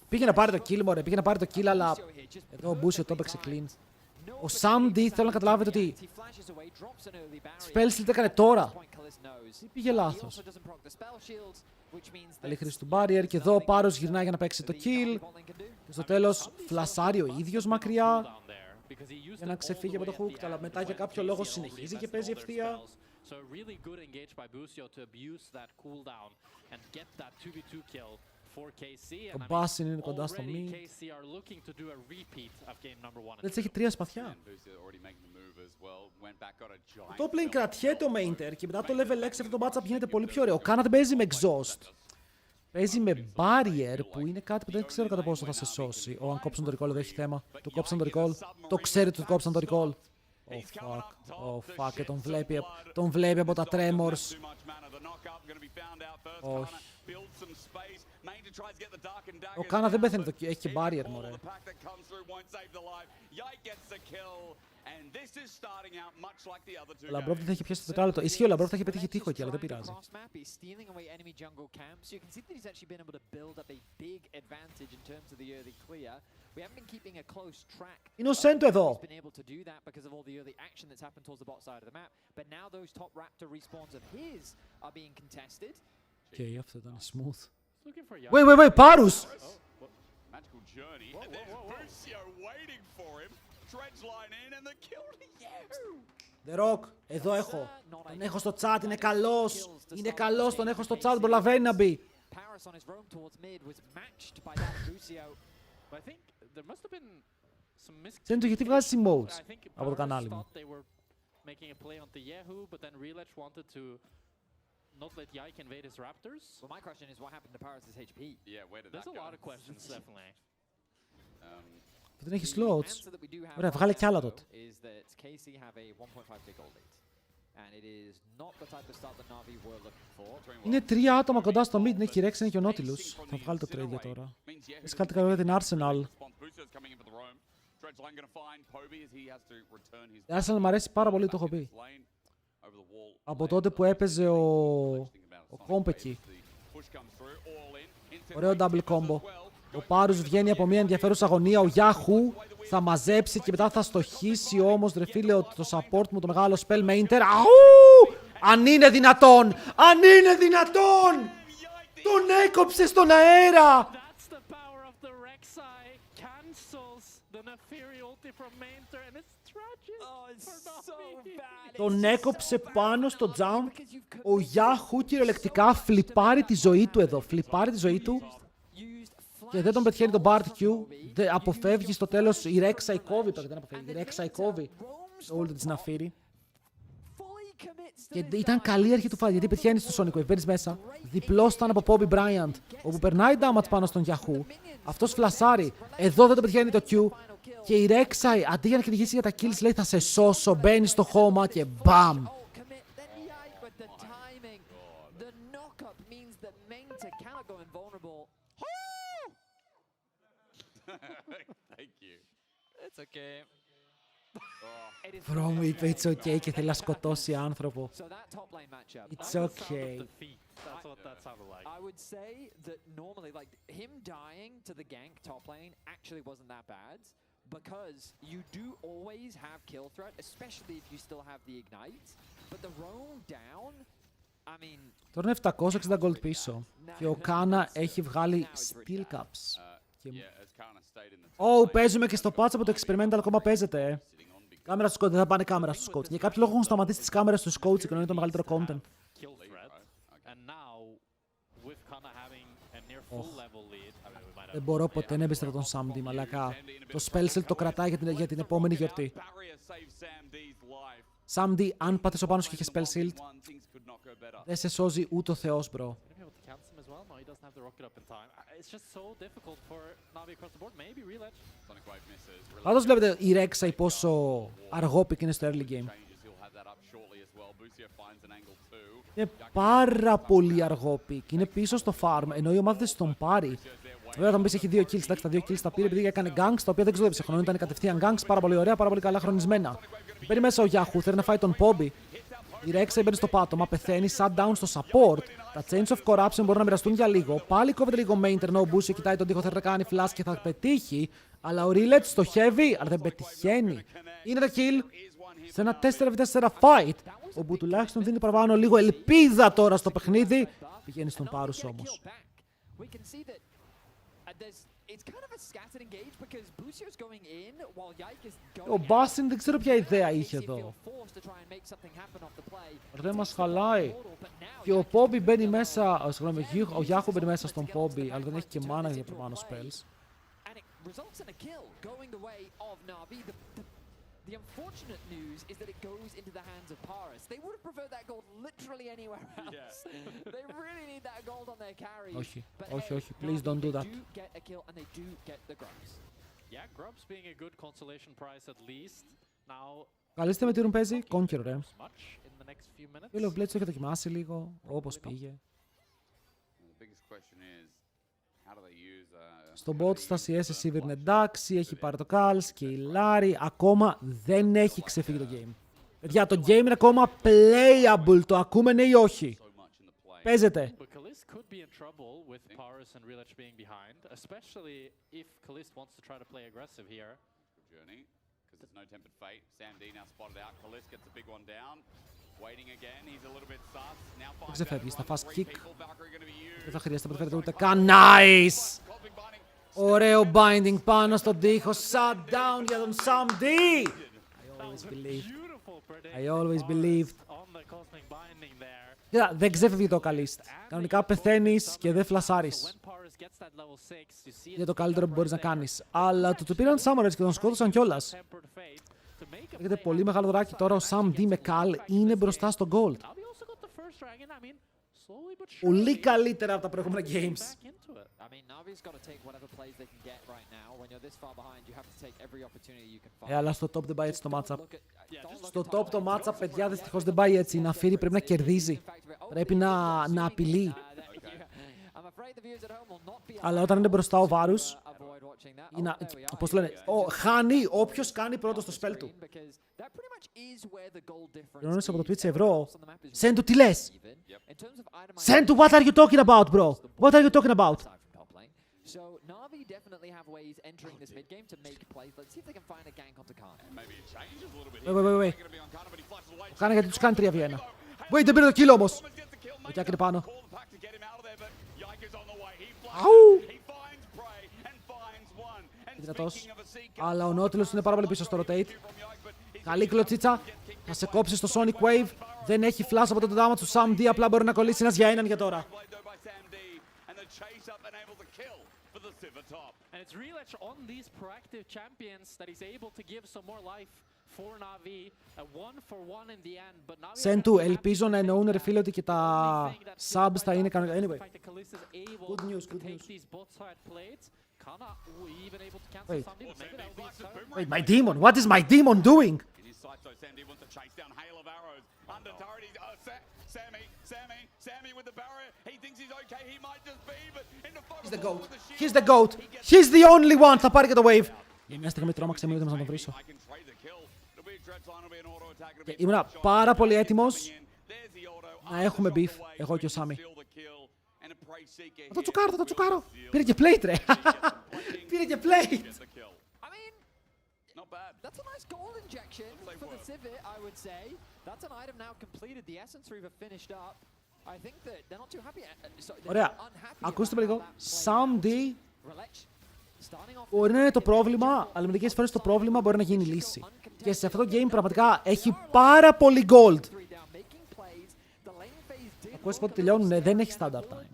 Πήγε να πάρει το kill, μωρέ. Πήγε να πάρει το kill, αλλά εδώ ο Busio το έπαιξε clean. Ο Sam D θέλω να καταλάβετε ότι spell slit έκανε τώρα. Τι πήγε λάθος. Καλή χρήση του barrier και εδώ ο Πάρος γυρνάει για να παίξει το kill. Και στο τέλος φλασάρει ο ίδιος μακριά για να ξεφύγει από το hook, αλλά μετά για κάποιο λόγο συνεχίζει και παίζει ευθεία. Ο Μπάσιν είναι κοντά στο mid. Έτσι έχει 3 σπαθιά. Το top lane κρατιέται ο Mainter και μετά το level 6 αυτό το matchup γίνεται πολύ πιο ωραίο. Ο Κάνα δεν παίζει με exhaust. Παίζει με barrier που είναι κάτι που δεν ξέρω κατά πόσο θα σε σώσει. Αν κόψουν το recall εδώ έχει θέμα. Του κόψαν το recall. Το ξέρει ότι του κόψαν το recall. Oh fuck. Και τον βλέπει από τα tremors. Όχι. Ο Κάνα δεν πέθανε, έχει και barrier, μωρέ. Ο Λαμπρόφ δεν θα είχε πιάσει το τετράλεπτο. Ισχύει, ο Λαμπρόφ θα είχε πετύχει τείχο εκεί, αλλά δεν πειράζει. Είναι ο Σέντο εδώ. Οκ, αυτό ήταν smooth. Wait, Πάρους! Magical journey, and there's Busio waiting for him. Dredge line in and the kill. Yes! The Rock, εδώ έχω. Τον έχω στο chat, είναι καλός. Είναι καλός, τον έχω στο chat, προλαβαίνει να μπει. Σέντο, γιατί βγάζεις emotes από το κανάλι μου? Not let Yike invade his raptors? Well, my question is what happened to Paris' HP? Yeah, where did There's that a go? lot of questions, definitely. Δεν έχει slots. Ωραία, βγάλε κι άλλα τότε. Είναι 3 άτομα κοντά στο mid, είναι και η Rex, είναι και ο Nautilus. Θα βγάλει το trade για τώρα. Έχεις κάτι καλό για την Arsenal. Η Arsenal μου αρέσει πάρα πολύ, το έχω πει. Από τότε που έπαιζε ο Κόμπ εκεί. Ωραίο double combo. Ο Πάρους βγαίνει από μια ενδιαφέρουσα αγωνία. Ο Yahoo θα μαζέψει και μετά θα στοχίσει όμως, ρε φίλε, το support μου, το μεγάλο spell με Inter. Αου! Αν είναι δυνατόν! Αν είναι δυνατόν! Τον έκοψε στον αέρα! Τον έκοψε πάνω στο jump. Ο Yahoo κυριολεκτικά φλιπάρει τη ζωή του εδώ. Φλιπάρει τη ζωή του. Και δεν τον πετυχαίνει τον Bart Q. Αποφεύγει στο τέλος η Rek'Sai κόβει. Δεν αποφεύγει. Η Rek'Sai κόβει το ult της Navi. Και ήταν καλή αρχή του fight, γιατί πετυχαίνει στο Sonic Wave. Μπαίνεις μέσα. Διπλός ήταν από Kobe Bryant, όπου περνάει damage πάνω στον Yahoo. Αυτός φλασάρει. Εδώ δεν το πετυχαίνει το Q. Και η Rek'Sai, αντί για να κυνηγήσει για τα kills, λέει θα σε σώσω. Μπαίνει στο χώμα και μπαμ. Bro μου είπε it's okay και θέλει να σκοτώσει άνθρωπο. It's okay. I would say that normally, like, him dying to the gank top lane actually wasn't that bad, because you do always have kill threat, especially if you still have the ignite, but the roam down, I mean... Τώρα είναι 760 gold πίσω και ο Κάνα έχει βγάλει steel caps. Παίζουμε και στο patch από το experimental ακόμα παίζεται. Κάμερα στους coach, δεν θα πάνε κάμερα στους coach. Για κάποιο λόγο έχουν σταματήσει τις κάμερες στους coach και είναι το μεγαλύτερο content. Δεν μπορώ ποτέ να εμπιστεύω τον Samdi, μαλακά. Το spell το κρατάει για την επόμενη γιορτή. Samdi, αν πατήσω πάνω σου και είχε spell shield, δεν σε σώζει ούτε ο Θεός, bro. Πάντως βλέπετε η Rek'Sai πόσο αργόπικη είναι στο early game. Είναι πάρα πολύ αργόπικη. Είναι πίσω στο farm, ενώ η ομάδα δεν τον πάρει. Βέβαια θα μου πεις έχει 2 kills, εντάξει, τα 2 kills τα πήρε επειδή έκανε ganks, τα οποία δεν ξοδέψε χρόνο, ήταν κατευθείαν ganks, πάρα πολύ ωραία, πάρα πολύ καλά χρονισμένα. Μπαίνει μέσα ο Yahoo, θέλει να φάει τον Poby. Η Rek'Sai μπαίνει στο πάτωμα, πεθαίνει, shutdown στο support. Τα Chains of Corruption μπορούν να μοιραστούν για λίγο. Πάλι κόβεται λίγο main turn, ο Busio κοιτάει τον τοίχο, θέλει να κάνει flash και θα πετύχει. Αλλά ο Rillet στοχεύει, αλλά δεν πετυχαίνει. Είναι το kill σε ένα 4v4 fight, όπου τουλάχιστον δίνει παραπάνω λίγο ελπίδα τώρα στο παιχνίδι. Πηγαίνει στον Πάρους όμως. Ο Μπάσιν δεν ξέρω ποια ιδέα είχε εδώ. Δεν μας χαλάει. Και ο Poby μπαίνει μέσα, ο Yahoo μπαίνει μέσα στον Poby, αλλά δεν έχει και mana για παραπάνω spells. The unfortunate news is that it goes into the hands of Paris. They would have preferred that gold literally anywhere else. They really need that gold on their carry. Όχι, please don't do that. They do get a kill and they do get the grubs. Yeah, grubs being a good consolation prize at least. Now, καλείστε με τι ρουν παίζει, Conqueror, ρε. Φίλε, ο Blades το έχει δοκιμάσει λίγο, όπως πήγε. The biggest question is, how do they use Στον bot στα CS η Sivir είναι εντάξει, έχει πάρει το Kals και η Larry. Ακόμα δεν έχει ξεφύγει το game. Παιδιά, το game είναι ακόμα playable. Το ακούμε ναι ή όχι? Παίζεται. Δεν ξεφεύγει, θα φας kick. Δεν θα χρειάζεται να προφέρετε ούτε καν. Nice! Ωραίο binding πάνω στον τοίχο. Shutdown για τον Sam D! I always believed. Κοίτα, δεν ξέφευγε το Kalist. Κανονικά πεθαίνεις και δεν φλασάρεις. Είναι το καλύτερο που μπορείς να κάνεις. Αλλά του πήραν Summoners και τον σκότωσαν κιόλας. Έχετε πολύ μεγάλο δωράκι τώρα. Ο Sam D με Cal είναι μπροστά στο Gold. Πολύ καλύτερα από τα προηγούμενα games. Αλλά στο top δεν πάει έτσι το matchup. Στο top το matchup, παιδιά, δυστυχώς δεν πάει έτσι. Η Navi πρέπει να κερδίζει. Πρέπει να απειλεί. Αλλά όταν είναι μπροστά ο Varus, πώς το λένε, χάνει όποιος κάνει πρώτο στο spell του. Ρώνεις από το Twitch ευρώ. Σέντου, τι λες? Σέντου, what are you talking about, bro? What are you talking about? So Navi definitely have ways entering this mid game to make plays. Let's see if they can find a gank onto Khan. Maybe it changes a little bit. Wait. Κάνε γιατί τους κάνει 3v1. Wait, δεν πήρε το kill όμως. Ο Jack είναι πάνω. Αου! Δυνατός. Αλλά ο Nautilus είναι πάρα πολύ πίσω στο rotate. Καλή κλωτσίτσα. Θα σε κόψει στο Sonic Wave. Δεν έχει flash από το damage του Sam D. Απλά μπορεί να κολλήσει ένας για έναν για τώρα. And it's Relech on these proactive champions that he's able to give some more life for Navi. A 1-for-1 in the end, but Navi... Σέντου, ελπίζω να εννοούν ρε φίλε ότι και τα subs θα είναι κανονικά. Anyway. Good news, good news. Wait. Wait, my demon, what is my demon doing? Sammy with the barrier. He thinks he's okay. He might just be, but in the focus. He's the goat. He's the goat. He's the only one. Θα πάρει και το wave. Για μια στιγμή τρόμαξε με να τον βρίσω. Και ήμουν πάρα πολύ έτοιμος να έχουμε beef, εγώ και ο Σάμι. Θα το τσουκάρω, θα το τσουκάρω. Πήρε και plate, ρε. Πήρε και plate. That's a nice gold injection for the Civet, I would say. That's an item now completed. The Essence Reaver finished up. I think that they're not too happy. Ωραία. Ακούστε με λίγο. Sam D μπορεί να είναι το πρόβλημα, αλλά μερικές φορές το πρόβλημα μπορεί να γίνει λύση. Και σε αυτό το game πραγματικά έχει πάρα πολύ gold. Ακούστε πότε τελειώνουν, δεν έχει standard time.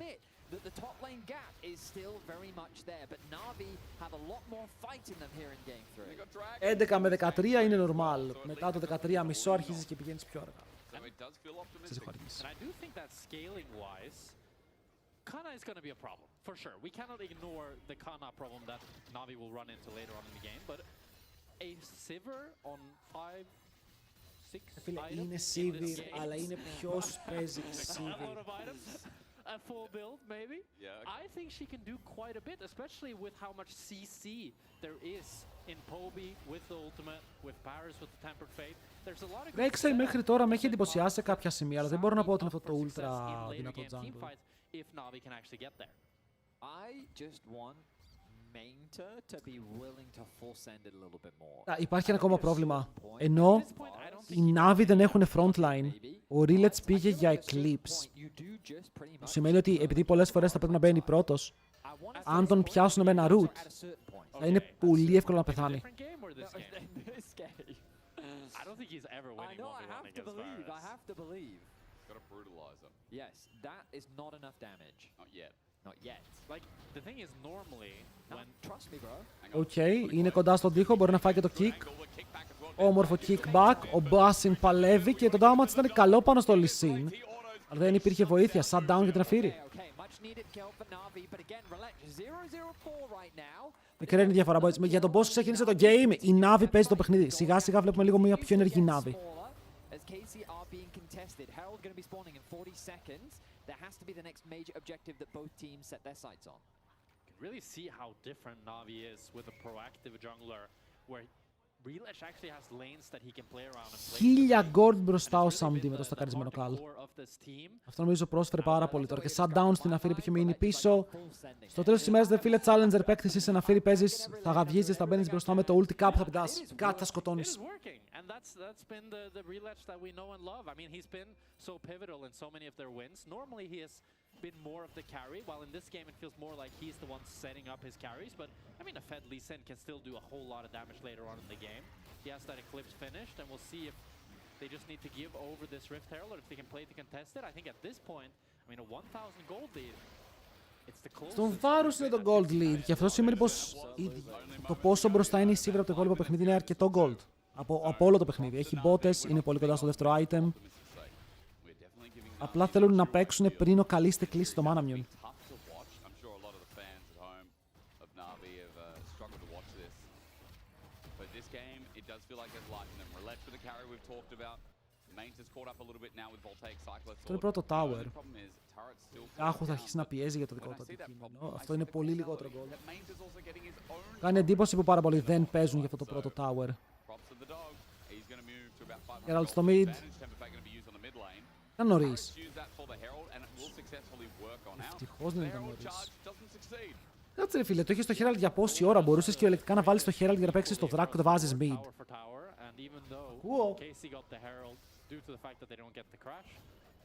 11 με 13 είναι normal. Μετά το 13 μισό αρχίζεις και πηγαίνεις πιο αργά. Σε έχω αργήσει. Kana is going to be a problem, for sure. We cannot ignore the Kana problem that Navi will run into later on in the game, but a Sivir on 5, 6 items... Είναι Sivir, αλλά είναι ποιος παίζει Sivir. A full build, maybe? Yeah. I think she can do quite a bit, especially with how much CC there is in Poby, with the ultimate, with Paris, with the Tempered Fate. There's a lot of... Rexel μέχρι τώρα με έχει εντυπωσιάσει σε κάποια σημεία, αλλά δεν μπορώ να πω ότι είναι αυτό το ultra δυνατό jungle. If Navi can actually get there. I just want Mainter to be willing to full send it a little bit more. Υπάρχει ένα ακόμα πρόβλημα. Ενώ οι Navi δεν έχουν frontline, ο Relech πήγε για Eclipse. Το σημαίνει ότι επειδή πολλές φορές θα πρέπει να μπαίνει πρώτος, αν τον πιάσουν με ένα root, θα είναι πολύ εύκολο να πεθάνει. Yes, that is not enough damage. Not yet. Not yet. Like, the thing is, normally, when... Trust me, bro. Οκ, είναι κοντά στον τοίχο, μπορεί να φάει και το kick. Όμορφο kickback, ο Basin παλεύει και το damage ήταν καλό πάνω στο Lee. Αλλά δεν υπήρχε βοήθεια, shutdown για την αφήρη. Μικρή είναι η διαφορά, boys. Για τον boss ξεκίνησε το game, η Navi παίζει το παιχνίδι. Σιγά σιγά βλέπουμε λίγο μια πιο ενεργή Navi. Contested. Herald going to be spawning in 40 seconds. There has to be the next major objective that both teams set their sights on. really see how different Navi is with a proactive jungler, where Relash actually has lanes that he can play around and play. 1000 gold μπροστά ο Samdi με το στακαρισμένο καλ. Αυτό νομίζω πρόσφερε πάρα πολύ τώρα. Και shutdown στην Αφήρη που είχε μείνει πίσω. Στο τέλος της ημέρας, δε φίλε, challenger παίκτης είσαι να Αφήρη, παίζεις, θα γαβγίζεις, θα μπαίνεις μπροστά με το ulti, κάπου θα πετάς, κάτι θα σκοτώνεις. And that's been the Relash that we know and love. I mean, he's been so pivotal in so many of their wins. Normally he has been more of the carry, while in this game it feels more like he's the one setting up his carries. But I mean, a Fed Lee Sin can still do a whole lot of damage later on in the game. He has that Eclipse finished, and we'll see if they just need to give over this Rift Herald or if they can play to contest it. I think at this point, I mean, a 1000 gold lead. Στον Βάρους είναι το gold lead και αυτό σημαίνει πως το πόσο μπροστά είναι η Sivir από το υπόλοιπο παιχνίδι είναι αρκετό gold. Από όλο το παιχνίδι. Έχει μπότες, είναι πολύ κοντά στο δεύτερο item. Απλά θέλουν να παίξουν πριν ο Καλίστε κλείσει το mana mune. Αυτό είναι πρώτο tower. Άχου θα αρχίσει να πιέζει για το δικό του αντικείμενο. Αυτό είναι πολύ λιγότερο gold. Κάνει εντύπωση που πάρα πολλοί δεν παίζουν για αυτό το πρώτο tower. Herald στο mid. Ήταν νωρίς. Ευτυχώς δεν ήταν νωρίς. Κάτσε ρε φίλε, το έχεις στο Herald για πόση ώρα μπορούσες κυριολεκτικά να βάλεις το Herald για να παίξεις το Δράκο και το βάζεις mid. Cool.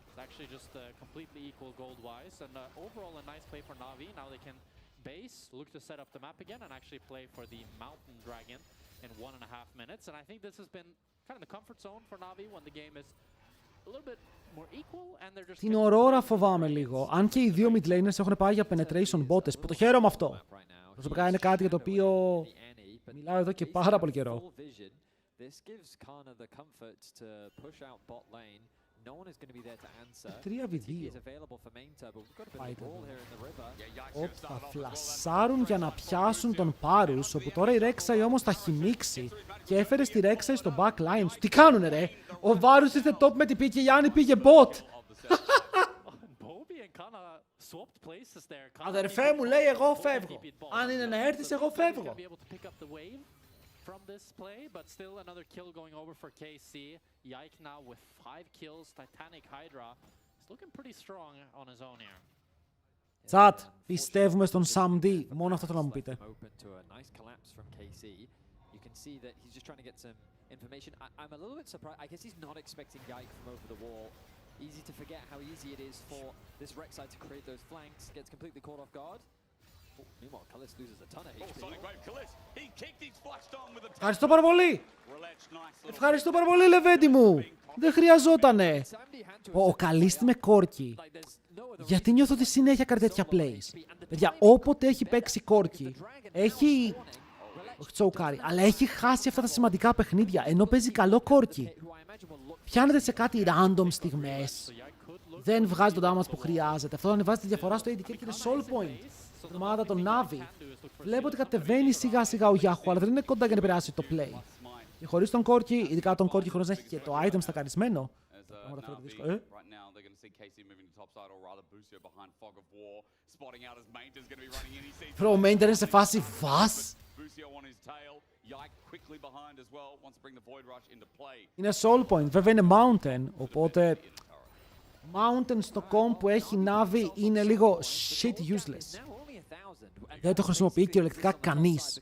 It's actually just completely equal gold-wise, and overall a nice play for Navi. Now they can base, look to set up the map again, and actually play for the Mountain Dragon in 1.5 minutes. And I think this has been kind of the comfort zone for Navi when the game is a little bit more equal, and they're just... Την Aurora φοβάμαι λίγο. Αν και οι δύο mid laners έχουν πάει για penetration bots, που το χαίρομαι αυτό. Προσωπικά είναι κάτι για το οποίο μιλάω εδώ και πάρα πολύ καιρό. No one is going to be there to answer. 3v2. Is available for main turbo. We've got a bit of ball here in the river. Θα φλασάρουν για να πιάσουν τον Πάρους, όπου τώρα η Rek'Sai όμως θα χυμίξει και έφερε στη Rek'Sai στο backline. Τι κάνουνε ρε! Ο Βάρους ήρθε top με την πή και η Γιάννη πήγε bot. Αδερφέ μου λέει εγώ φεύγω. Αν είναι να έρθεις εγώ φεύγω. From this play, but still another kill going over for KC. Yike now with 5 kills. Titanic Hydra is looking pretty strong on his own here. Τσάτ, πιστεύουμε στον Samdi. Μόνο αυτό θέλω να μου πείτε. See that he's just trying to get some information. I'm a little bit surprised. I guess he's not expecting Yike from over the wall. Easy to forget how easy it is for this Rek'Sai to create those flanks. Gets completely caught off guard. Meanwhile, Kallis loses a ton of HP. Ευχαριστώ πάρα πολύ. Ευχαριστώ πάρα πολύ, Λεβέντη μου. Δεν χρειαζότανε. Ο Καλίστη με κόρκι. Γιατί νιώθω ότι συνέχεια κάνει τέτοια plays. Παιδιά, όποτε έχει παίξει κόρκι, έχει... Όχι τσόκάρι, αλλά έχει χάσει αυτά τα σημαντικά παιχνίδια, ενώ παίζει καλό κόρκι. Πιάνεται σε κάτι random στιγμές. Δεν βγάζει τον damage που χρειάζεται. Αυτό ανεβάζει τη διαφορά στο AD carry και είναι soul point. Στην ομάδα των Navi. Βλέπω ότι κατεβαίνει σιγά σιγά ο Yahoo, αλλά δεν είναι κοντά για να επηρεάσει το play. Και χωρίς τον κόρκι, ειδικά τον κόρκι χωρίς να έχει και το item στακαρισμένο. Προ Main είναι σε φάση βας. Είναι soul point, βέβαια είναι mountain, οπότε mountain στο comp που έχει Navi είναι λίγο shit useless. Δεν το χρησιμοποιεί κυριολεκτικά κανείς.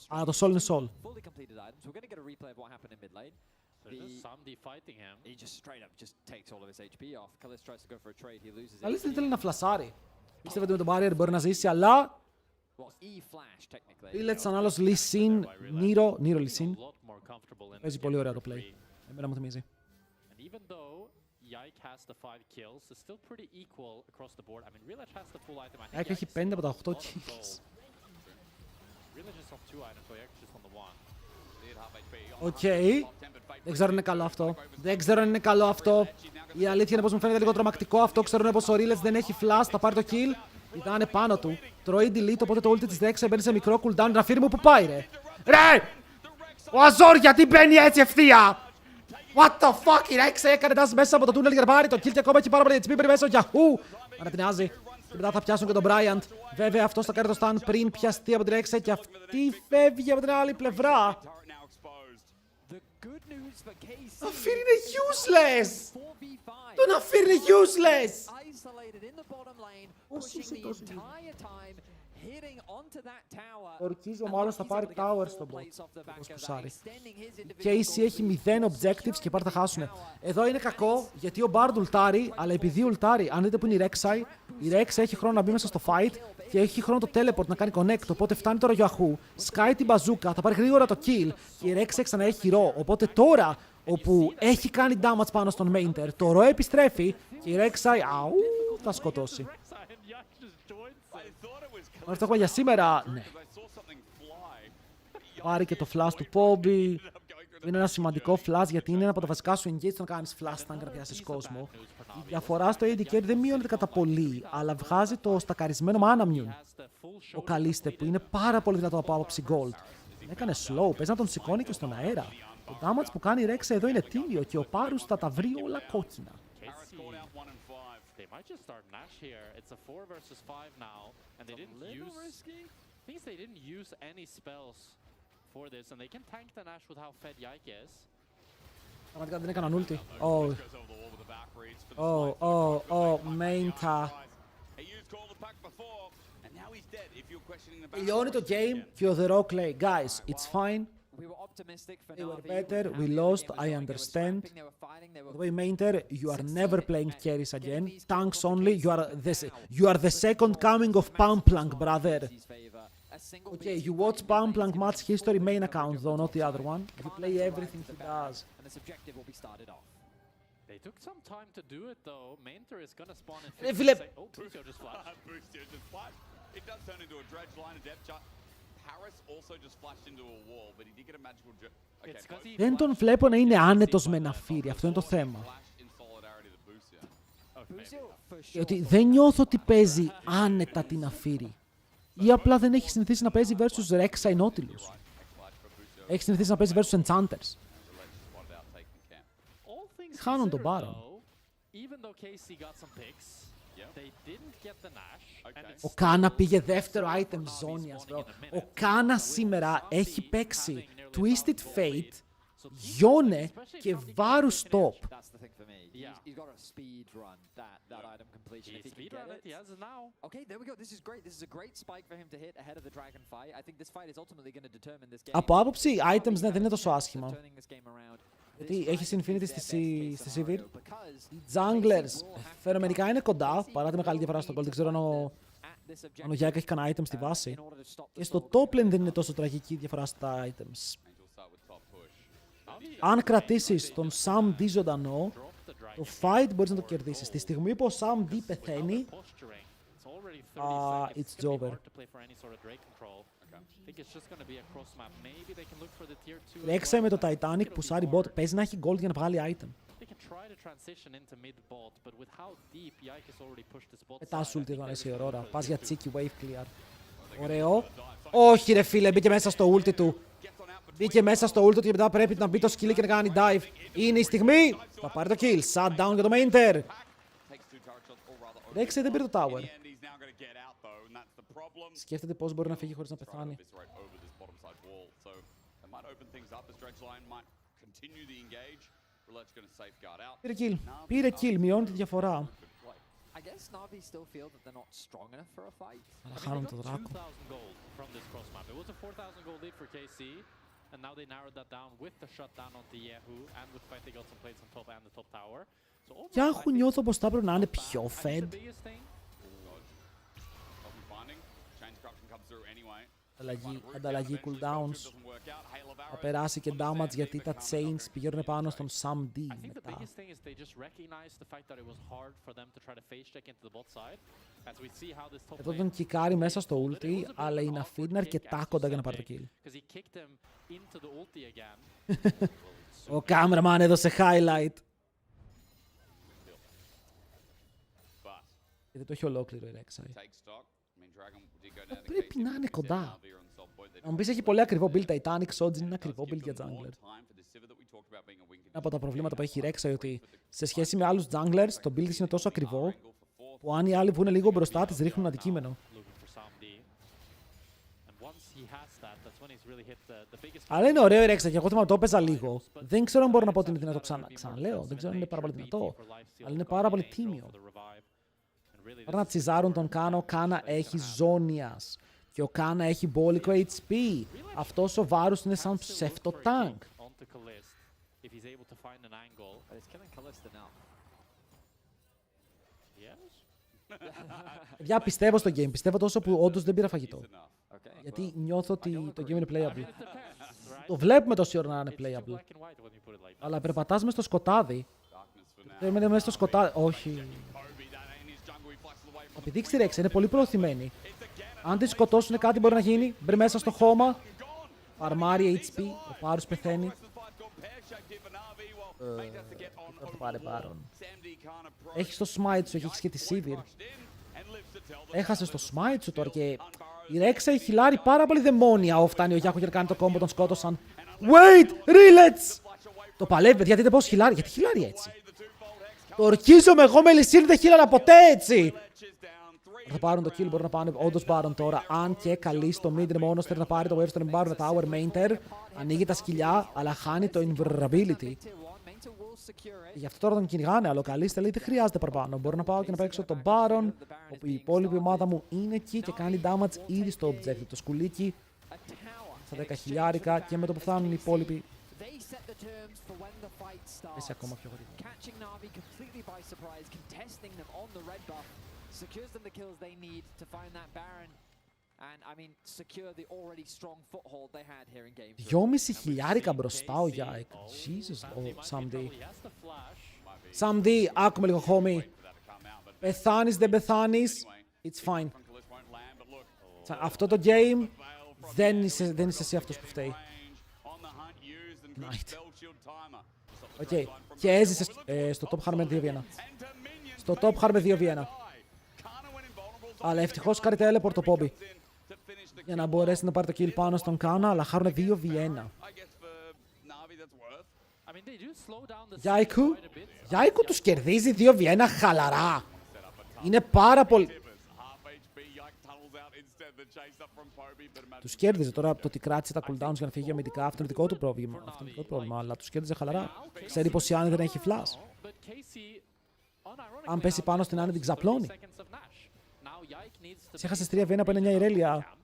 Αλλά το soul είναι soul. Καλής δεν θέλει να φλασάρει. Πίστευε ότι με τον barrier μπορεί να ζήσει, αλλά... Φίλε σαν άλλος Lee Sin, Nero Lee Sin. Παίζει πολύ ωραία το play. Εμένα μου θυμίζει. Yike έχει 5 από τα 8 kills. Οκ. Δεν ξέρω αν είναι καλό αυτό. Δεν ξέρω αν είναι καλό αυτό. Η αλήθεια είναι πως μου φαίνεται λίγο τρομακτικό αυτό. Ξέρουν πως ο Riles δεν έχει flash, θα πάρει το kill. Ήταν πάνω του. Τρώει delete, οπότε το ulti της Rek'Sai μπαίνει σε μικρό cooldown. Ραφίρι μου που πάει ρε. Ρε! Ο Azor γιατί μπαίνει έτσι ευθεία! What the fuck! Η Rek'Sai έκανε dash μέσα από το tunnel για να πάρει το kill και ακόμα έχει πάρα πολύ HP. Μπαίνει μέσα ο Yahoo! Αναπεινάζει. Και μετά θα πιάσουν και τον Bryant. Βέβαια αυτός θα κάνει το stun πριν πιαστεί από την Rek'Sai και αυτή φεύγει από την άλλη πλευρά. Αφήρ είναι useless! Τον Αφήρ είναι useless! Πώς είσαι τόσο ορκίζω μάλλον θα πάρει tower στον bot. Η KC έχει 0 objectives και πάρει θα χάσουνε. Εδώ είναι κακό γιατί ο Bard ουλτάρει, αλλά επειδή ουλτάρει, αν δείτε που είναι η Rek'Sai, η Rek'Sai έχει χρόνο να μπει μέσα στο fight και έχει χρόνο το teleport να κάνει connect. Οπότε φτάνει τώρα ο Yahoo, σκάει την μπαζούκα, θα πάρει γρήγορα το kill και η Rek'Sai ξανά έχει ρο. Οπότε τώρα όπου έχει κάνει damage πάνω στον Mainter, το ρο επιστρέφει και η Rek'Sai θα σκοτώσει. Αυτό έχουμε για σήμερα. Ναι. Πάρει και το flash του Poby. Είναι ένα σημαντικό flash γιατί είναι ένα από τα βασικά σου engage να κάνεις flash tank να πιάσεις κόσμο. Η διαφορά στο AD carry δεν μειώνεται κατά πολύ, αλλά βγάζει το στακαρισμένο mana immune. Ο Καλίστε που είναι πάρα πολύ δυνατό από άποψη gold. Έκανε slow, παίζει να τον σηκώνει και στον αέρα. Το damage που κάνει η Rek'Sai εδώ είναι τίμιο και ο Πάρους θα τα βρει όλα κόκκινα. They might just start Nash here. It's a 4 versus 5 now, and they didn't use. Things they didn't use any spells for this, and they can tank the Nash with how fed Yike is. Πραγματικά δεν έκαναν ulti. Mainta. Τελειώνει το game και ο The Rock λέει, guys, it's fine. They were better, we lost, I understand. By the way, Mainter, you are never playing carries again. Tanks only, you are the second coming of Pumplank, brother. Okay, you watch Pumplank match history main account though, not the other one. You play everything he does. They took some time to do it though. Mainter is gonna spawn in. Oh, Booster just flashed. It does turn into a dredge line of depth shot. Harris also just flashed into a wall, but he did get a magical okay, δεν τον βλέπω να είναι άνετος με Navi, αυτό είναι το θέμα. Γιατί δεν νιώθω ότι παίζει άνετα την Navi. Ή απλά δεν έχει συνηθίσει να παίζει versus Rek'Sai Nautilus. Έχει συνηθίσει να παίζει versus Enchanters. Χάνουν τον Baron. Ο Κάνα πήγε δεύτερο item ζώνιας, bro. Ο Κάνα σήμερα έχει παίξει Twisted Fate, Γιόνε και Βάρου Stop. He's got a speed run that item completion if he can get it. Okay, there we go. This is great. This is a great spike for him to hit ahead of the dragon fight. I think this fight is ultimately going to determine this game. Από άποψη items ναι, δεν είναι τόσο άσχημα. Γιατί έχεις Infinity στη Sivir. Οι Junglers φαινομενικά είναι κοντά, παρά τη μεγάλη διαφορά στο gold. Δεν ξέρω αν ο Γιάκ έχει κανένα item στη βάση. Και στο top lane δεν είναι τόσο τραγική η διαφορά στα items. Αν κρατήσεις τον Sam D ζωντανό, το fight μπορείς να το κερδίσεις. Τη στιγμή που ο Sam D πεθαίνει, it's over. Rek'Sai με το Titanic που σάρει bot παίζει να έχει gold για να βγάλει item. Πετάς ulti εδώ αν είσαι η Aurora. Πας για cheeky wave clear. Ωραίο. Όχι ρε φίλε, μπήκε μέσα στο ulti του. Μπήκε μέσα στο ulti του και μετά πρέπει να μπει το skill και να κάνει dive. Είναι η στιγμή. Θα πάρει το kill. Shutdown για το Mainter. Rek'Sai δεν πήρε το tower. Σκέφτεται πώς μπορεί να φύγει χωρίς να πεθάνει. Πήρε kill. Πήρε kill. Μειώνει τη διαφορά. Αλλά χάνουν το δράκο. Yahoo νιώθω πως θα έπρεπε να είναι πιο fed. Ανταλλαγή cooldowns. Θα περάσει και damage γιατί τα chains πηγαίνουν πάνω στον Sam D μετά. Εδώ τον κικάρει μέσα στο ulti, αλλά η Navi είναι αρκετά κοντά για να πάρει το kill. Ο cameraman έδωσε highlight. Γιατί το έχει ολόκληρο η Rek'Sai. Πρέπει να είναι κοντά. Αν μου πεις έχει πολύ ακριβό build Titanic, Sojin είναι ακριβό build για jungler. Από τα προβλήματα που έχει η Rek'Sai ότι σε σχέση με άλλους junglers το build της είναι τόσο ακριβό Που αν οι άλλοι βγουν λίγο μπροστά, τις ρίχνουν αντικείμενο. Αλλά είναι ωραίο η Ρέξα και εγώ το έπαιζα λίγο. Δεν ξέρω αν μπορώ να πω ότι είναι δυνατό ξαναλέω. Δεν ξέρω αν είναι πάρα πολύ δυνατό. Αλλά είναι πάρα πολύ τίμιο. Τώρα να τσιζάρουν τον Κάνα, ο Κάνα έχει ζώνιας. Και ο Κάνα έχει μπόλικο HP. Αυτός ο Βάρους είναι σαν ψεύτο τάγκ. Για πιστεύω στο game. Πιστεύω τόσο που όντως δεν πήρα φαγητό. Γιατί νιώθω ότι το game είναι playable. Το βλέπουμε τόση ώρα να είναι playable. Αλλά περπατάς μες στο σκοτάδι. Δεν είναι μέσα στο σκοτάδι. Όχι. Επειδή ξηρέξει, είναι πολύ προωθημένη. Αν τη σκοτώσουν κάτι μπορεί να γίνει. Μπρε μέσα στο χώμα. Φαρμάρει HP. Ο Πάρους πεθαίνει. Θα το πάρει Πάρον. Έχεις το smite σου, έχεις και τη Sivir. Έχασες το smite σου τώρα και η Ρέξα έχει χιλάρει πάρα πολύ δαιμόνια. Φτάνει ο Γιάκο και κάνει το κόμπο, τον σκότωσαν. Wait! Relets! Το παλεύει, παιδιά, δείτε πώς χιλάρει. Γιατί χιλάρει έτσι? Το ορκίζομαι εγώ με Λυσίρ, δεν χίλαρα ποτέ έτσι! Θα πάρουν το kill, μπορούν να πάνε, όντως πάρουν τώρα. Αν και καλή στο mid μόνο θέλει να πάρει το wave, να πάρουν τα tower mainter. Ανοίγει τα σκυλιά, αλλά χάνει το invulnerability. Γι' αυτό τώρα τον κυνηγάνε, αλλά ο Καλίστα λέει δεν χρειάζεται παραπάνω. Μπορώ να πάω και να παίξω τον Baron, όπου η υπόλοιπη ομάδα μου είναι εκεί και κάνει damage ήδη στο objective. Το σκουλίκι στα 10.000 και με το που φτάνουν οι υπόλοιποι. Πέσει ακόμα πιο γρήγορα. Secures them the kills they need to find that Baron and, I mean, secure the already strong foothold they had here in game 2.500 μπροστά ο Γιάικ. Jesus, ο Σαμντί. Σαμντί, άκουμε λίγο, homie. Πεθάνεις, δεν πεθάνεις. It's fine. Αυτό το game δεν είσαι εσύ αυτός που φταίει. Night. Οκ. Και έζησες στο top hard με 2v1. Στο top hard με 2v1. Αλλά ευτυχώς κάνει teleport το Poppy για να μπορέσει να πάρει το kill πάνω στον Κάνα, αλλά χάρουν 2v1. Γιάικου τους κερδίζει 2v1 χαλαρά. Είναι πάρα πολύ... Τους κέρδιζε τώρα το ότι κράτησε τα cooldowns για να φύγει αμυντικά. Αυτό είναι δικό του πρόβλημα, αλλά τους κέρδιζε χαλαρά. Ξέρει πως η Άννη δεν έχει flash. Αν πέσει πάνω στην Άννη την ξαπλώνει. Σε έχασες 3v1 από 9 Ιρέλια.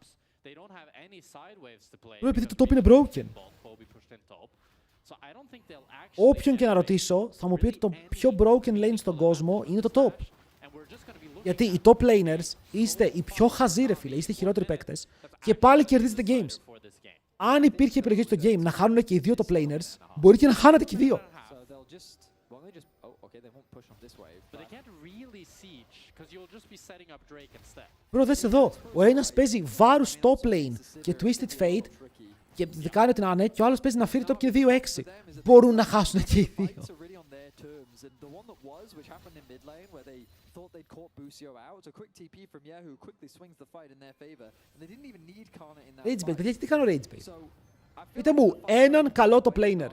Επειδή το top είναι broken. Όποιον και να ρωτήσω, θα μου πει ότι το πιο broken lane στον κόσμο είναι το top. Γιατί οι top laners είστε οι πιο χαζοί, ρε φίλε, είστε οι χειρότεροι παίκτες και πάλι κερδίζετε games. Αν υπήρχε επιλογή στο game να χάνουν και οι δύο top laners, μπορεί και να χάνατε και οι δύο. Μπρο, δες εδώ, ο ένας παίζει βάρους top lane και Twisted Fate και κάνει την Άνε και ο άλλος παίζει να φύρει top και 2-6. Μπορούν να χάσουν και οι δύο. Rage bait, παιδιά, τι κάνω rage bait? Πείτε μου, έναν καλό top laner.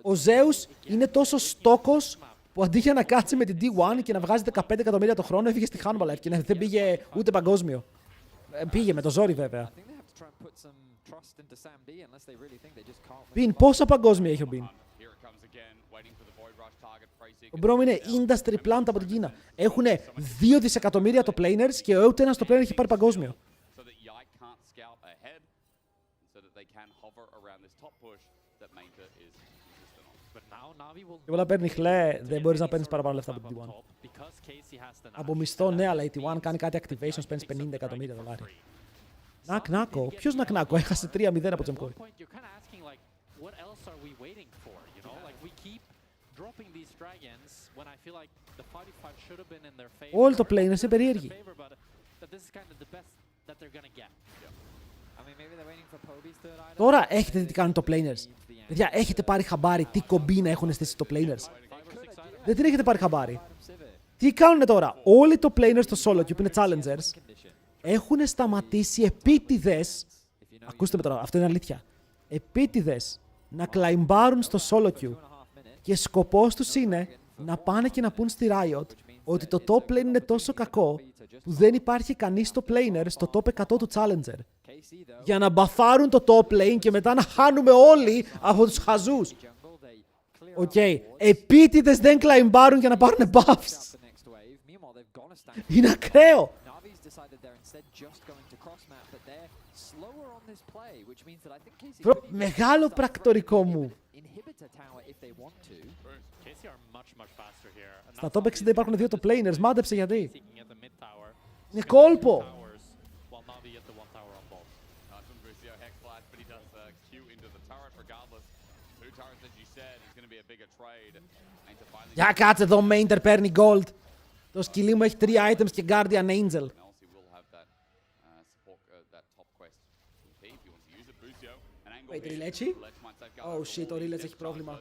Ο Zeus είναι τόσο στόκος που αντί για να κάτσει με την D1 και να βγάζει 15 εκατομμύρια το χρόνο, έφυγε στη Handball και δεν πήγε ούτε παγκόσμιο. Πήγε με το ζόρι βέβαια. Μπιν, πόσα παγκόσμια έχει ο Μπιν? Ο Μπρόμ είναι industry plant από την Κίνα. Έχουν 2 δισεκατομμύρια top laners και ούτε ένας top laner έχει πάρει παγκόσμιο. Και πολλά παίρνει χλέ, δεν μπορείς να παίρνεις παραπάνω λεφτά από την T1. Από μισθό, ναι, αλλά η T1 κάνει κάτι activations, παίρνεις 50 εκατομμύρια δολάρια. Νακνάκο, ποιος Νακνάκο, έχασε 3-0 από Τζεμκόι. Όλοι το play είναι σε περίεργη. Τώρα έχετε δει τι κάνουν το planers. Παιδιά, έχετε πάρει χαμπάρι τι κομπίνα έχουν στήσει το planers? Δεν την έχετε πάρει χαμπάρι. Τι κάνουνε τώρα? Όλοι το planers στο solo queue που είναι challengers έχουν σταματήσει επίτηδες. Ακούστε με τώρα, αυτό είναι αλήθεια. Επίτηδες να κλαϊμπάρουν στο solo queue. Και σκοπός τους είναι να πάνε και να πούν στη Riot ότι το top lane είναι τόσο κακό που δεν υπάρχει κανείς στο planer στο top 100 του Challenger. Για να μπαφάρουν το top lane και μετά να χάνουμε όλοι από τους χαζούς. Οκ. Επίτηδες δεν κλαϊμπάρουν για να πάρουν buffs. Είναι ακραίο. Μεγάλο πρακτορικό μου. Στα top 60 υπάρχουν 2 top laners. Μάντεψε γιατί. Είναι κόλπο. Για κάτσε εδώ, Mainter παίρνει gold. Το σκυλί μου έχει 3 items και Guardian Angel. Wait, Rileci? Oh shit, ο Rileci έχει πρόβλημα.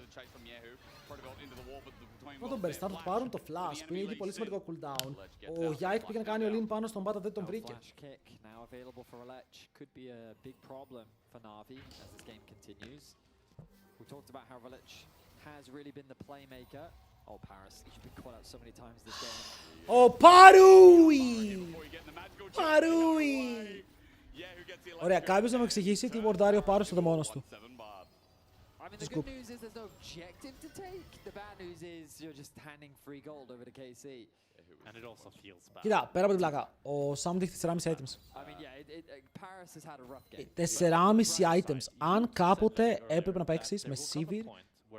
Με τον Berstart του πάρουν το flash που είναι ήδη πολύ σημαντικό cooldown. Ο Yike πήγε να κάνει ο lean πάνω στον Bata, δεν τον βρήκε. Ο Παρούι! Παρούι! Ωραία, κάποιος να μου εξηγήσει τι wardάρει ο Πάρος στο μόνος του. Κοίτα, πέρα από την πλάκα, ο Sam δείχνει 4,5 items. 4,5 items. Αν κάποτε έπρεπε να παίξεις με Sivir,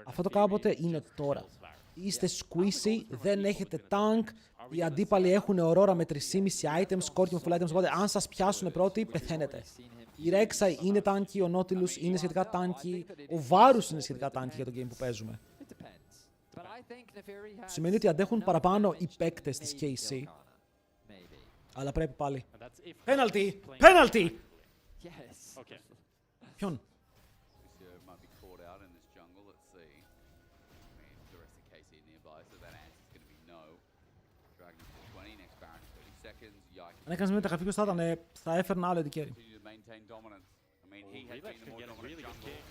αυτό το κάποτε είναι τώρα. Είστε squishy, δεν έχετε tank, οι αντίπαλοι έχουν Aurora με 3,5 items, Scorpion με full items, οπότε αν σας πιάσουν πρώτοι, πεθαίνετε. Η Rek'Sai είναι tanky, ο Nautilus είναι σχετικά tanky, ο Varus είναι σχετικά tanky για το game που παίζουμε. Σημαίνει ότι αντέχουν παραπάνω οι παίκτες της KC. Αλλά πρέπει πάλι. Penalty! Penalty! Ποιον? Αν έκανες μια μεταγραφή ποιος θα ήταν, θα έφερνα άλλο εντικέρι.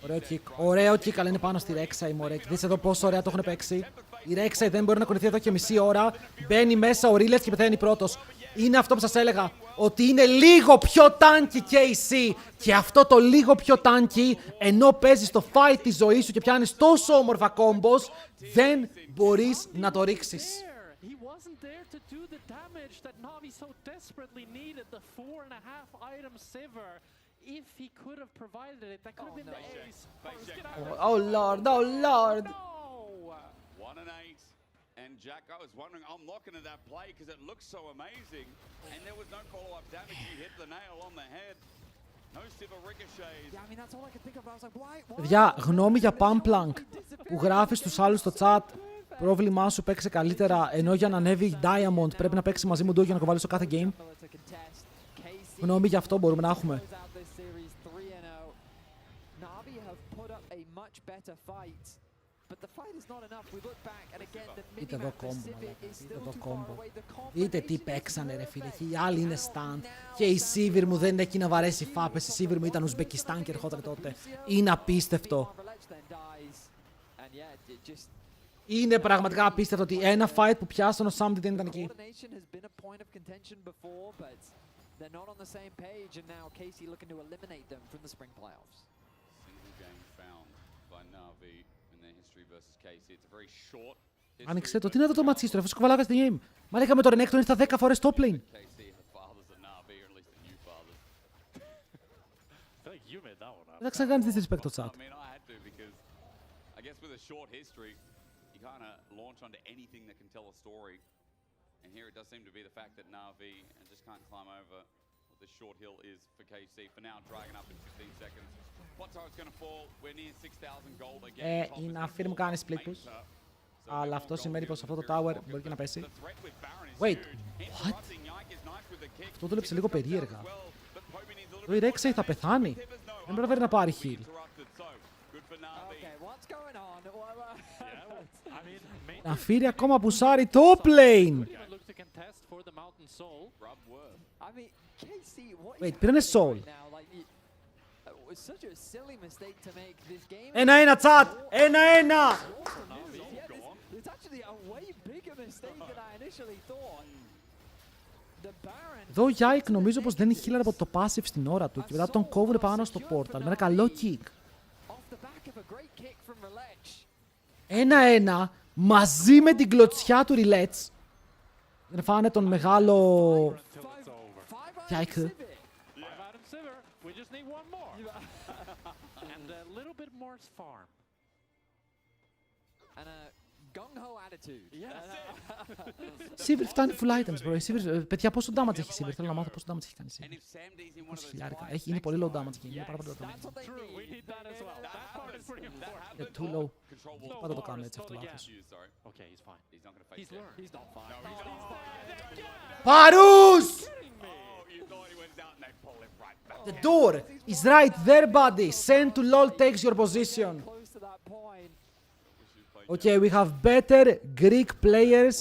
Ωραίο kick. Ωραίο kick, αλλά είναι πάνω στη Rek'Sai, μωρέ. Δεις εδώ πόσο ωραία το έχουν παίξει. Η Rek'Sai δεν μπορεί να κουνηθεί εδώ και μισή ώρα. Μπαίνει μέσα ο Rileci και πεθαίνει πρώτος. Είναι αυτό που σας έλεγα, ότι είναι λίγο πιο tanky KC. Και αυτό το λίγο πιο tanky, ενώ παίζεις το fight της ζωής σου και πιάνεις τόσο όμορφα combos, δεν μπορείς να το ρίξεις. He wasn't there to do the damage that Navi so desperately needed, the 4.5 item Sivir. If he could have provided it, that could have been the ace. Oh lord, oh lord! 1-8. And Jack, I was wondering, I'm looking at that play because it looks so amazing. And there was no follow-up damage. He hit the nail on the head. No Sivir ricochets. Yeah, I mean, that's all I could think of. I was like, why? Παιδιά, γνώμη για Pumplank που γράφει στους άλλους στο chat. Πρόβλημά σου παίξε καλύτερα, ενώ για να ανέβει Diamond πρέπει να παίξει μαζί μου duo για να κοβάλει στο κάθε game. Γνώμη για αυτό μπορούμε να έχουμε. Είτε εδώ κόμπο, είτε εδώ κόμπο. Είτε τι παίξανε ρε φίλε, και οι άλλοι είναι stand. Και η Sivir μου δεν είναι εκεί να βαρέσει φάπες, η Sivir μου ήταν Ουσμπεκιστάν και ερχόταν τότε. Είναι απίστευτο. Είναι πραγματικά απίστευτο ότι ένα fight που πιάσαν ο Sam δεν ήταν εκεί. Άνοιξε το, τι είναι εδώ το match history, αφού σκοβαλάκα στην game. Μα λέγαμε το Renekton ήρθα 10 φορές top lane. Δεν θα ξανακάνεις disrespect το chat. Kind of launch onto anything that can tell a story. And here it does seem to be the fact that Navi just can't climb over what this short hill is for KC. For now, Dragon up in 15 seconds. What tower's going to fall? We're near 6,000 gold again. Η Navi μου κάνει split push. Αλλά αυτό σημαίνει πως αυτό το tower μπορεί και να πέσει. Wait, what? Αυτό δούλεψε λίγο περίεργα. Το η Rek'Sai θα πεθάνει. Δεν προφέρει να πάρει heal. Να φύρει ακόμα πουσάρι top lane. Wait, πήρανε soul. Such a silly mistake to make this game. 1-1 chat! 1-1! It's actually a way bigger mistake than I initially thought. The Baron. Εδώ ο Yike νομίζω πως δεν έχει healer από το passive στην ώρα του και μετά τον κόβουν πάνω στο portal με ένα καλό kick. 1-1 μαζί με την κλωτσιά του Rilets. Δεν φάνε τον μεγάλο Yike. Sivir φτάνει full items, bro. Sivir, παιδιά, πόσο damage έχει Sivir? Θέλω να μάθω πόσο damage έχει κάνει Sivir. Πόσο χιλιάρικα. Είναι πολύ low damage και είναι πάρα πολύ low damage. Είναι too low. Πάντα το κάνουν έτσι αυτό λάθος. Παρούς! The door is right there, buddy. Send to LOL takes your position. Okay, we have better Greek players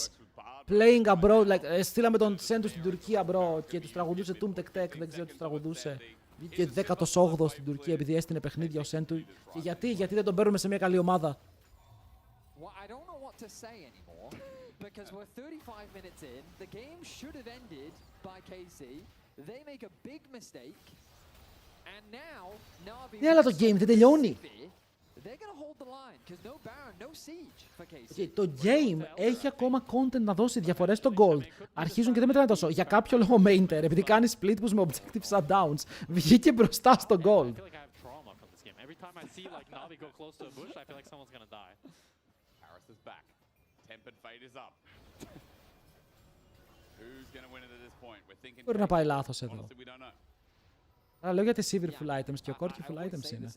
playing abroad. Like, στείλαμε τον Σέντου στην Τουρκία, bro, και τους τραγουδούσε Tum Tek Tek, δεν ξέρω τους τραγουδούσε. Και 18ο στην Τουρκία επειδή έστεινε παιχνίδια ο Σέντου. Και γιατί δεν τον παίρνουμε σε μια καλή ομάδα? Because we're 35 minutes in, the game should have ended by KC. They make a big mistake, and now Navi. Ναι, αλλά το game δεν τελειώνει. They're gonna hold the line, because no Baron, no siege for KC. Okay, το game έχει ακόμα content να δώσει, διαφορές στο gold. Αρχίζουν και δεν μετράνε τόσο. Για κάποιο λόγο Mainter, επειδή κάνει split push με objective shutdowns, βγήκε μπροστά στο gold. Μπορεί να πάει λάθος εδώ. Αλλά λέω για τη Sivir full items και ο Corki full items είναι.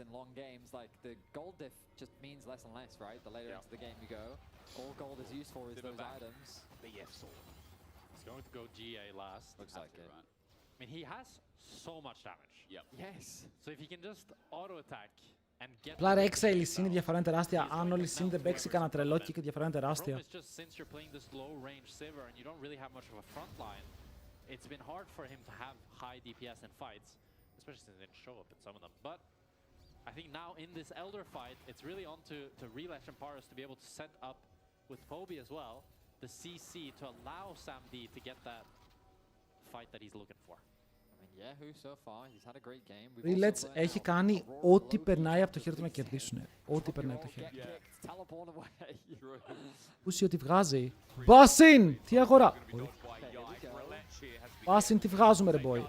Απλά ρε Exile η scene, η διαφορά είναι τεράστια. Αν όλη η scene δεν παίξει κανένα τρελό και η διαφορά είναι τεράστια. It's been hard for him to have high DPS in fights, especially since they didn't show up in some of them. But I think now in this Elder fight, it's really on to Relash and Paras to be able to set up with Poby as well, the CC to allow Sam D to get that fight that he's looking for. Relets έχει κάνει ό,τι περνάει από το χέρι του να κερδίσουν. Ό,τι περνάει από το χέρι του. Πούσι ότι βγάζει. Μπάσιν! Τι αγορά! Μπάσιν, τι βγάζουμε ρε boy.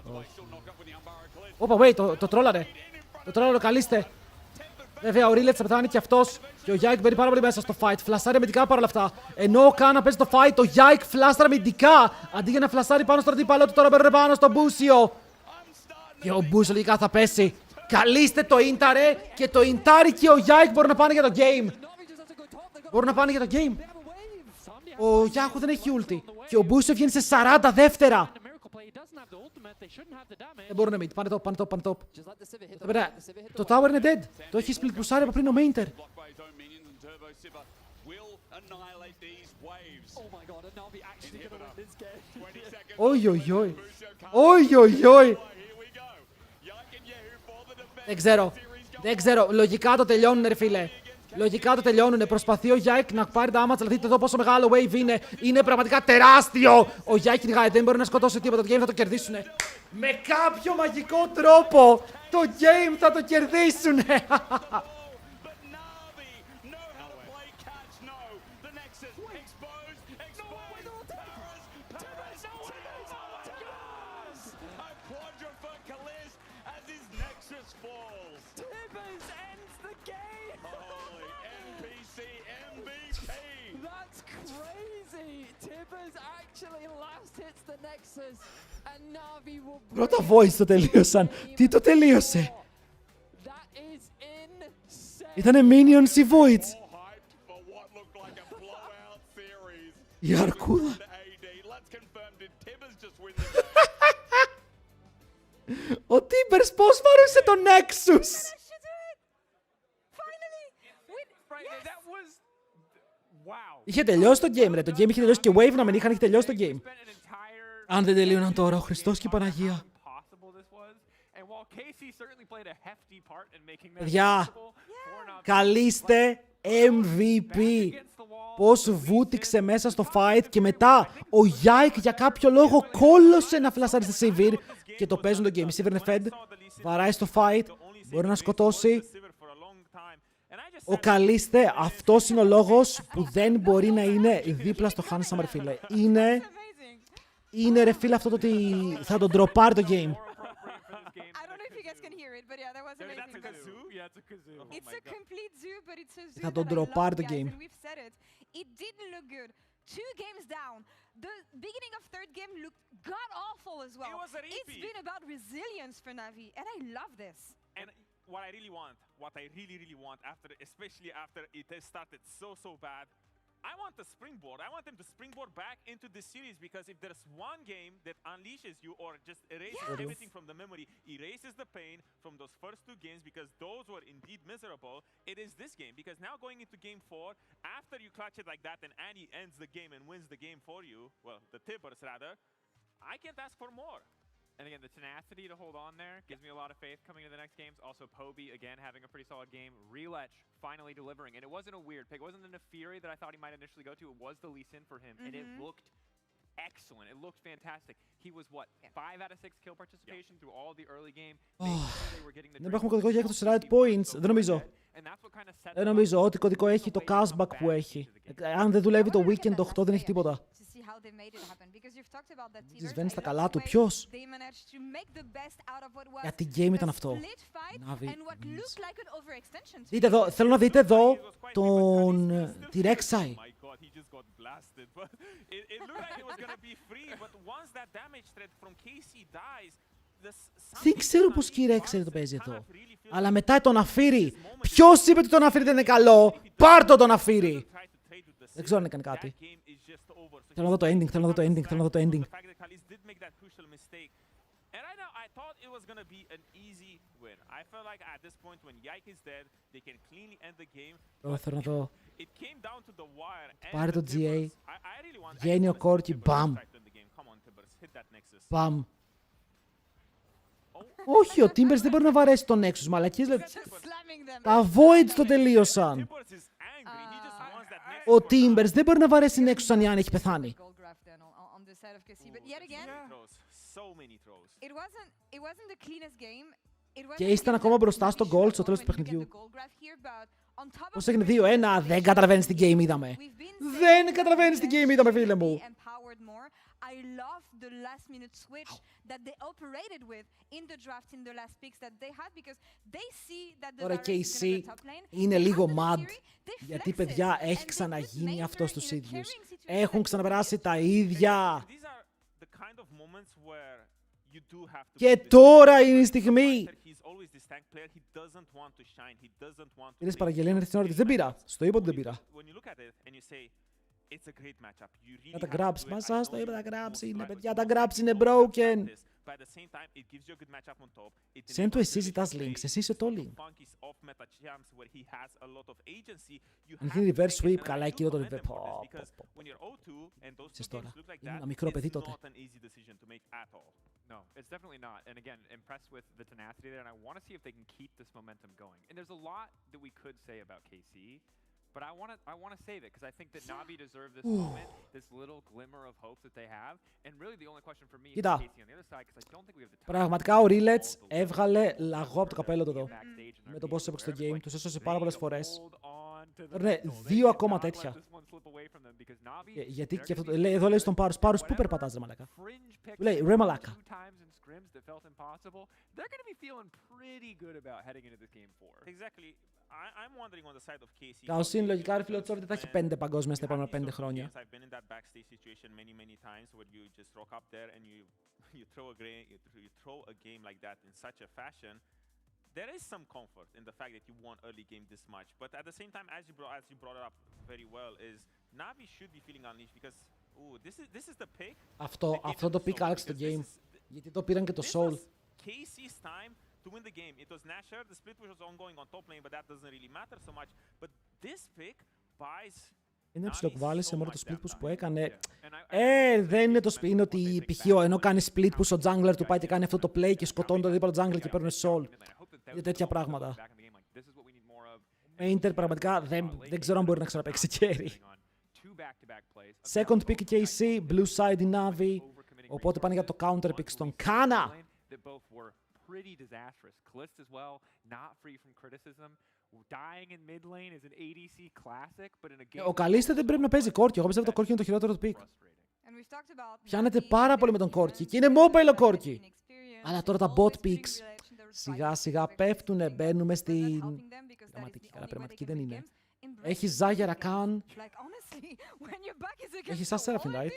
Όπα, wait, το τρόλαρε. Το τρόλαρε, καλείστε. Βέβαια, ο Relets θα πεθάνει και αυτός. Και ο Yike μπαίνει πάρα πολύ μέσα στο fight. Φλασάρει αμυντικά παρόλα αυτά. Ενώ ο Κάνα παίζει το fight, ο Yike φλάσαρε αμυντικά. Αντί για να φλασάρει πάνω στον αντίπαλό του, τώρα μπαίνει πάνω στον Μπούσιο. Και ο Μπούσιο λογικά θα πέσει. Καλείστε το Ίνταρε. Και το Ιντάρι και ο Yike μπορούν να πάνε για το game. Μπορούν να πάνε για το game. Ο Yahoo δεν έχει ulti. Και ο Μπούσιο βγαίνει σε 40 δεύτερα. Δεν μπορούν να mid. Πάνε top, πάνε top, πάνε top. Το tower είναι dead. Το έχει split pushάρει από πριν ο Mainter. Oi, oi, oi. Oi, oi, oi. Δεν ξέρω. Δεν ξέρω. Λογικά το τελειώνουν ρε φίλε. Λογικά το τελειώνουνε. Προσπαθεί ο Yike να πάρει damage, αλλά δείτε εδώ πόσο μεγάλο wave είναι. Είναι πραγματικά τεράστιο. Ο Yike κυνηγάει, δεν μπορεί να σκοτώσει τίποτα. Το game θα το κερδίσουνε. Με κάποιο μαγικό τρόπο το game θα το κερδίσουνε. Πρώτα voice το τελείωσαν. Τι το τελείωσε? Ήτανε minions ή voids. Η αρκούδα. Ο Tibbers πώς βαρούσε τον Nexus. Είχε τελειώσει το game ρε. Το game είχε τελειώσει και wave να μην είχε τελειώσει το game. Αν δεν τελείωναν τώρα, ο Χριστός και η Παναγία. Παιδιά, καλείστε MVP. Πώς βούτυξε μέσα στο fight και μετά ο Yike για κάποιο λόγο κόλλωσε να φλασάρει στη Sivir και το παίζουν το game. Η Sivir είναι fed, βαράει στο fight, μπορεί να σκοτώσει. Ο καλείστε, αυτός είναι ο λόγος που δεν μπορεί να είναι δίπλα στο Handsome, ρε φίλε. Είναι ρε φίλε αυτό το ότι θα τον ντροπάρει το game. Θα τον ντροπάρει το game. It didn't look good. 2 games down. The beginning of third game looked god-awful as well. It's been about resilience for Navi, and I love this. And what I really want, after, especially after it has started so bad, I want the springboard. I want them to springboard back into this series, because if there's one game that unleashes you or just erases everything from the memory, erases the pain from those first 2 games, because those were indeed miserable, it is this game. Because now going into game 4, after you clutch it like that and Annie ends the game and wins the game for you, well, the Tibbers rather, I can't ask for more. And again, the tenacity to hold on there gives me a lot of faith coming into the next games. Also, Poby, again, having a pretty solid game. Relech finally delivering. And it wasn't a weird pick. It wasn't the Nefiri that I thought he might initially go to. It was the Lee Sin for him. And it looked excellent. It looked fantastic. He was, what, 5 out of 6 kill participation through all the early game. Δεν έχουμε κωδικό για Εκτος right points. Δεν νομίζω. Δεν νομίζω ότι κωδικό έχει το cashback που έχει. Αν δεν δουλεύει το weekend 8 δεν έχει τίποτα. Σβαίνει στα καλά του. Ποιος? Γιατί game ήταν αυτό. Navi. Δείτε εδώ, θέλω να δείτε εδώ τη Rek'Sai. Δεν ξέρω πώς η Rek'Sai το παίζει εδώ. Αλλά μετά τον Nafiri. Ποιος είπε ότι το Nafiri δεν είναι καλό? Πάρ' το Nafiri. Δεν ξέρω αν έκανε κάτι. Θέλω να δω το ending. And right now, I thought it was going to be an easy win. I felt like at this point, when Yike is dead, they can cleanly end the game. Θέλω να δω. It came down to the wire. Πάρε το GA. Βγαίνει ο Κόρκι. Μπαμ. Μπαμ. Όχι, ο Timbers δεν μπορεί να βαρέσει τον Nexus. Μαλακίες λέει. Τα Voids το τελείωσαν. Ο Timbers δεν μπορεί να βαρέσει Nexus αν η Annie έχει πεθάνει. Και ήσταν ακόμα μπροστά στο goal στο τέλος του παιχνιδιού. Πώς έγινε 2-1, δεν καταλαβαίνεις την game είδαμε. Δεν καταλαβαίνεις την game είδαμε, φίλε μου. I love the last minute switch that they operated with in the draft in the last picks that they had, because they see that the Τώρα και η C είναι λίγο mad, γιατί παιδιά έχει ξαναγίνει αυτό στους ίδιους. Έχουν ξαναπεράσει τα ίδια. Και τώρα είναι η στιγμή. Είδες παραγγελία να έρθει την ώρα της. Δεν πήρα. Στο είπα ότι δεν πήρα. Να τα grabs μας, το είπα, τα grabs είναι, παιδιά, τα grabs είναι broken. Σεν του εσύ ζητάς links, εσύ είσαι το link. Αν γίνει reverse sweep, καλά εκεί το reverse. Ξέρεις τώρα, είναι ένα μικρό παιδί τότε. No, it's definitely not. And again, impressed with the tenacity there, and I want to see if they can keep this momentum going. And there's a lot that we could say about KC, but I want to save it, because I think that Navi deserve this moment, this little glimmer of hope that they have. And really the only question for me is KC on the other side, because I don't think we have the time. Πραγματικά ο Relech έβγαλε λαγό από το καπέλο του εδώ. Με το πώς έπαιξε το game, τους έσωσε πάρα πολλές φορές. Παίρνε 2 ακόμα τέτοια. Γιατί και αυτό, εδώ λέει στον Πάρους, Πάρους, πού περπατάς ρε μαλάκα? Λέει, ρε μαλάκα. Καλώς είναι λογικά, ρε φίλε, ο Τσόβι δεν θα έχει 5 παγκόσμια στα επόμενα 5 χρόνια. There is some comfort in the fact that you won early game this much, but at the same time, as you brought it up very well, is Navi should be feeling unleashed, because this is the pick. Αυτό το pick άλλαξε το game, γιατί το πήραν και το Soul. KC's time to win the game. It was Nasher, the split was ongoing on top lane, but that doesn't really matter so much. But this pick buys. Είναι ψιλοκβάλισε μόνο το split push που έκανε. Δεν είναι το spin, είναι ότι π.χ. ενώ κάνει split που ο jungler του πάει και κάνει αυτό το play και σκοτώνει το δίπλα jungler και παίρνουν soul. Είναι τέτοια πράγματα. Inter πραγματικά δεν ξέρω αν μπορεί να ξαναπαίξει carry. Second pick KC, blue side in Navi. Οπότε πάνε για το counter pick στον Kana. Ο Καλίστε δεν πρέπει να παίζει Κόρκι. Εγώ πιστεύω το Κόρκι είναι το χειρότερο του pick. Πιάνεται πάρα πολύ με τον Κόρκι και είναι mobile ο Κόρκι. Αλλά τώρα τα bot picks σιγά σιγά πέφτουνε, μπαίνουμε στην πειραματική. Αλλά πειραματική δεν είναι. Έχει Ζάγια Ρακάν. Έχει σαν Seraphine, right?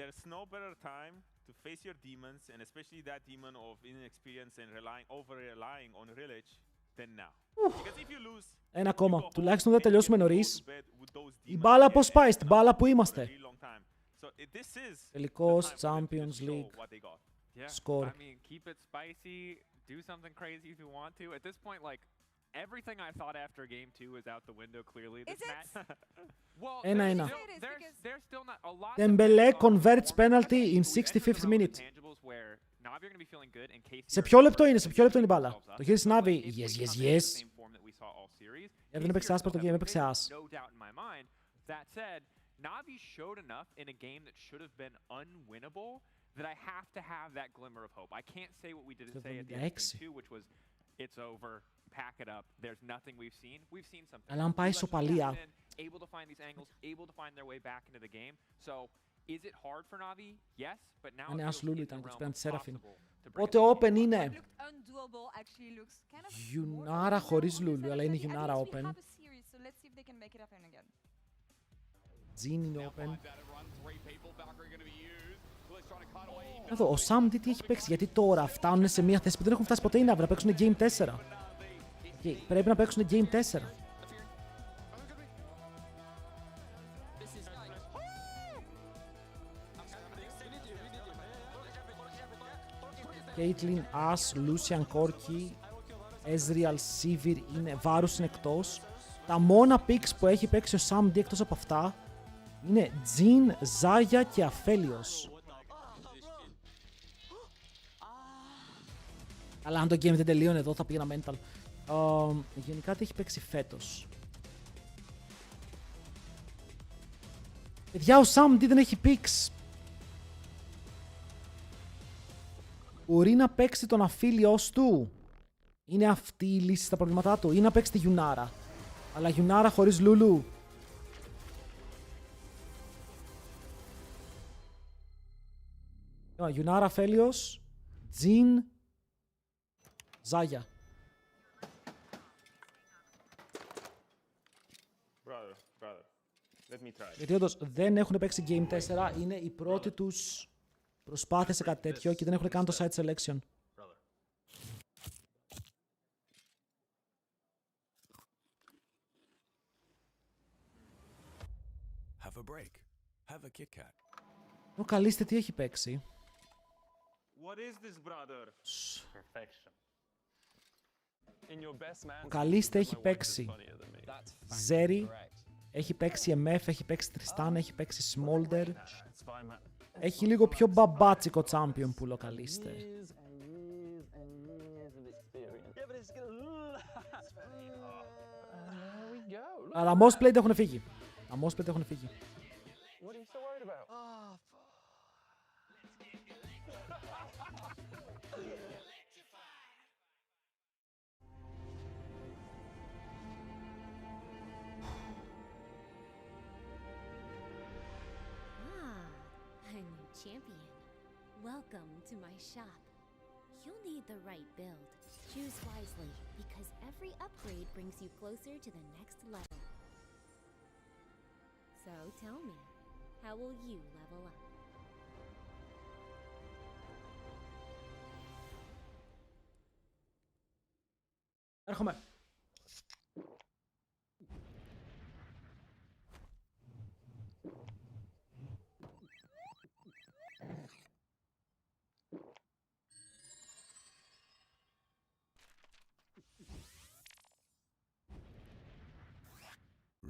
There's no better time to face your demons, and especially that demon of inexperience and over-relying on Village, than now. Because if you lose, ένα ακόμα. Τουλάχιστον δεν τελειώσουμε νωρίς. Η μπάλα πώς πάει, στην μπάλα που είμαστε. Τελικός Champions League. Score. I mean, keep it spicy, do something crazy if you want to. At this point, like, everything I thought after game 2 is out the window clearly. Is it? Well, Ένα. there's still not a lot. Dembele converts penalty in 65th minute. Σε ποιο λεπτό είναι, η μπάλα? Το χέρι της Navi. Yes. Δεν έπαιξε άσπρο το game, έπαιξε άς. That said, Navi showed enough in a game that should have been unwinnable that I have to have that glimmer of hope. I can't say what we did say at the end of game 2, which was it's over, pack it up, there's nothing we've seen. We've seen something. Αλλά αν πάει ισοπαλία. Able to find these angles, able to find their way back into the game. So, is it hard for Navi? Yes, but now είναι ας Λούλου ήταν, πέραν τη Seraphine. Οπότε open είναι Γιουνάρα χωρίς Λούλου, αλλά είναι Γιουνάρα open. Τζιν είναι open. Εδώ, ο Sam τι έχει παίξει, γιατί τώρα φτάνουν σε μια θέση που δεν έχουν φτάσει ποτέ οι Navi να παίξουν Game 4. Πρέπει να παίξουν Game 4. Caitlyn, As, Lucian, Corki, Ezreal, Sivir, Varus είναι εκτός. Τα μόνα picks που έχει παίξει ο Sam D εκτός από αυτά είναι Jhin, Zaya και Aphelios. Αλλά αν το game δεν τελείωνε εδώ θα πήγαινα mental. Γενικά τι έχει παίξει φέτος. Παιδιά, ο Sam D δεν έχει picks. Μπορεί να παίξει τον Aphelios του. Είναι αυτή η λύση στα προβλήματά του. Ή να παίξει τη Γιουνάρα. Αλλά Γιουνάρα χωρίς Λούλου. Γιουνάρα, Aphelios, Jhin, Ζάγια. Γιατί όντως δεν έχουν παίξει Game 4. Είναι η πρώτη τους προσπάθεια σε κάτι τέτοιο και δεν έχουν κάνει το site selection. Have a break. Have a Kit Kat. Ο Καλίστε τι έχει παίξει. Ο Καλίστε έχει παίξει Ζέρι, έχει παίξει MF, έχει παίξει Τριστάν, έχει παίξει Smolder. Έχει λίγο πιο μπαμπάτσικο champion που ο Καλίστε. Αλλά most played έχουν φύγει. Champion. Welcome to my shop. You'll need the right build. Choose wisely, because every upgrade brings you closer to the next level. So tell me, how will you level up? Έρχομαι.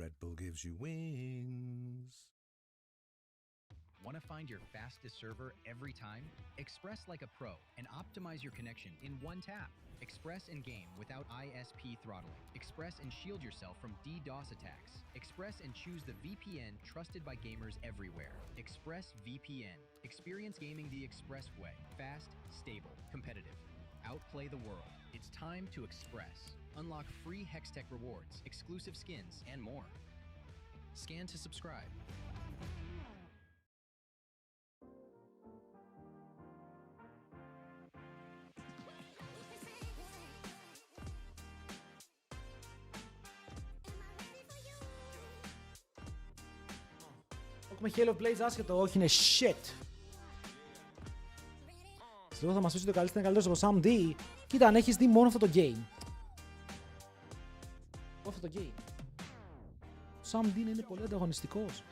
Red Bull gives you wings. Want to find your fastest server every time? Express like a pro and optimize your connection in one tap. Express in game without ISP throttling. Express and shield yourself from DDoS attacks. Express and choose the VPN trusted by gamers everywhere. Express VPN. Experience gaming the Express way. Fast, stable, competitive. Outplay the world. It's time to Express. Unlock free Hextech rewards, exclusive skins, and more. Scan to subscribe. Έχουμε Halo Blaze άσχετο, όχι είναι shit. Λίγο θα μας πεις ότι ο καλύτερος είναι καλύτερος από Sam D. Κοίτα, αν έχεις δει μόνο αυτό το game. Αυτό το game. Ο Sam D είναι πολύ ανταγωνιστικός.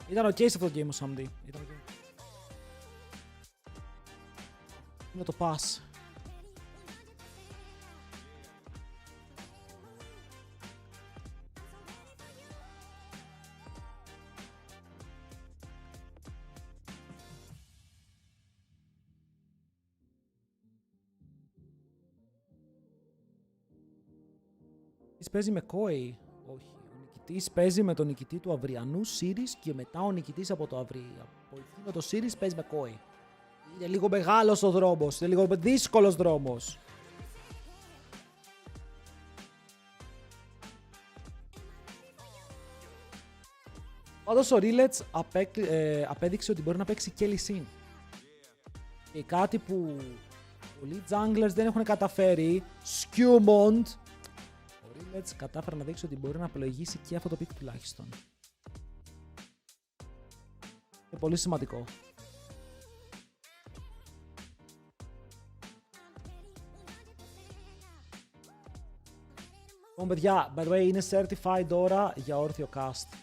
Ήταν ok σε αυτό το game ο Sam D. Ήταν ok. Είναι το pass. Παίζει με Koi. Όχι. Ο νικητής παίζει με τον νικητή του αυριανού series και μετά ο νικητής από το το series παίζει με Koi. Είναι λίγο μεγάλος ο δρόμος. Είναι λίγο δύσκολος δρόμος. Πάντως ο Rillets απέδειξε ότι μπορεί να παίξει και Lee Sin. Και κάτι που πολλοί junglers δεν έχουν καταφέρει. Skewmond. Έτσι κατάφερα να δείξει ότι μπορεί να απολογήσει και αυτό το pick τουλάχιστον. Είναι πολύ σημαντικό. Λοιπόν παιδιά, by the way είναι certified ώρα για όρθιο cast.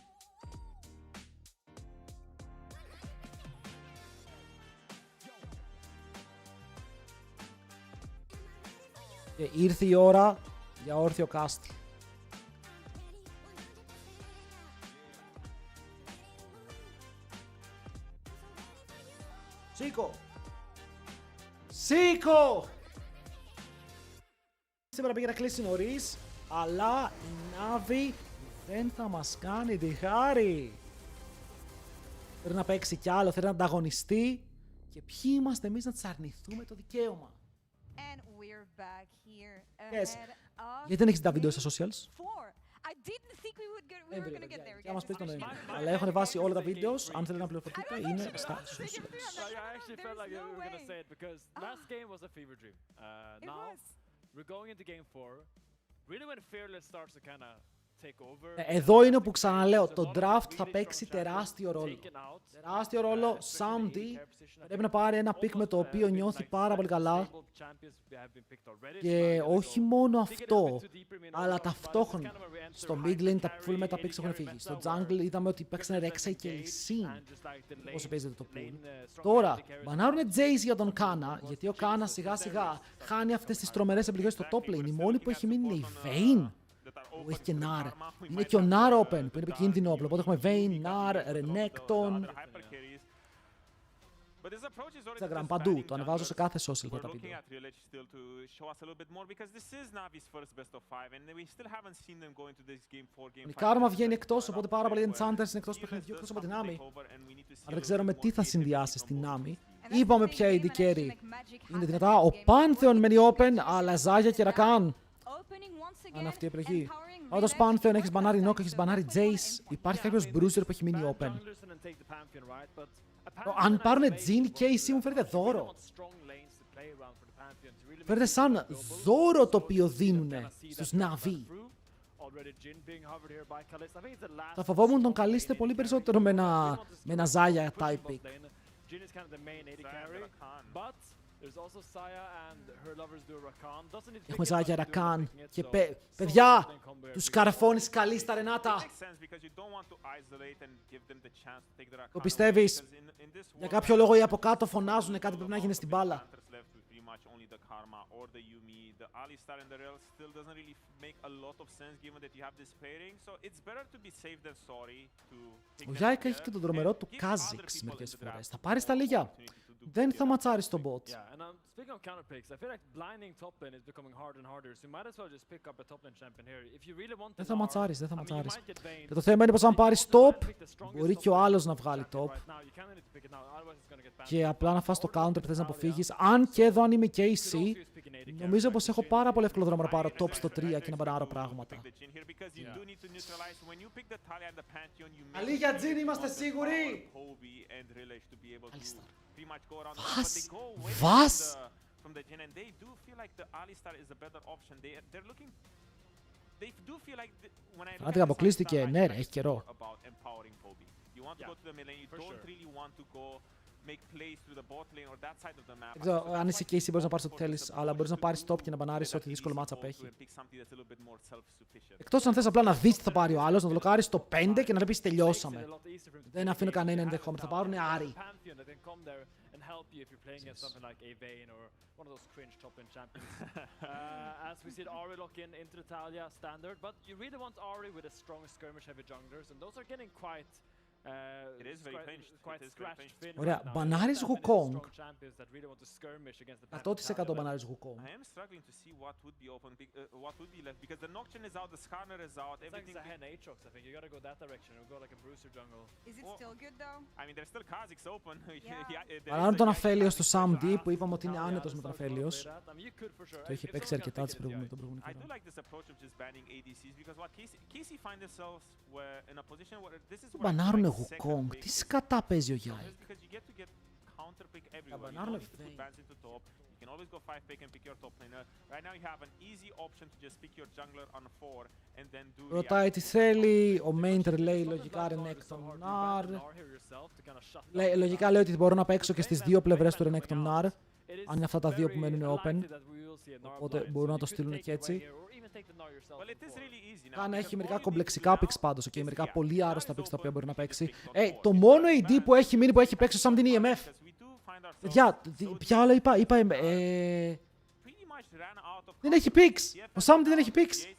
Και ήρθε η ώρα για όρθιο cast. Σήκω! Σήκω! Σήμερα πήγε να κλείσει νωρίς, αλλά η Navi δεν θα μας κάνει τη χάρη. Θέλει να παίξει κι άλλο, θέλει να ανταγωνιστεί. Και ποιοι είμαστε εμείς να της αρνηθούμε το δικαίωμα. Yes. Γιατί δεν έχεις τα βίντεο στα socials? Και άμα σπίτι τον Νοέμβριο. Αλλά έχουν βάσει όλα τα βίντεο, αν θέλετε να πληροφορηθείτε, είναι στα socials. Εδώ είναι που ξαναλέω, το draft θα παίξει τεράστιο ρόλο. Τεράστιο ρόλο, Sam D πρέπει να πάρει ένα pick με το οποίο νιώθει πάρα πολύ καλά. Και όχι μόνο αυτό, αλλά ταυτόχρονα στο mid lane τα full meta picks έχουν φύγει. Στο jungle είδαμε ότι παίξανε Rek'Sai και Lee όσο παίζεται το pool. Τώρα, μπανάρουνε Jace για τον Kana, γιατί ο Kana σιγά σιγά χάνει αυτές τις τρομερές επιλογές στο top lane. Η μόνη που έχει μείνει είναι η Vayne. Που έχει και Nar. Είναι και ο Nar open που είναι επικίνδυνο όπλο. Οπότε έχουμε Vayne, Nar, Renekton. Instagram παντού. Το ανεβάζω σε κάθε social για τα βίντεο. Η Karma βγαίνει εκτός, οπότε πάρα πολλοί Enchanters είναι εκτός παιχνιδιού, εκτός από την Navi. Αλλά δεν ξέρουμε τι θα συνδυάσει στην Navi. Είπαμε ποια η AD carry είναι δυνατά. Ο Pantheon μένει open, αλλά Zaya και Rakan. Αν αυτή η επιλογή. Όντως Pantheon έχεις μπανάρει Nock, έχεις μπανάρει Jace. Υπάρχει κάποιος Bruiser που έχει μείνει open. Αν πάρουνε Jhin και AC μου φέρετε δώρο. Φέρετε σαν δώρο το οποίο δίνουνε στους Navi. Θα φοβόμουν τον καλείστε πολύ περισσότερο με ένα Zaya type pick. Έχουμε Zaya και Rakan και παιδιά, τους καρφώνεις καλή στα Ρενάτα. Το πιστεύεις? Για κάποιο λόγο οι από κάτω φωνάζουν κάτι πρέπει να γίνει στην μπάλα. much only the Karma or the Yumi. The Alistar and the Rail still doesn't really make a lot of sense given that you have this pairing. So it's better to be safe than sorry to pick Ο them Γιάικα here έχει και τον δρομερό του and give other Κάζιξ people μερικές in the draft φορές. Θα πάρεις τα λίγια. opportunity to do Δεν good θα job. ματσάρεις τον bot. Yeah, and speaking of counter picks, I feel like blinding top lane is becoming harder and harder. So you might as well just pick up a top lane champion here. If you really want Δεν to θα ματσάρεις, δεν θα I mean, you ματσάρεις. might get Vayne. Και το θέμα είναι πως αν πάρεις top, μπορεί και ο άλλος να βγάλει top. Και απλά να φας το counter που θες να αποφύγεις. Αν και εδώ αν είμαι KC, νομίζω πως έχω πάρα πολύ εύκολο δρόμο να πάρω top στο 3 και να μπανάρω πράγματα. Καλή για Τζιν, είμαστε σίγουροι! Βας! Φανάτικα αποκλείστηκε, ναι ρε, έχει καιρό. Δεν ξέρω αν είσαι και εσύ μπορείς να πάρεις ό,τι θέλεις, αλλά μπορείς να πάρεις top και να μπανάρεις ό,τι δύσκολο matchup έχει. Εκτός αν θες απλά να δεις τι θα πάρει ο άλλος, να το λοκάρεις στο 5 και να πεις τελειώσαμε. Δεν αφήνω κανένα ενδεχόμενο, θα πάρουν Άρη. Help you if you're playing against something like a Vayne or one of those cringe top lane champions. As we see Ahri lock into the Talia standard, but you really want Ahri with a strong skirmish heavy junglers, and those are getting quite Ωραία, μπανάρεις Wukong. 100% μπανάρεις Wukong. I am struggling to see what would be open, what would be left, because the Nocturne is out, the Skarner is out, everything. It's like a Aatrox, I think. You gotta go that direction and go like a Bruiser jungle. Is it still good though? I mean, there's still Kha'Zix open. Μπανάρουν τον Αφέλιος του Sam D που είπαμε ότι είναι άνετος με τον Αφέλιος. Το είχε παίξει αρκετά τον προηγούμενο καιρό. I do like this approach of just banning ADCs, because what KC find themselves were in a position where this is where Μπανάρουνε Wukong, τι σκατά παίζει ο Γιάικ. μπανάρουνε Vayne. You can always go 5 pick and pick your top laner. Right now you have an easy option to just pick your jungler on 4 and then do. Ρωτάει τι θέλει, ο Mainter λέει λογικά Renekton Nar. Λογικά λέει ότι μπορώ να παίξω και στις δύο πλευρές του Renekton Nar. Αν είναι αυτά τα δύο που μένουν open. Οπότε μπορούν να το στείλουν και έτσι. Κάνα έχει μερικά κομπλεξικά picks πάντως, okay, μερικά πολύ άρρωστα picks τα οποία μπορεί να παίξει. Το μόνο AD που έχει μείνει που έχει παίξει ο Sam είναι η EMF. Παιδιά, ποια άλλα είπα, δεν έχει picks. Ο Sam δεν έχει picks.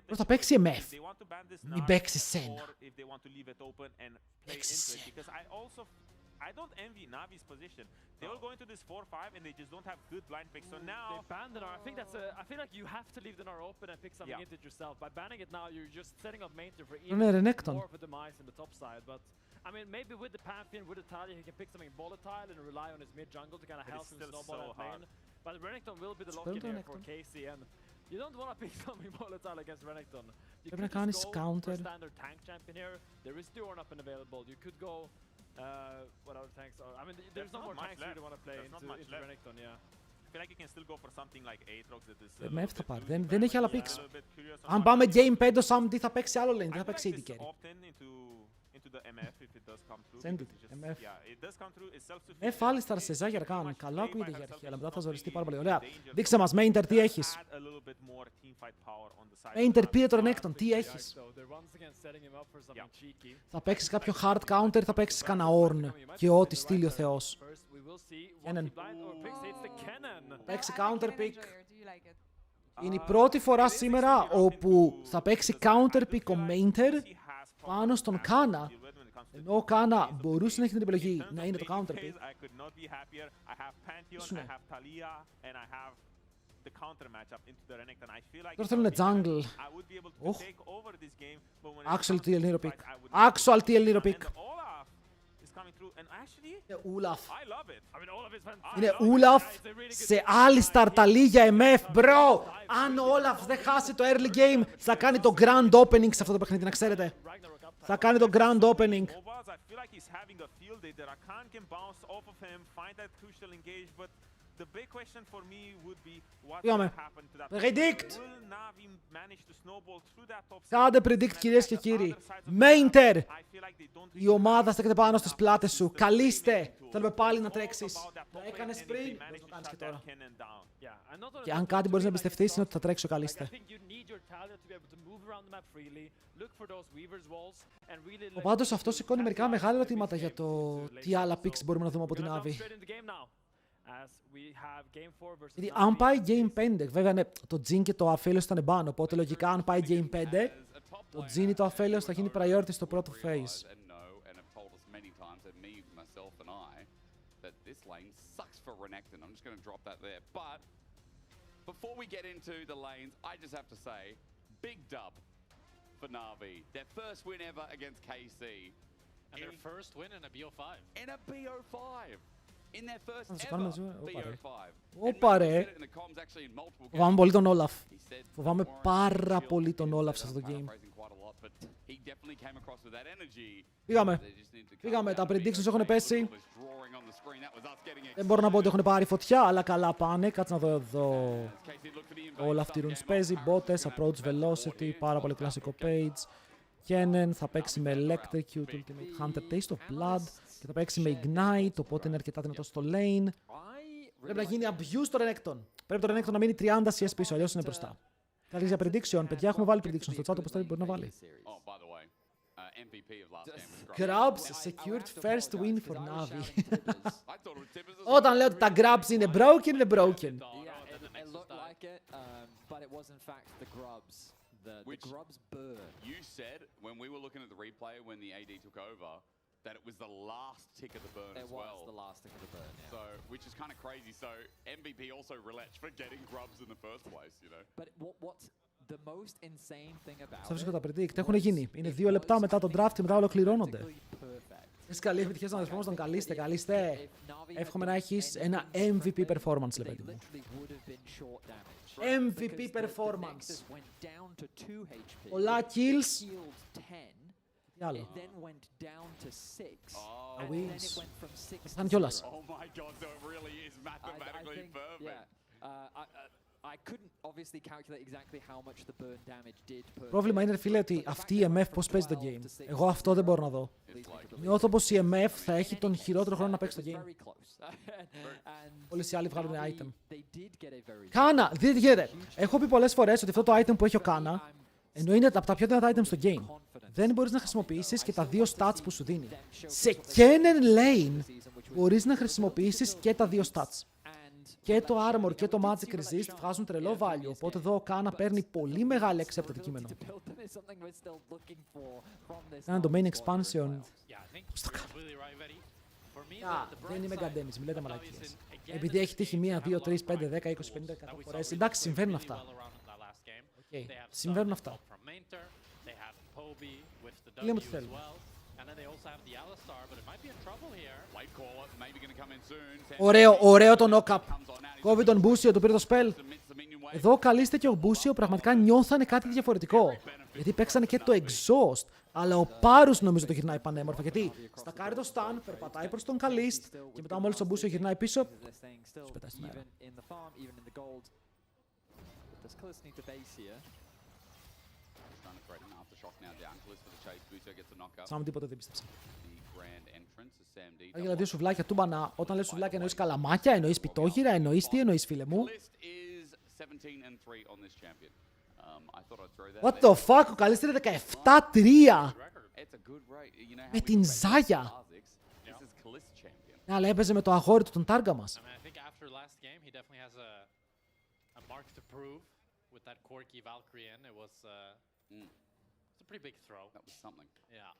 Πώς θα παίξει MF. Μην παίξει σένα. Παίξει σένα. I don't envy Navi's position. They all go into this 4-5 and they just don't have good blind picks. So now they banned the Nar. I think that's I feel like you have to leave the Nar open and pick something into it yourself. By banning it now, you're just setting up Mainter for even more of a demise in the top side. But I mean, maybe with the Pantheon, with the Talia, he can pick something volatile and rely on his mid jungle to kind of help him snowball that lane. But Renekton will be the lock-in here for KC, and you don't want to pick something volatile against Renekton. You could just go for a standard tank champion here. There is Duorn up and available. You could go. What other tanks are? I mean, there's no more tanks you really want to play into Renekton, yeah. I feel like you can still go for something like Aatrox that is. MF θα πάρει, δεν έχει άλλα picks. Αν πάμε game 5, ο Sam D θα παίξει άλλο lane, δεν θα παίξει AD carry. Alistar σε Zagger καν. Καλά ακούγεται για αρχή, αλλά μετά θα ζοριστεί πάρα πολύ. Ωραία. Δείξε μας, Mainter, τι έχεις. Mainter, πήρε το Renekton, τι έχεις. Θα παίξεις κάποιο hard counter ή θα παίξεις κανένα Ornn και ό,τι στείλει ο Θεός. Έναν. Παίξει counter pick. Είναι η πρώτη φορά σήμερα όπου θα παίξει counter pick ο Mainter πάνω στον Κάνα. Ενώ ο Κάνα μπορούσε να έχει την επιλογή να είναι το counter pick. Τώρα θέλουνε jungle. Actual TL Nero pick. Actual TL Nero pick. Είναι Ούλαφ. Είναι Ούλαφ σε Alistar τα λίγια MF. Bro, αν ο Όλαφ δεν χάσει το early game, θα κάνει το grand opening σε αυτό το παιχνίδι, να ξέρετε. Θα κάνει το grand opening. Πήγαμε. Predict. Κάντε predict, κυρίες και κύριοι. Mainter. Η ομάδα στέκεται πάνω στις πλάτες σου. Καλείστε. Θέλουμε πάλι να τρέξεις. Το έκανες πριν, δεν το κάνεις και τώρα. Και αν κάτι μπορείς να εμπιστευτείς είναι ότι θα τρέξει ο Καλείστε. your Talia to be able to move around the map freely, look for those weavers walls and really. Πάντως αυτό σηκώνει μερικά μεγάλα ερωτήματα για το τι άλλα picks μπορούμε να δούμε από την Navi. Γιατί αν πάει Game 5, βέβαια ναι, το Jhin και το Aphelios ήταν ban, οπότε λογικά αν πάει Game 5, το Jhin ή το Aphelios θα γίνει priority στο πρώτο phase. Before we get into the lanes, I just have to say, big dub for Navi. Their first win ever against KC. And their first win in a BO5. In a BO5. In their first ever BO5. Όπα ρε. Φοβάμαι πολύ τον Όλαφ. Φοβάμαι πάρα πολύ τον Όλαφ σε αυτό το game. Πήγαμε, τα predictions έχουν πέσει. Δεν μπορώ να πω ότι έχουν πάρει φωτιά, αλλά καλά πάνε. Κάτσε να δω εδώ. Όλα αυτή runes παίζει. Botes, approach velocity, πάρα πολύ κλασικό page. Kennen θα παίξει με electrocute, ultimate hunter, taste of blood. Και θα παίξει με ignite, οπότε είναι αρκετά δυνατό στο lane. Πρέπει να γίνει abuse το Renekton. Πρέπει το Renekton να μείνει 30 CS πίσω, αλλιώς είναι μπροστά. Καλή για prediction. Παιδιά, έχουμε βάλει prediction στο chat, όπως θέλει μπορεί να βάλει. Grubs secured first win for Navi. Όταν λέω ότι τα Grubs είναι broken, είναι broken. The Grubs burn. You said when we were looking at the replay when the AD took over that it was the last tick of the burn as well. It was the last tick of the burn, yeah. So, which is kind of crazy. So, MVP also relatched for getting Grubs in the first place, you know. But what's the most insane thing about Θα βρίσκω τα predict. Έχουν γίνει. Είναι 2 λεπτά μετά τον draft και μετά ολοκληρώνονται. Έχεις καλή επιτυχία στον αδερφό μας, τον καλείστε, καλείστε. Εύχομαι να έχεις ένα MVP performance, λέει παιδί μου. MVP performance. Πολλά kills. Τι άλλο. Wins. Ήταν κιόλας. Πρόβλημα είναι, φίλε, ότι αυτή η MF πώς παίζει το game. Εγώ αυτό δεν μπορώ να δω. Νιώθω πως η MF θα έχει τον χειρότερο χρόνο να παίξει το game. Όλες οι άλλοι βγάλουν item. Κάνα, δείτε τι γίνεται. Έχω πει πολλές φορές ότι αυτό το item που έχει ο Κάνα, ενώ είναι από τα πιο δυνατά items στο game, δεν μπορείς να χρησιμοποιήσεις και τα δύο stats που σου δίνει. Σε Kennen Lane μπορείς να χρησιμοποιήσεις και τα δύο stats. Και το armor και το magic resist βγάζουν τρελό value, οπότε εδώ ο Κάνα παίρνει πολύ μεγάλη accept αντικείμενο. Κάνα το main expansion. Πώς το κάνω. Δεν είμαι γκαντέμις, μιλάτε μαλακίες. Επειδή έχει τύχει 1, 2, 3, 5, 10, 20, 50 φορές. Εντάξει, συμβαίνουν αυτά. Συμβαίνουν αυτά. Λέμε τι θέλουμε. Ωραίο, ωραίο το knock-up. Κόβει τον Μπούσιο, του πήρε το spell. Εδώ καλείστε και ο Μπούσιο πραγματικά νιώθανε κάτι διαφορετικό. Γιατί παίξανε και το exhaust. Αλλά ο Πάρους νομίζω το γυρνάει πανέμορφα. Γιατί στακάρει το stun, περπατάει προς τον Καλίστ και μετά μόλις ο Μπούσιο γυρνάει πίσω, τους πετάει στην αέρα. Σαν τίποτα δεν πίστεψα. Έγινα δύο σουβλάκια τούμπανα. Όταν λες σουβλάκια εννοείς καλαμάκια, εννοείς πιτόγυρα, εννοείς τι εννοείς, φίλε μου. What the fuck, ο Καλίστ είναι 17-3 με την Ζάγια. Αλλά έπαιζε με το αγόρι του τον Τάργα μας. It's a pretty big throw. That was something. Yeah.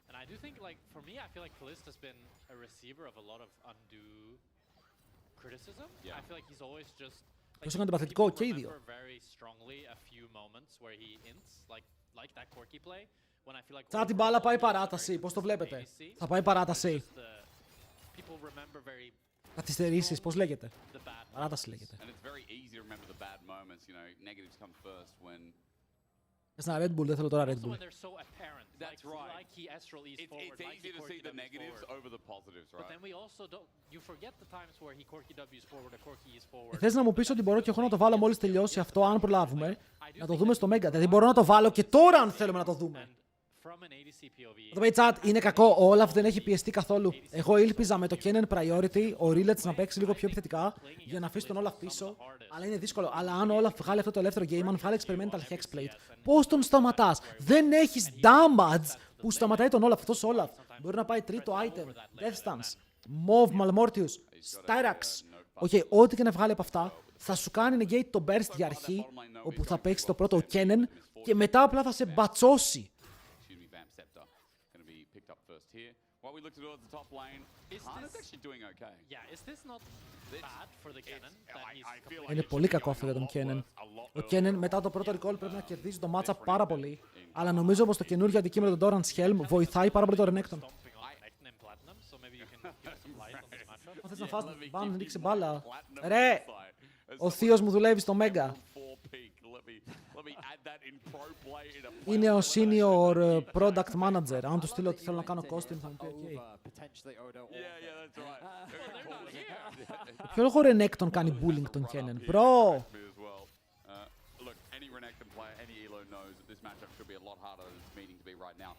And I do think, like, for me, I feel like Kalist has been a receiver of a lot of undue criticism. Yeah. I feel like he's always just... Τόσο είναι αντιπαθητικό και οι δύο. Σαν την μπάλα πάει παράταση, πώς το βλέπετε. Θα πάει παράταση. Καθυστερήσεις, πώς λέγεται. Παράταση λέγεται. Θες ένα Red Bull, δεν θέλω τώρα Red Bull. That's right. It's easier to see the negatives over the positives, right? But then we also don't. You forget the times where he Corki W's forward, or Corki is forward. Θες να μου πεις ότι μπορώ και εγώ να το βάλω μόλις τελειώσει αυτό, αν προλάβουμε, να το δούμε στο Mega. Δηλαδή μπορώ να το βάλω και τώρα αν θέλουμε να το δούμε. Το πει chat, είναι κακό. Ο Όλαφ δεν έχει πιεστεί καθόλου. Εγώ ήλπιζα με το Kennen priority ο Rillets να παίξει λίγο πιο επιθετικά για να αφήσει τον Όλαφ πίσω. Αλλά είναι δύσκολο. Αλλά αν ο Όλαφ βγάλει αυτό το ελεύθερο game, αν βγάλει experimental hexplate, πώς τον σταματάς? Δεν έχεις damage που σταματάει τον Όλαφ. Αυτός ο Όλαφ μπορεί να πάει τρίτο item. Death Stance, Mauve, Malmortius, Styrax. Ό,τι και να βγάλει από αυτά θα σου κάνει negate το burst για αρχή, όπου θα παίξει το πρώτο Kennen και μετά απλά θα σε μπατσώσει. While we look to do at the top lane, Hana's actually doing okay. Yeah, is this not bad for the Kennen that he's Είναι πολύ κακό αυτό για τον Kennen. Ο Kennen μετά το πρώτο recall πρέπει να κερδίζει το matchup πάρα πολύ. Αλλά νομίζω πως το καινούργιο αντικείμενο των Doran's Helm βοηθάει πάρα πολύ τον Renekton. Αν θες να φας, μπαν, ρίξε μπάλα. Ρε! Ο θείος μου δουλεύει στο Mega. Είναι ο senior product manager. Αν του στείλω ότι θέλω να κάνω costume θα μου πει ok. Ποιο λόγο ο Renekton κάνει bullying τον Kennen? Bro!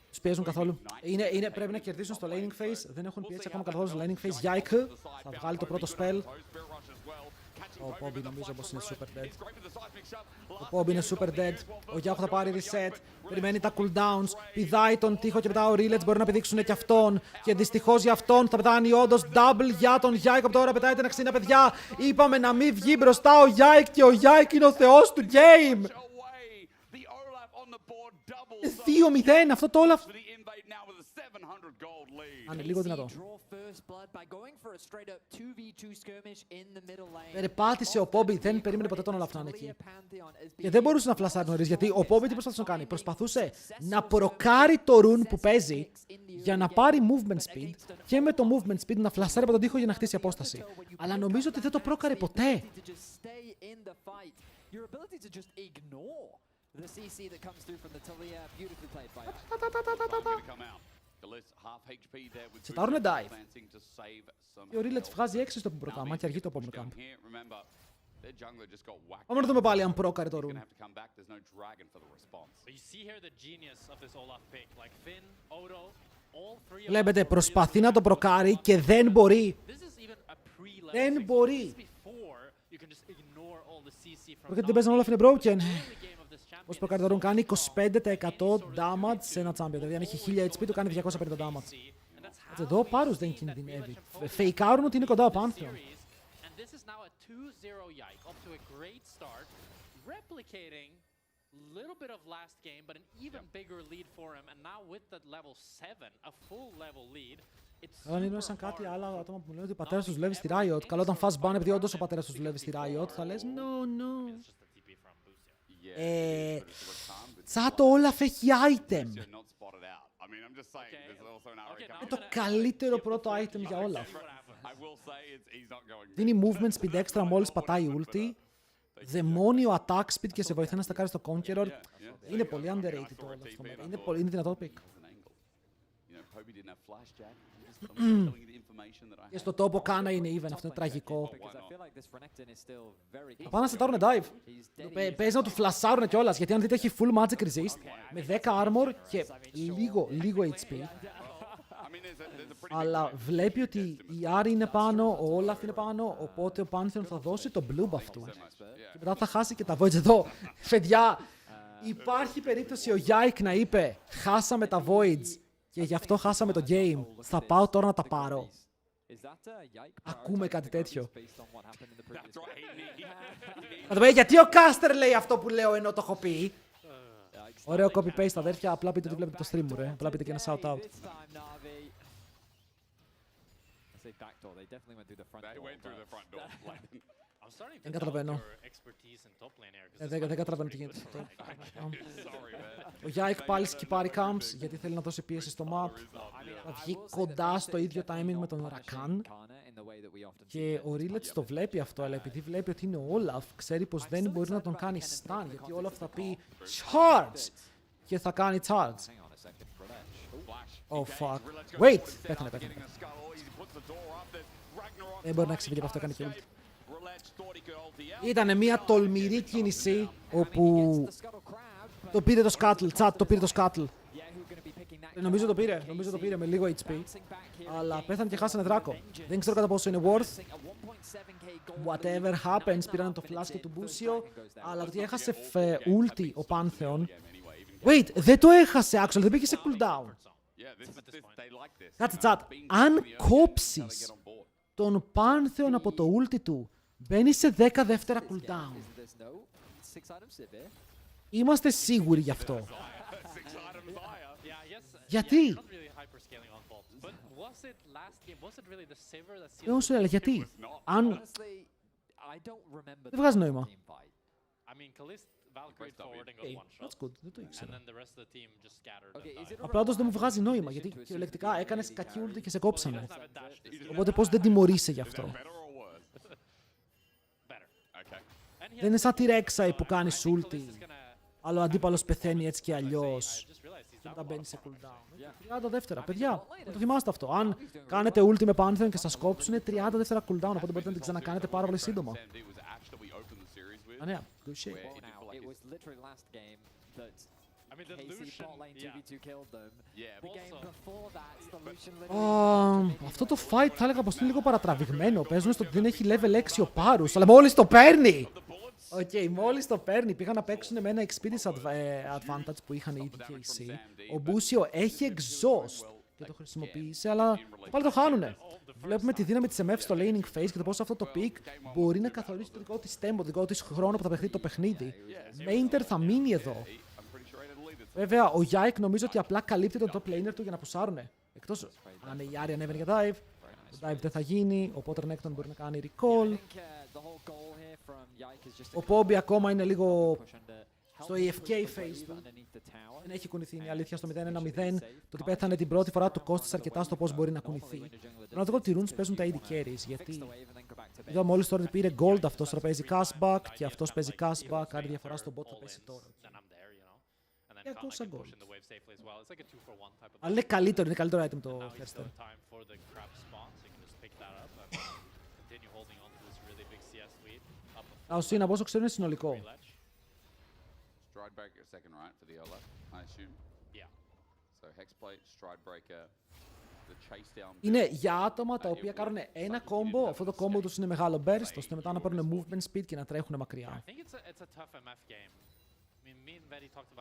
Τους πιέζουν καθόλου. Πρέπει να κερδίσουν στο laning phase. Δεν έχουν πιέσει ακόμα καθόλου στο laning phase. Yike θα βγάλει το πρώτο spell. Ο Bobby νομίζω πως είναι super dead. Ο Bobby είναι super dead. Ο Yako θα πάρει reset. Περιμένει τα cooldowns. Πηδάει τον τοίχο και μετά ο Rillets μπορεί να πηδήξουν και αυτόν. Και δυστυχώς για αυτόν θα πετάνει όντως double για τον Yike. Από τώρα πετάει την 60 παιδιά. Είπαμε να μην βγει μπροστά ο Yike και ο Yike είναι ο θεός του game. 2-0 αυτό το Olaf. Αν είναι λίγο δυνατό. Περπάτησε ο Bobby, δεν περίμενε ποτέ τον Olaf να είναι εκεί. Και δεν μπορούσε να φλασάρει νωρίς, γιατί ο Bobby τι προσπαθούσε να κάνει? Προσπαθούσε να προκάρει το rune που παίζει για να πάρει movement speed και με το movement speed να φλασάρει από τον τοίχο για να χτίσει απόσταση. Αλλά νομίζω ότι δεν το πρόκαρε ποτέ. The CC that comes through from the Talia, beautifully played by Σε τάρουνε dive. Και ο Rillets βγάζει 6 στο πρώτο κάμπ, και αργεί το επόμενο κάμπ. Πάμε να δούμε πάλι αν πρόκαρε το rune. Βλέπετε, προσπαθεί να το προκάρει και δεν μπορεί. Δεν μπορεί. Porque την παίζαν όλα είναι broken. Πώς προκάρει το rune κάνει 25% damage σε ένα champion. Δηλαδή αν έχει 1000 HP του κάνει 250 damage. Εδώ ο Πάρους δεν κινδυνεύει. Φεϊκάρουν ότι είναι κοντά ο Pantheon. Little bit of last game, but an even bigger lead for him, and now with that level 7, a full level lead. Αν είναι σαν κάτι άλλα άτομα που μου λένε ότι ο πατέρας τους δουλεύει στη Riot, καλό όταν φας ban επειδή όντως ο πατέρας τους δουλεύει στη Riot, θα λες no. Τσάτο Olaf έχει item. Είναι το καλύτερο πρώτο item για Olaf. Δίνει movement speed extra μόλις πατάει ulti. Δαιμόνιο attack speed και σε βοηθάει να στακάρει στο Conqueror. Είναι πολύ underrated το Olaf. Είναι δυνατό pick. Και στο τόπο Κάνα είναι even, αυτό είναι τραγικό. Θα πάνε να σε τάρουνε dive. Παίζει να του φλασάρουνε κιόλας, γιατί αν δείτε έχει full magic resist, με 10 armor και λίγο HP. Αλλά βλέπει ότι η Άρη είναι πάνω, ο Olaf είναι πάνω, οπότε ο Pantheon θα δώσει το blue buff του. Και μετά θα χάσει και τα voids εδώ. Παιδιά, υπάρχει περίπτωση ο Yike να είπε χάσαμε τα voids και γι' αυτό χάσαμε το game. Θα πάω τώρα να τα πάρω. Ακούμε κάτι τέτοιο. Θα το πει γιατί ο Caster λέει αυτό που λέω ενώ το έχω πει. Ωραίο copy-paste αδέρφια, απλά πείτε ότι βλέπετε το stream μου ρε. Απλά πείτε και ένα shout-out. Δεν καταλαβαίνω. Δεν καταλαβαίνω τι γίνεται. Ο Yike πάλι σκυπάρει camps γιατί θέλει να δώσει πίεση στο map. Θα βγει κοντά στο ίδιο timing με τον Rakan. Και ο Rillets το βλέπει αυτό, αλλά επειδή βλέπει ότι είναι ο Olaf, ξέρει πως δεν μπορεί να τον κάνει stun. Γιατί ο Olaf θα πει charge! Και θα κάνει charge. Oh fuck. Wait! Πέθανε. Δεν μπορεί να ξεφύγει από αυτό, κάνει και ulti. Ήτανε μια τολμηρή κίνηση όπου το πήρε το Scuttle, chat, το πήρε το Scuttle. Νομίζω το πήρε με λίγο HP. Αλλά πέθανε και χάσανε δράκο. Δεν ξέρω κατά πόσο είναι worth. Whatever happens, πήραν το flash και του Μπούσιο. Αλλά το ότι έχασε ulti ο Pantheon. Wait, δεν το έχασε actually, δεν πήγε σε cooldown. Κάτσε chat. Αν κόψεις τον Pantheon από το ulti του, μπαίνει σε 10 δεύτερα cooldown. Είμαστε σίγουροι γι' αυτό. Γιατί? Δεν σου έλεγα γιατί. Αν... Δεν βγάζει νόημα. That's good, δεν το ήξερα. Απλά όντως δεν μου βγάζει νόημα, γιατί κυριολεκτικά έκανες κακή ulti και σε κόψανε. Οπότε πώς δεν τιμωρείσαι γι' αυτό. Δεν είναι σαν τη Rek'Sai που κάνει ulti, αλλά ο αντίπαλος πεθαίνει έτσι και αλλιώς. Και μετά μπαίνει σε cooldown. 30 δεύτερα. Παιδιά, να το θυμάστε αυτό. Αν κάνετε ulti με Pantheon και σας κόψουν, 30 δεύτερα cooldown, οπότε μπορείτε να την ξανακάνετε πάρα πολύ σύντομα. Ναι, good shit. Αυτό το fight θα έλεγα πως είναι λίγο παρατραβηγμένο. Παίζουν στο ότι δεν έχει level 6 ο Πάρους, αλλά μόλις το παίρνει! Οκ, μόλις το παίρνει. Πήγαν να παίξουν με ένα experience advantage που είχαν οι KC. Ο Μπούσιο έχει exhaust και το χρησιμοποίησε, αλλά πάλι το χάνουνε. Βλέπουμε τη δύναμη της MF στο laning phase και το πώς αυτό το pick μπορεί να καθορίσει το δικό της tempo, το δικό της χρόνο που θα παιχτεί το παιχνίδι. Mainter θα μείνει εδώ. Βέβαια, ο Yike νομίζω ότι απλά καλύπτει τον top laner του για να πουσάρουνε. Εκτός αν η Yari ανέβαινε για dive. Το dive δεν θα γίνει, οπότε ο Necton μπορεί να κάνει recall. Ο Poby ακόμα είναι λίγο στο EFK phase του. Δεν έχει κουνηθεί, είναι η αλήθεια, στο 0-1-0. Το ότι πέθανε την πρώτη φορά του κόστησε αρκετά στο πώς μπορεί να κουνηθεί. Πρέπει να δω ότι οι runes παίζουν τα AD carries, γιατί είδα μόλις τώρα ότι πήρε gold, αυτός τώρα παίζει cashback και αυτός παίζει cashback, άρα διαφορά στον bot θα πέσει τώρα. 200 gold. Αλλά είναι καλύτερο item το Thirster. Austin, από όσο ξέρω είναι συνολικό. Είναι για άτομα τα οποία κάνουν ένα κόμπο, αυτό το κόμπο τους είναι μεγάλο burst, ώστε μετά να παίρνουν movement speed και να τρέχουν μακριά.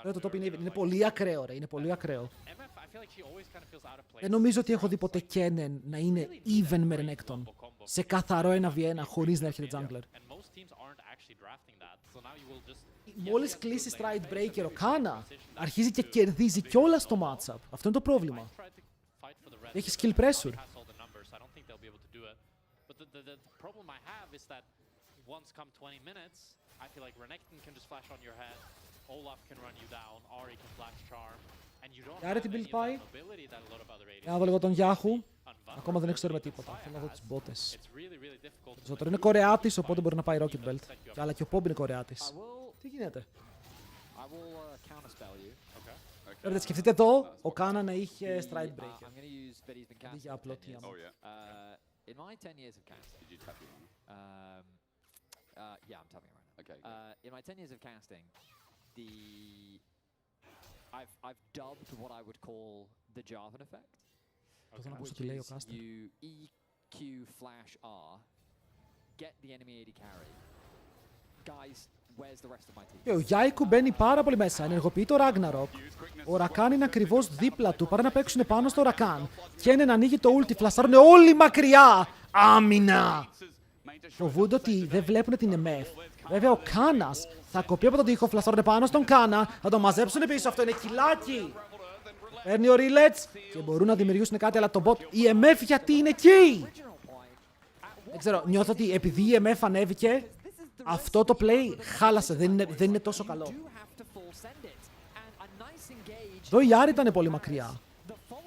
Το top είναι πολύ ακραίο, ρε, είναι πολύ ακραίο. Δεν νομίζω ότι έχω δει ποτέ Kennen να είναι even με Renekton σε καθαρό 1v1 χωρίς να έρχεται jungler. Μόλις κλείσει Stride Breaker ο Κάνα, αρχίζει και κερδίζει κιόλας το matchup. Αυτό είναι το πρόβλημα. Έχει skill pressure. Άρα την build πάει. Για να δω λίγο τον Yahoo. Ακόμα δεν ξέρουμε τίποτα. Θέλω να δω τις μπότες. Περισσότερο είναι Κορεάτης, οπότε μπορεί να πάει Rocket Belt. Αλλά και ο Pob είναι Κορεάτης. Τι γίνεται? Πρέπει να σκεφτείτε εδώ, ο Κάνα να είχε Stride Breaker. Αντί για απλό τι άμα. In my 10 years of casting, yeah, I'm tapping it right now. In my 10 years of casting, I've dubbed what I would call the Jarvan effect, which is you EQ flash R, get the enemy AD carry. Guys, where's the rest of my team? Και ο Γιάικου μπαίνει πάρα πολύ μέσα, ενεργοποιεί το Ragnarok. Ο Ρακάν είναι ακριβώς δίπλα του, πάρε να παίξουν πάνω στο Ρακάν. Kennen ανοίγει το ulti, φλασάρουν όλοι μακριά. Άμυνα! Φοβούνται ότι δεν βλέπουν την MF. Βέβαια ο Κάνας θα κοπεί από τον τοίχο, φλασάρουν πάνω στον Κάνα, θα τον μαζέψουν πίσω, αυτό είναι κιλάκι. Παίρνει ο Rillets και μπορούν να δημιουργήσουν κάτι, αλλά το bot, η MF γιατί είναι εκεί? Δεν ξέρω, νιώθω ότι επειδή η MF ανέβηκε, αυτό το play χάλασε, δεν είναι τόσο καλό. Το Yari ήταν πολύ μακριά.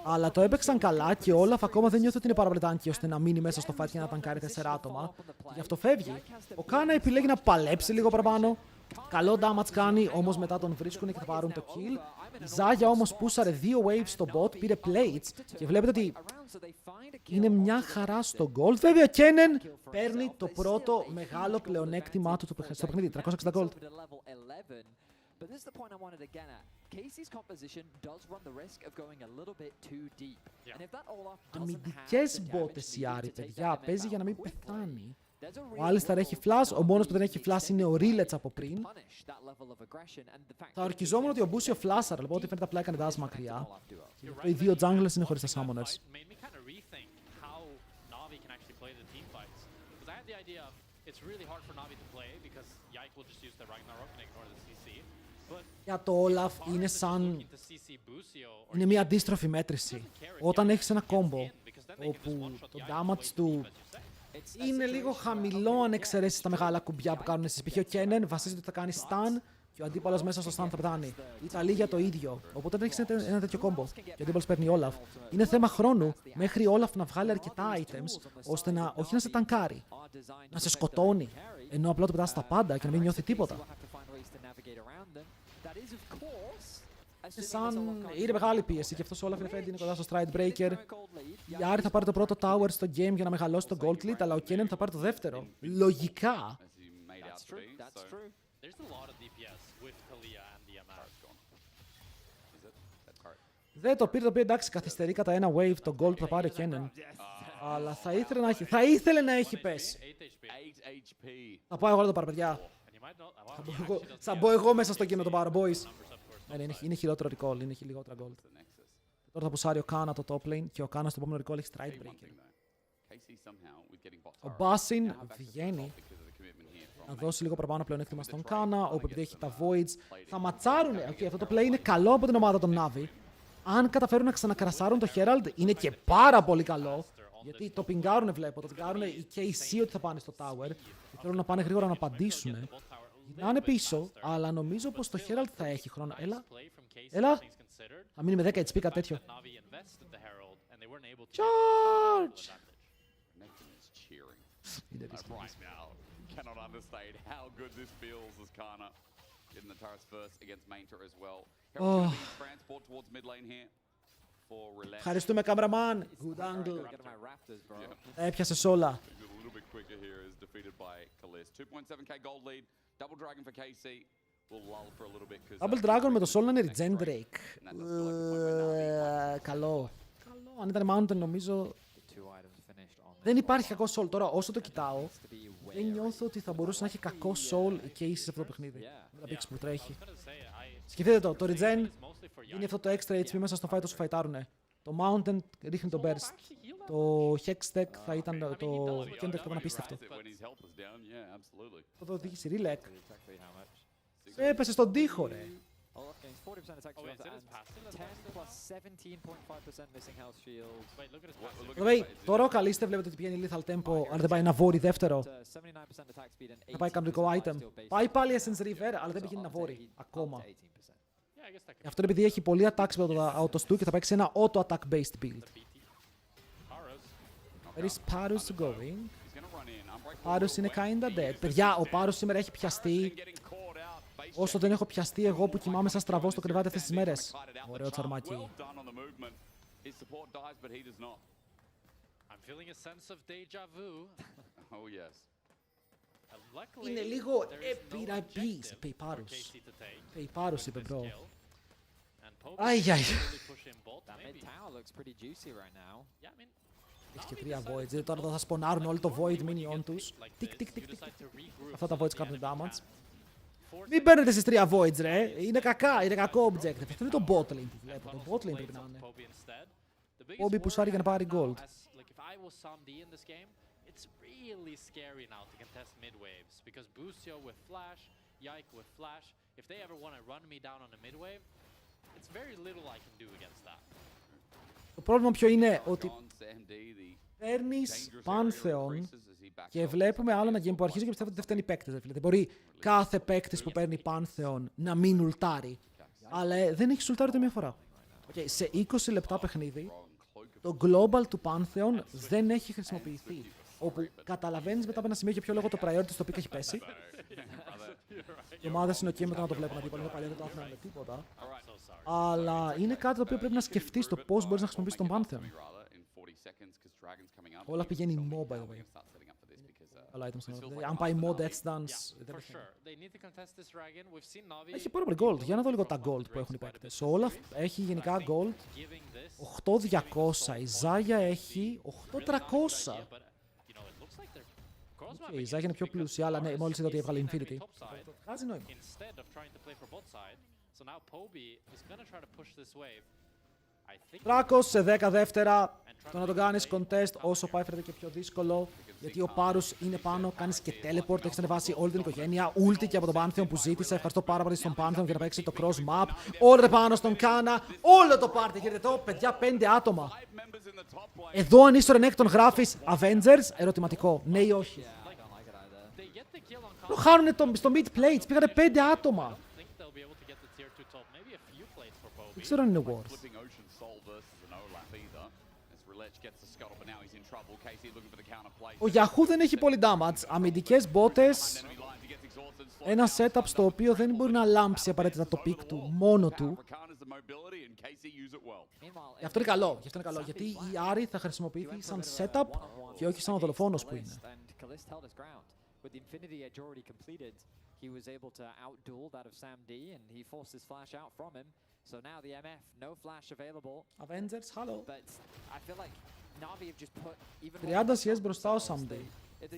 Αλλά το έπαιξαν καλά και ο Olaf ακόμα δεν νιώθει ότι είναι πάρα πολύ tanky ώστε να μείνει μέσα στο fight και να ταγκάρει 4 άτομα. Και γι' αυτό φεύγει. Ο Κάνα επιλέγει να παλέψει λίγο παραπάνω. Καλό damage κάνει, όμως μετά τον βρίσκουν και θα πάρουν το kill. Η Ζάγια όμως πούσαρε 2 waves στο bot, πήρε plates και βλέπετε ότι είναι μια χαρά στο gold. Βέβαια ο Kennen παίρνει το πρώτο μεγάλο πλεονέκτημά του στο παιχνίδι, 360 gold. But this is the point I wanted to get at. Casey's composition does run the risk of going a little bit too deep. And if that Olaf doesn't have Αμυντικές the μπότες damage η Άρη, needed to take παιδιά. down that Παίζει για να μην battle quickly, πεθάνει. there's a Ο real Άλισταρ έχει world flash, ο μόνος που δεν Navi έχει flash είναι ο Ρίλετς από πριν. punish that level of aggression and the fact Θα that ορκιζόμουν ότι ο Μπούσιο φλάσαρε, λοιπόν, ότι φαίνεται απλά έκανε dash μακριά. Και οι δύο junglers είναι χωρίς τα summoners. Made me kind of rethink how Navi can actually play the team fights. Because I had the idea of it's really hard for Navi to play because Yike will just use the Ragnarok and ignore the CC. But Για το Olaf είναι σαν... είναι μια αντίστροφη μέτρηση. Όταν έχεις ένα κόμπο όπου το damage του είναι λίγο χαμηλό αν εξαιρέσεις τα μεγάλα κουμπιά που κάνουν στις π.χ. ο Kennen βασίζεται ότι θα κάνει stun και ο αντίπαλος μέσα στο stun θα πετάνει. Η Ιταλή για το ίδιο. Οπότε δεν έχεις ένα τέτοιο κόμπο. Και ο αντίπαλος παίρνει Olaf. Είναι θέμα χρόνου μέχρι Olaf να βγάλει αρκετά items ώστε να όχι να σε τανκάρει, να σε σκοτώνει. Ενώ απλά το πετάς στα πάντα και να μην νιώθει τίποτα. Είναι μεγάλη πίεση και αυτός ο Olaf είναι κοντά στο Stride Breaker. Η Άρη θα πάρει το πρώτο tower στο game για να μεγαλώσει το gold lead, αλλά ο Kennen θα πάρει το δεύτερο. Λογικά. Δεν το πήρε, το οποίο εντάξει καθυστερεί κατά ένα wave το gold που θα πάρει ο Kennen. Αλλά θα ήθελε να έχει πέσει. Θα πάω εγώ να το πάρω, παιδιά. Θα μπω εγώ μέσα στο game να το πάρω, boys. Είναι χειρότερο recall, είναι λιγότερα gold. Τώρα θα πουσάρει ο Κάνα το top lane και ο Κάνα στο επόμενο recall έχει stride breaker. Ο Basin βγαίνει να δώσει λίγο παραπάνω πλεονέκτημα στον Κάνα, όπου επειδή έχει τα voids θα ματσάρουνε. Okay, αυτό το play είναι καλό από την ομάδα των Navi. Αν καταφέρουν να ξανακρασάρουν το Herald είναι και πάρα πολύ καλό. Γιατί το πιγκάρουνε, βλέπω, το πιγκάρουνε οι KC ότι θα πάνε στο tower και θέλουν να πάνε γρήγορα να απαντήσουν. Γυρνάνε πίσω, αλλά νομίζω πως το Herald θα έχει χρόνο. Έλα! Θα μείνει με 10 HP, κάτι τέτοιο. Charge! Ευχαριστούμε, cameraman. Good angle. Έπιασες όλα. Double Dragon με το Soul να είναι Regen Drake. Καλό. Αν ήταν Mountain νομίζω... Δεν υπάρχει κακό Soul. Τώρα όσο το κοιτάω, δεν νιώθω ότι θα μπορούσε να έχει κακό Soul και Casey σε αυτό το παιχνίδι. Με τα picks που τρέχει. Σκεφτείτε το Regen είναι αυτό το extra HP μέσα στο fight όσο φαϊτάρουνε. Το Mountain ρίχνει το Burst. Το Hextech θα ήταν το Kendrick θα ήταν απίστευτο. Θα το οδηγήσει Rilek. Έπεσε στον τοίχο, ρε. Τώρα ο Καλίστε βλέπετε ότι πηγαίνει lethal tempo, αλλά δεν πάει ένα βόρει δεύτερο. Θα πάει κανονικό item. Πάει πάλι Essence River, αλλά δεν πηγαίνει ένα βόρει ακόμα. Αυτό είναι επειδή έχει πολύ attacks με το autos του και θα παίξει ένα auto attack based build. Where is Parus going? Parus είναι kinda dead. Παιδιά, ο Parus σήμερα έχει πιαστεί. Όσο δεν έχω πιαστεί εγώ που κοιμάμαι σαν στραβό στο κρεβάτι αυτές τις μέρες. Ωραίο τσαρμάκι. Είναι λίγο επιρραπής. Πεϊπάρους είπε, bro. Αϊ. Έχει και 3 voids. Τώρα θα σπονάρουν όλοι το void minion τους. Τικ. Αυτά τα voids κάνουν damage. Μην παίρνετε στις 3 voids, ρε. Είναι κακό objective. Αυτό είναι το bot lane που βλέπω. Το bot lane πρέπει να είναι. Obi πουσάρει για να πάρει gold. Το πρόβλημα ποιο είναι ότι παίρνεις Pantheon και βλέπουμε άλλο ένα game που αρχίζει και πιστεύω ότι δεν φταίνει παίκτες. Δεν μπορεί κάθε παίκτης που παίρνει Pantheon να μην ουλτάρει. Αλλά δεν έχει ουλτάρει ούτε μία φορά. Σε 20 λεπτά παιχνίδι, το global του Pantheon δεν έχει χρησιμοποιηθεί. Όπου καταλαβαίνεις μετά από ένα σημείο για ποιο λόγο το priority στο pick έχει πέσει. Οι ομάδες είναι ok με το να το βλέπουν αντίπαλο, είναι παλιά, δεν το άφηναν με τίποτα. Αλλά είναι κάτι το οποίο πρέπει να σκεφτείς το πώς μπορείς να χρησιμοποιήσεις τον Pantheon. Όλα πηγαίνει mo, by the way. Καλά items. Δηλαδή, αν πάει mod Death Dance. For sure. They need to contest this dragon. We've seen Navi. Έχει πάρα πολύ gold. Για να δω λίγο τα gold που έχουν οι παίκτες. Όλα έχει γενικά gold 8.200. Η Ζάγια έχει 8.300. Η Ζάγια είναι πιο πλούσια, αλλά ναι, μόλις είδα ότι έβγαλε Infinity. Βγάζει νόημα. Τράκος σε 10 δεύτερα. Το να τον κάνεις contest όσο πάει φαίνεται και πιο δύσκολο. Γιατί ο Πάρους είναι πάνω, κάνεις και teleport, έχεις ανεβάσει όλη την οικογένεια. Ulti και από τον Pantheon που ζήτησε. Ευχαριστώ πάρα πολύ στον Pantheon για να παίξει το cross map. Όλο πάνω στον Κάνα. Όλο το party. Κύριε το παιδιά, 5 άτομα. Εδώ αν είσαι στο Renekton γράφεις Avengers, ερωτηματικό. Ναι ή όχι. Το χάνουνε στο mid plates, πήγανε 5 άτομα. Δεν ξέρω αν είναι worth. Ο Yahoo δεν έχει πολύ damage. Αμυντικές μπότες. Ένα setup στο οποίο δεν μπορεί να λάμψει απαραίτητα το pick του μόνο του. Γι' αυτό είναι καλό. Γιατί η Άρη θα χρησιμοποιηθεί σαν setup και όχι σαν ο δολοφόνος που είναι. He was able to outduel that of Sam D, and he forced his flash out from him. So now the MF, no flash available. Avengers, hello. But I feel like Navi have just put even 30 CS μπροστά ο Sam D.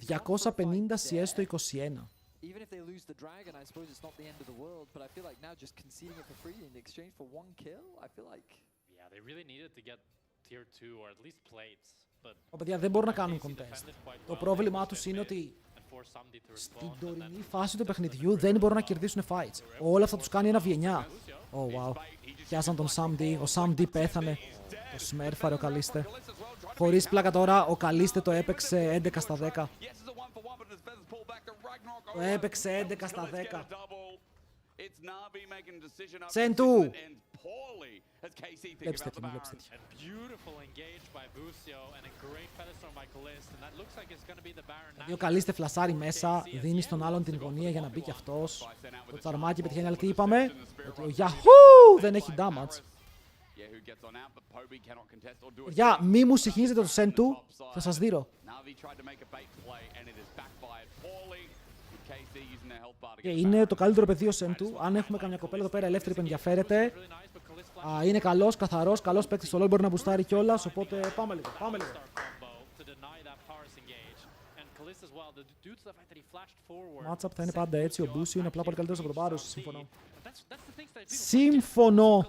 250 CS στο 21. Even if they lose the dragon, I suppose it's not the end of the world, but I feel like now just conceding it for free in exchange for one kill, I feel like... Yeah, they really needed to get tier 2 or at least plates, but... Παιδιά, δεν μπορούν να κάνουν contest. Το πρόβλημά τους είναι ότι στην τωρινή φάση του παιχνιδιού δεν μπορούν να κερδίσουν fights. Όλα αυτά τους κάνει ένα V9. Oh wow. Πιάσαν τον Sam D. Ο Sam D πέθανε. Το Smurfare ο Καλίστε. Χωρίς πλάκα τώρα, ο Καλίστε το έπαιξε 11 στα 10. Το έπαιξε 11 στα 10. Σεντού! Βλέπεις τέτοια, βλέπεις τέτοια. Δηλαδή ο Καλίστε φλασάρει μέσα, δίνει στον άλλον την γωνία για να μπει κι αυτός. Το τσαρμάκι πετυχαίνει, αλλά τι είπαμε? Ότι ο Yahoo δεν έχει damage. Παιδιά, μη μου συγχύζετε το Σεντού, θα σας δείρω. Και είναι το καλύτερο πεδίο Σεντού. Αν έχουμε καμιά κοπέλα εδώ πέρα ελεύθερη που ενδιαφέρεται. Είναι καλός, καθαρός, καλός παίκτης στο LoL, μπορεί να μπουστάρει κιόλας, οπότε πάμε λίγο, πάμε λίγο. Matchup θα είναι πάντα έτσι, ο Μπούσιο είναι απλά πολύ καλύτερος από τον Πάρους, συμφωνώ. Συμφωνώ.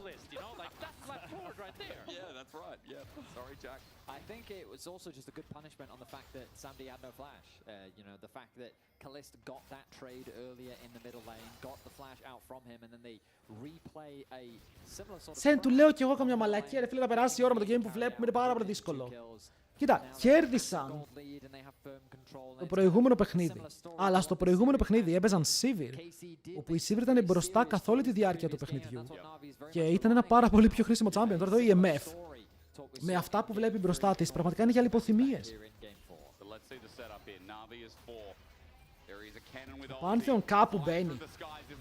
I think it was also just a good punishment on the fact that Samdi had no flash. You know, the fact that Kalist got that trade earlier in the middle lane, got the flash out from him, and then they replay a similar sort of... Σεν, του λέω κι εγώ καμιά μαλακία, ρε φίλε, να περάσει η ώρα με το game που βλέπουμε, είναι πάρα πολύ δύσκολο. Κοίτα, κέρδισαν το προηγούμενο παιχνίδι. Αλλά στο προηγούμενο παιχνίδι έπαιζαν Sivir, όπου η Sivir ήταν μπροστά καθ' όλη τη διάρκεια του παιχνιδιού. Και ήταν ένα πάρα πολύ πιο χρήσιμο champion. Τώρα εδώ η MF, με αυτά που βλέπει μπροστά της, πραγματικά είναι για λιποθυμίες. Το Pantheon κάπου μπαίνει.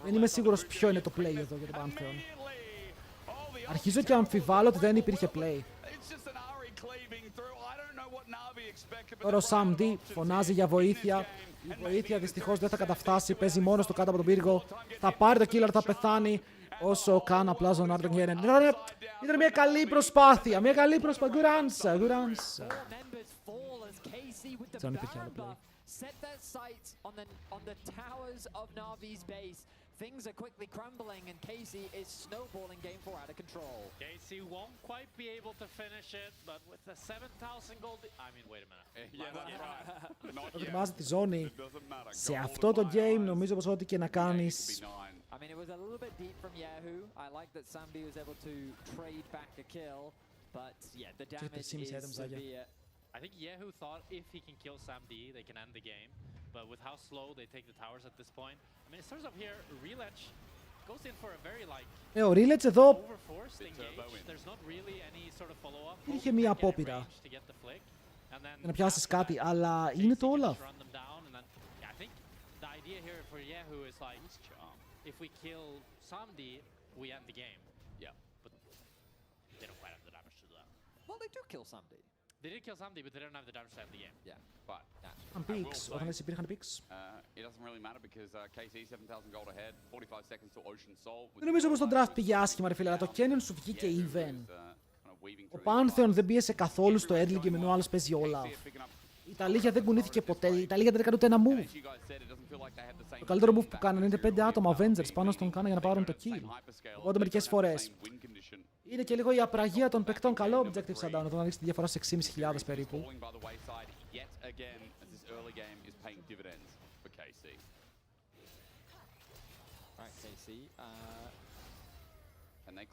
Δεν είμαι σίγουρος ποιο είναι το play εδώ για το Pantheon. Αρχίζω και αμφιβάλλω ότι δεν υπήρχε play. Τώρα ο Sam D φωνάζει για βοήθεια. Η βοήθεια δυστυχώς δεν θα καταφτάσει. Παίζει μόνος του κάτω από τον πύργο. Θα πάρει το killer, θα πεθάνει. Όσο καν απλά στον Άρτον Γένεν. Ήταν μια καλή προσπάθεια. Μια καλή προσπάθεια. Good answer, good answer. Δεν υπήρχε άλλο play. Set their sights on the towers of Navi's base. Things are quickly crumbling and Casey is snowballing game 4 out of control. Casey won't quite be able to finish it, but with the 7,000 gold... I mean, wait a minute. Ετοιμάζει τη ζώνη. Σε αυτό το game νομίζω πως ό,τι και να κάνεις... I mean, it was a little bit deep from Yahoo. I like that Sambi was able to trade back a kill, but yeah, the damage is severe. I think Yahoo thought if he can kill Sam D, they can end the game. But with how slow they take the towers at this point, I mean, it starts up here. Relech goes in for a very like ο Relech εδώ overforced engage. There's not really any sort of follow-up. Είχε μια απόπειρα να πιάσεις κάτι, αλλά είναι το Olaf. I think the idea here for Yahoo is like, if we kill Sam D, we end the game. Yeah, but they don't quite have the damage to do that. Well, they do kill Sam D. They did kill somebody, but they don't have the damage side of the game. Yeah, But Αν picks, όταν έτσι υπήρχαν picks. it doesn't really matter because KC 7,000 gold ahead, 45 seconds till Ocean Soul. Δεν νομίζω πως το draft πήγε άσχημα ρε φίλε, αλλά το Canyon σου βγήκε even. Ο Pantheon δεν πίεσε καθόλου στο early game ενώ ο άλλος παίζει όλα. Η Ιταλία δεν κουνήθηκε ποτέ, η Ιταλία δεν έκανε ούτε ένα move. Το καλύτερο move που κάνανε είναι 5 άτομα Avengers πάνω στον Κάνα για να πάρουν το kill. Οπότε μερικές φορές είναι και λίγο η απραγία των παικτών. Καλό objective shutdown, όταν ανοίξει τη διαφορά σε 6.500 περίπου.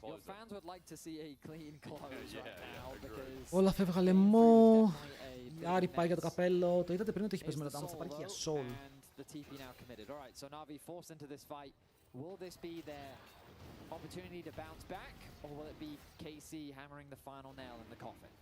Your fans would like to see a clean close right now because Όλα φεύγα λαιμό. Η Άρη πάει για το καπέλο. Το είδατε πριν ότι έχει πέσει με τα damage, θα πάρει και για soul. and the TP now committed. All right, so Navi forced into this fight. Will this be their opportunity to bounce back, or will it be KC hammering the final nail in the coffin?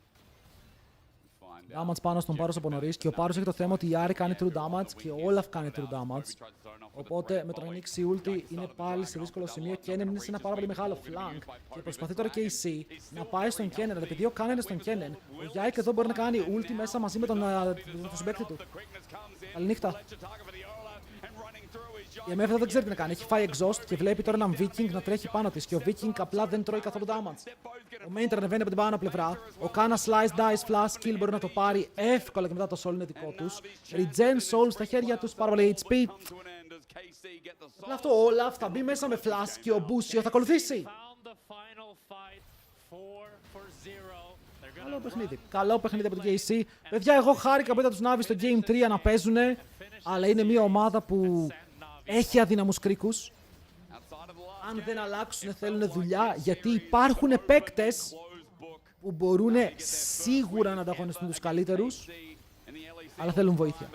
Damage πάνω στον Πάρος από νωρίς και ο Πάρος έχει το θέμα ότι η Άρη κάνει true damage και ο Όλαφ κάνει true damage. Οπότε με τον ανοίξει ulti είναι πάλι σε δύσκολο σημείο και είναι σε ένα πάρα πολύ μεγάλο flank. Και προσπαθεί τώρα και η C να πάει στον Kennen, αλλά επειδή ο Khan είναι στον Kennen, ο Yike εδώ μπορεί να κάνει ulti μέσα μαζί με τον συμπαίκτη του. Καληνύχτα. Η MF εδώ δεν ξέρει τι να κάνει. Έχει φάει exhaust και βλέπει τώρα έναν Viking να τρέχει πάνω της. Και ο Viking απλά δεν τρώει καθόλου damage. Ο Main ανεβαίνει από την πάνω πλευρά. Ο Kana slice, dice, flash, kill μπορεί να το πάρει εύκολα και μετά το soul είναι δικό τους. Regen soul στα χέρια τους, πάρα πολύ HP. Απλά αυτό όλα θα μπει μέσα με flash και ο Busio θα ακολουθήσει. Καλό παιχνίδι. Καλό παιχνίδι από το KC. Παιδιά, εγώ χάρηκα που είδα τους Navi στο Game 3 να παίζουνε. Αλλά είναι μια ομάδα που έχει αδύναμους κρίκους. Αν δεν αλλάξουν θέλουν δουλειά, γιατί υπάρχουν παίκτες που μπορούν σίγουρα να ανταγωνιστούν τους καλύτερους, αλλά θέλουν βοήθεια.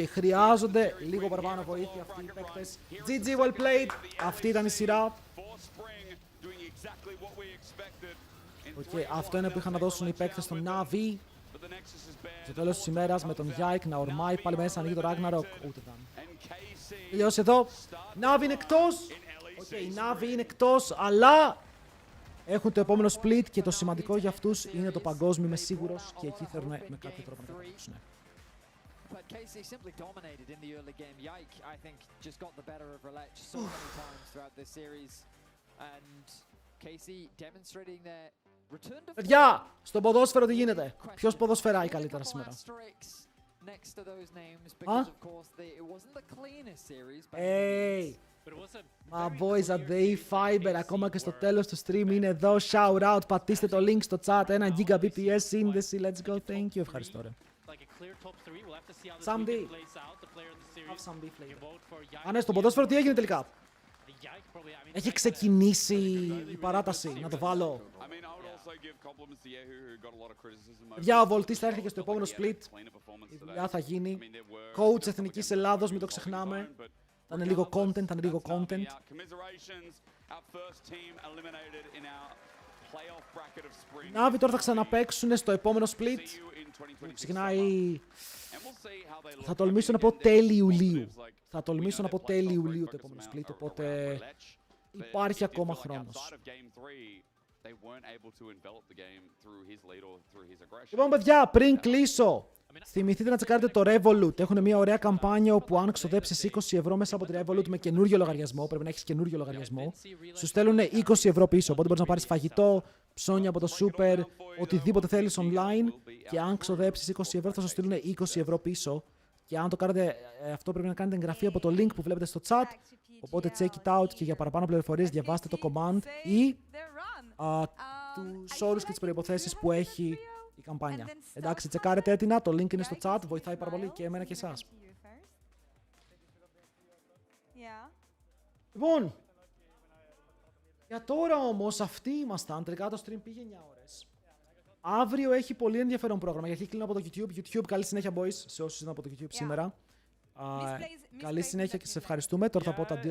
Χρειάζονται λίγο παραπάνω βοήθεια αυτοί οι παίκτες. GG, well played. Αυτή ήταν η σειρά. Αυτό είναι που είχαν να δώσουν οι παίκτες στον Navi. Στο τέλος της ημέρας με τον Yike να ορμάει πάλι μέσα, ανοίγει το Ragnarok. Ούτε καν. Τελειώσει εδώ. Navi είναι εκτός. Η Navi είναι εκτός, αλλά έχουν το επόμενο split και το σημαντικό για αυτούς είναι το παγκόσμιο, είμαι σίγουρος, και εκεί θέλουν με κάποιο τρόπο να το κατακτήσουν. But KC simply dominated in the early game. Yike, I think, just got the better of Relech so many times throughout this series. And KC demonstrating their return to... Παιδιά, στο ποδόσφαιρο τι γίνεται? Ποιος ποδοσφαιράει καλύτερα σήμερα? Hey! My boys at the Fiber, ακόμα και στο τέλος του stream είναι εδώ. Shout out, πατήστε το link στο chat. 1 GB BPS σύνδεση. Let's go, thank you. Ευχαριστώ ρε. Sam D. Have some beef later. Α, ναι, στο ποδόσφαιρο τι έγινε τελικά? Έχει ξεκινήσει η παράταση, να το βάλω. Για ο Βολτής θα έρθει και στο επόμενο split. Η δουλειά θα γίνει. Coach Εθνικής Ελλάδος, μην το ξεχνάμε. Θα είναι λίγο content, θα είναι λίγο content. Οι Navi τώρα θα ξαναπαίξουν στο επόμενο split. Ξεκινάει... Θα τολμήσω να πω τέλη Ιουλίου. Θα τολμήσω να πω τέλη Ιουλίου το επόμενο split, οπότε υπάρχει ακόμα χρόνος. Λοιπόν παιδιά, πριν κλείσω, θυμηθείτε να τσεκάρετε το Revolut. Έχουν μια ωραία καμπάνια όπου αν ξοδέψεις 20 ευρώ μέσα από τη Revolut με καινούριο λογαριασμό, πρέπει να έχεις καινούριο λογαριασμό, σου στέλνουν 20 ευρώ πίσω. Οπότε μπορείς να πάρεις φαγητό, ψώνια από το Super, οτιδήποτε θέλεις online, και αν ξοδέψεις 20 ευρώ θα σου στείλουν 20 ευρώ πίσω. Και αν το κάνετε αυτό, πρέπει να κάνετε εγγραφή από το link που βλέπετε στο chat. Οπότε check it out και για παραπάνω πληροφορίες διαβάστε το command ή τους όρους και τις προϋποθέσεις που έχει η καμπάνια. Εντάξει, τσεκάρετε έτοιμα, το link είναι στο chat, βοηθάει πάρα πολύ και εμένα και εσάς. Λοιπόν, για τώρα όμως αυτοί ήμασταν, τελικά το stream πήγε 9 ώρες. Αύριο έχει πολύ ενδιαφέρον πρόγραμμα, γιατί κλείνω από το YouTube. Καλή συνέχεια boys σε όσους είναι από το YouTube σήμερα. Καλή συνέχεια και σε ευχαριστούμε. Τώρα θα πω τα δύο